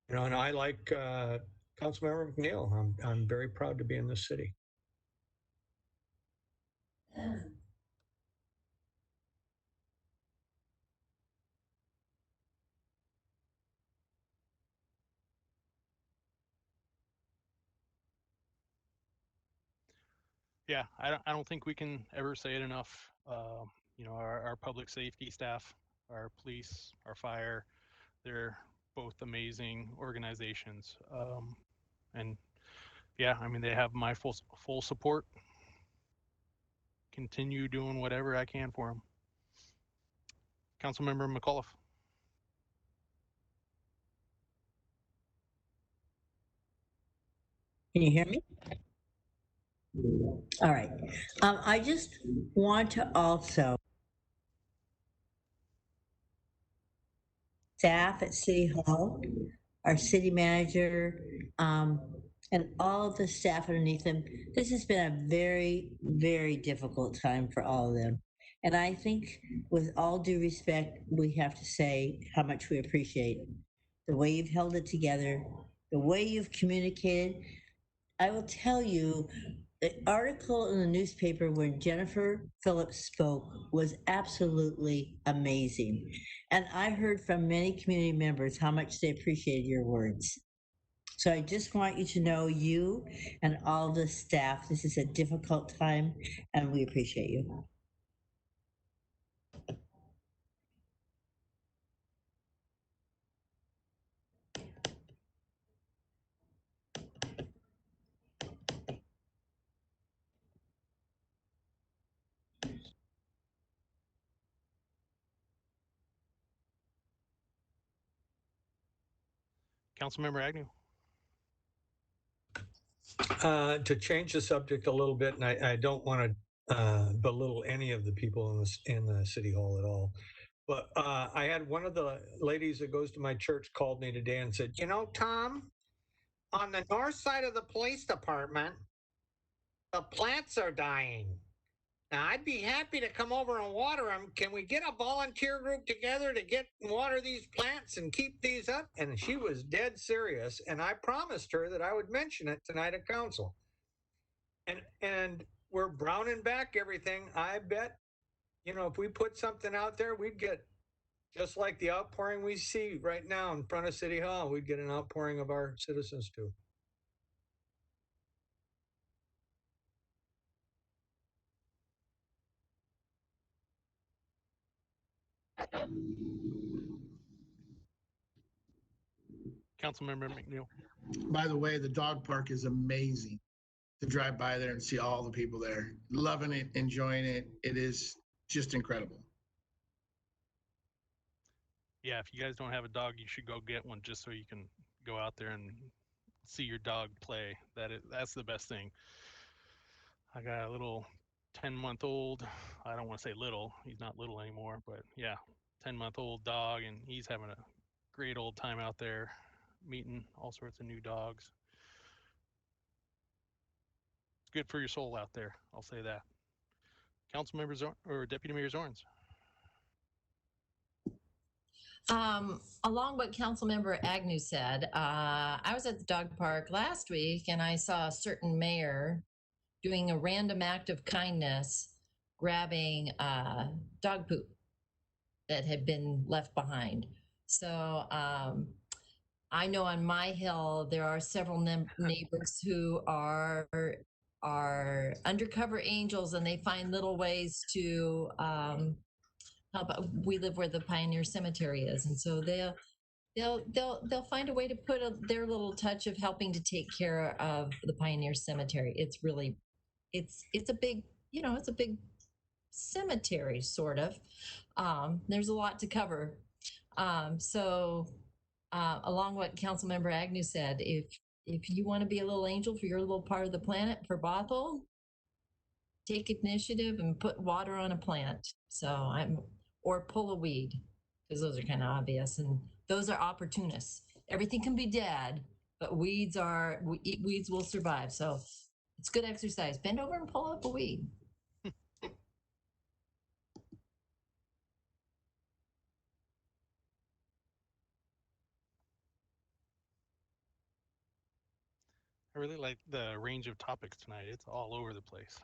And I like Councilmember McNeil. I'm very proud to be in this city. Yeah, I don't think we can ever say it enough. Our public safety staff, our police, our fire, they're both amazing organizations. And yeah, I mean, they have my full support. Continue doing whatever I can for them. Councilmember McAuliffe. Can you hear me? All right. I just want to also staff at City Hall, our city manager, and all of the staff underneath them. This has been a very, very difficult time for all of them. And I think, with all due respect, we have to say how much we appreciate the way you've held it together, the way you've communicated. I will tell you, the article in the newspaper when Jennifer Phillips spoke was absolutely amazing. And I heard from many community members how much they appreciated your words. So I just want you to know, you and all the staff, this is a difficult time, and we appreciate you. Councilmember Agnew. To change the subject a little bit, and I don't want to belittle any of the people in the city hall at all, but I had one of the ladies that goes to my church called me today and said, Tom, on the north side of the police department, the plants are dying. Now, I'd be happy to come over and water them. Can we get a volunteer group together to get and water these plants and keep these up? And she was dead serious. And I promised her that I would mention it tonight at council. And we're browning back everything. I bet, if we put something out there, we'd get just like the outpouring we see right now in front of City Hall. We'd get an outpouring of our citizens too. Councilmember McNeil. By the way, the dog park is amazing to drive by there and see all the people there. Loving it, enjoying it. It is just incredible. Yeah, if you guys don't have a dog, you should go get one just so you can go out there and see your dog play. That's the best thing. I got a little 10-month-old. I don't want to say little. He's not little anymore, but yeah, 10-month-old dog, and he's having a great old time out there, meeting all sorts of new dogs. It's good for your soul out there. I'll say that. Councilmember or Deputy Mayor Zorns. Along what Councilmember Agnew said, I was at the dog park last week and I saw a certain mayor doing a random act of kindness, grabbing dog poop that had been left behind. So I know on my hill there are several neighbors who are undercover angels, and they find little ways to help. We live where the Pioneer Cemetery is, and so they'll find a way to put their little touch of helping to take care of the Pioneer Cemetery. It's really, it's a big, it's a big cemetery, sort of. There's a lot to cover. Along what Councilmember Agnew said, if you want to be a little angel for your little part of the planet for Bothell, take initiative and put water on a plant. Or pull a weed, because those are kind of obvious, and those are opportunists. Everything can be dead, but weeds will survive. So it's good exercise. Bend over and pull up a weed. I really like the range of topics tonight. It's all over the place.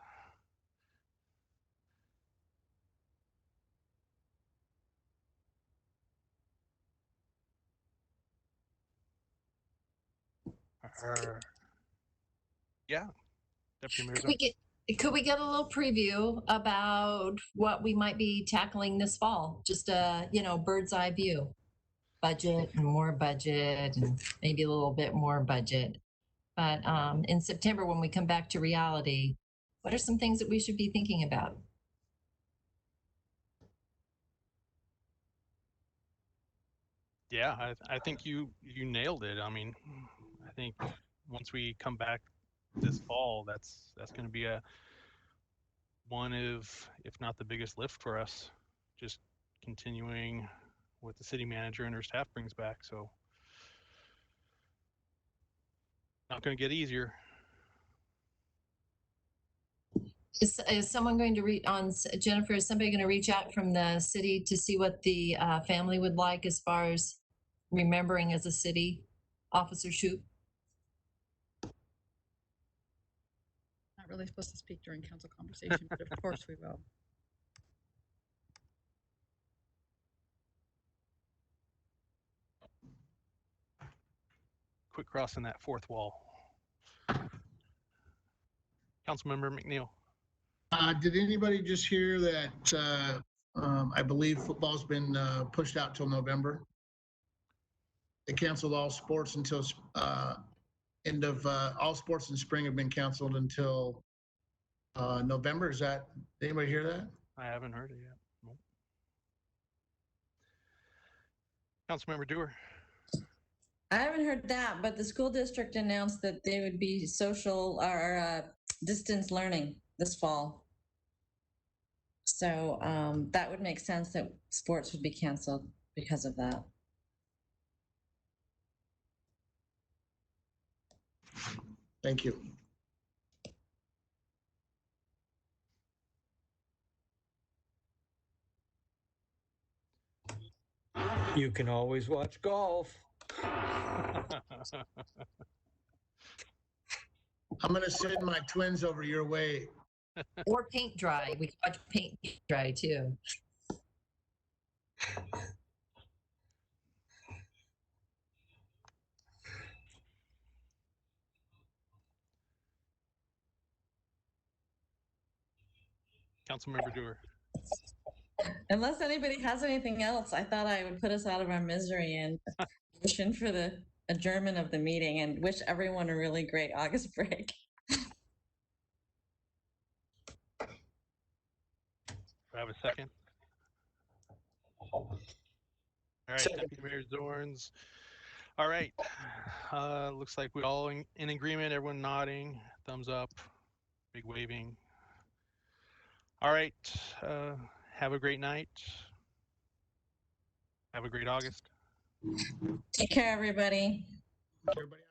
Yeah. Deputy Mayor. Could we get a little preview about what we might be tackling this fall? Just a, bird's eye view. Budget and more budget and maybe a little bit more budget. But in September, when we come back to reality, what are some things that we should be thinking about? Yeah, I think you nailed it. I mean, I think once we come back this fall, that's going to be one of, if not the biggest lift for us, just continuing what the city manager and her staff brings back. So not going to get easier. Is someone going to reach on, Jennifer, is somebody going to reach out from the city to see what the family would like as far as remembering as a city? Officer Shoup? Not really supposed to speak during council conversation, but of course we will. Quit crossing that fourth wall. Councilmember McNeil. Did anybody just hear that I believe football's been pushed out till November? They canceled all sports until end of all sports in spring have been canceled until November. Did anybody hear that? I haven't heard it yet. Nope. Councilmember Dewar. I haven't heard that, but the school district announced that they would be social or distance learning this fall. So that would make sense that sports would be canceled because of that. Thank you. You can always watch golf. I'm going to send my twins over your way. Or paint dry. We can watch paint dry too. Councilmember Dewar. Unless anybody has anything else, I thought I would put us out of our misery and motion for the adjournment of the meeting and wish everyone a really great August break. Do I have a second? All right, Deputy Mayor Zorns. All right, looks like we all in agreement, everyone nodding, thumbs up, big waving. All right, have a great night. Have a great August. Take care, everybody. Everybody.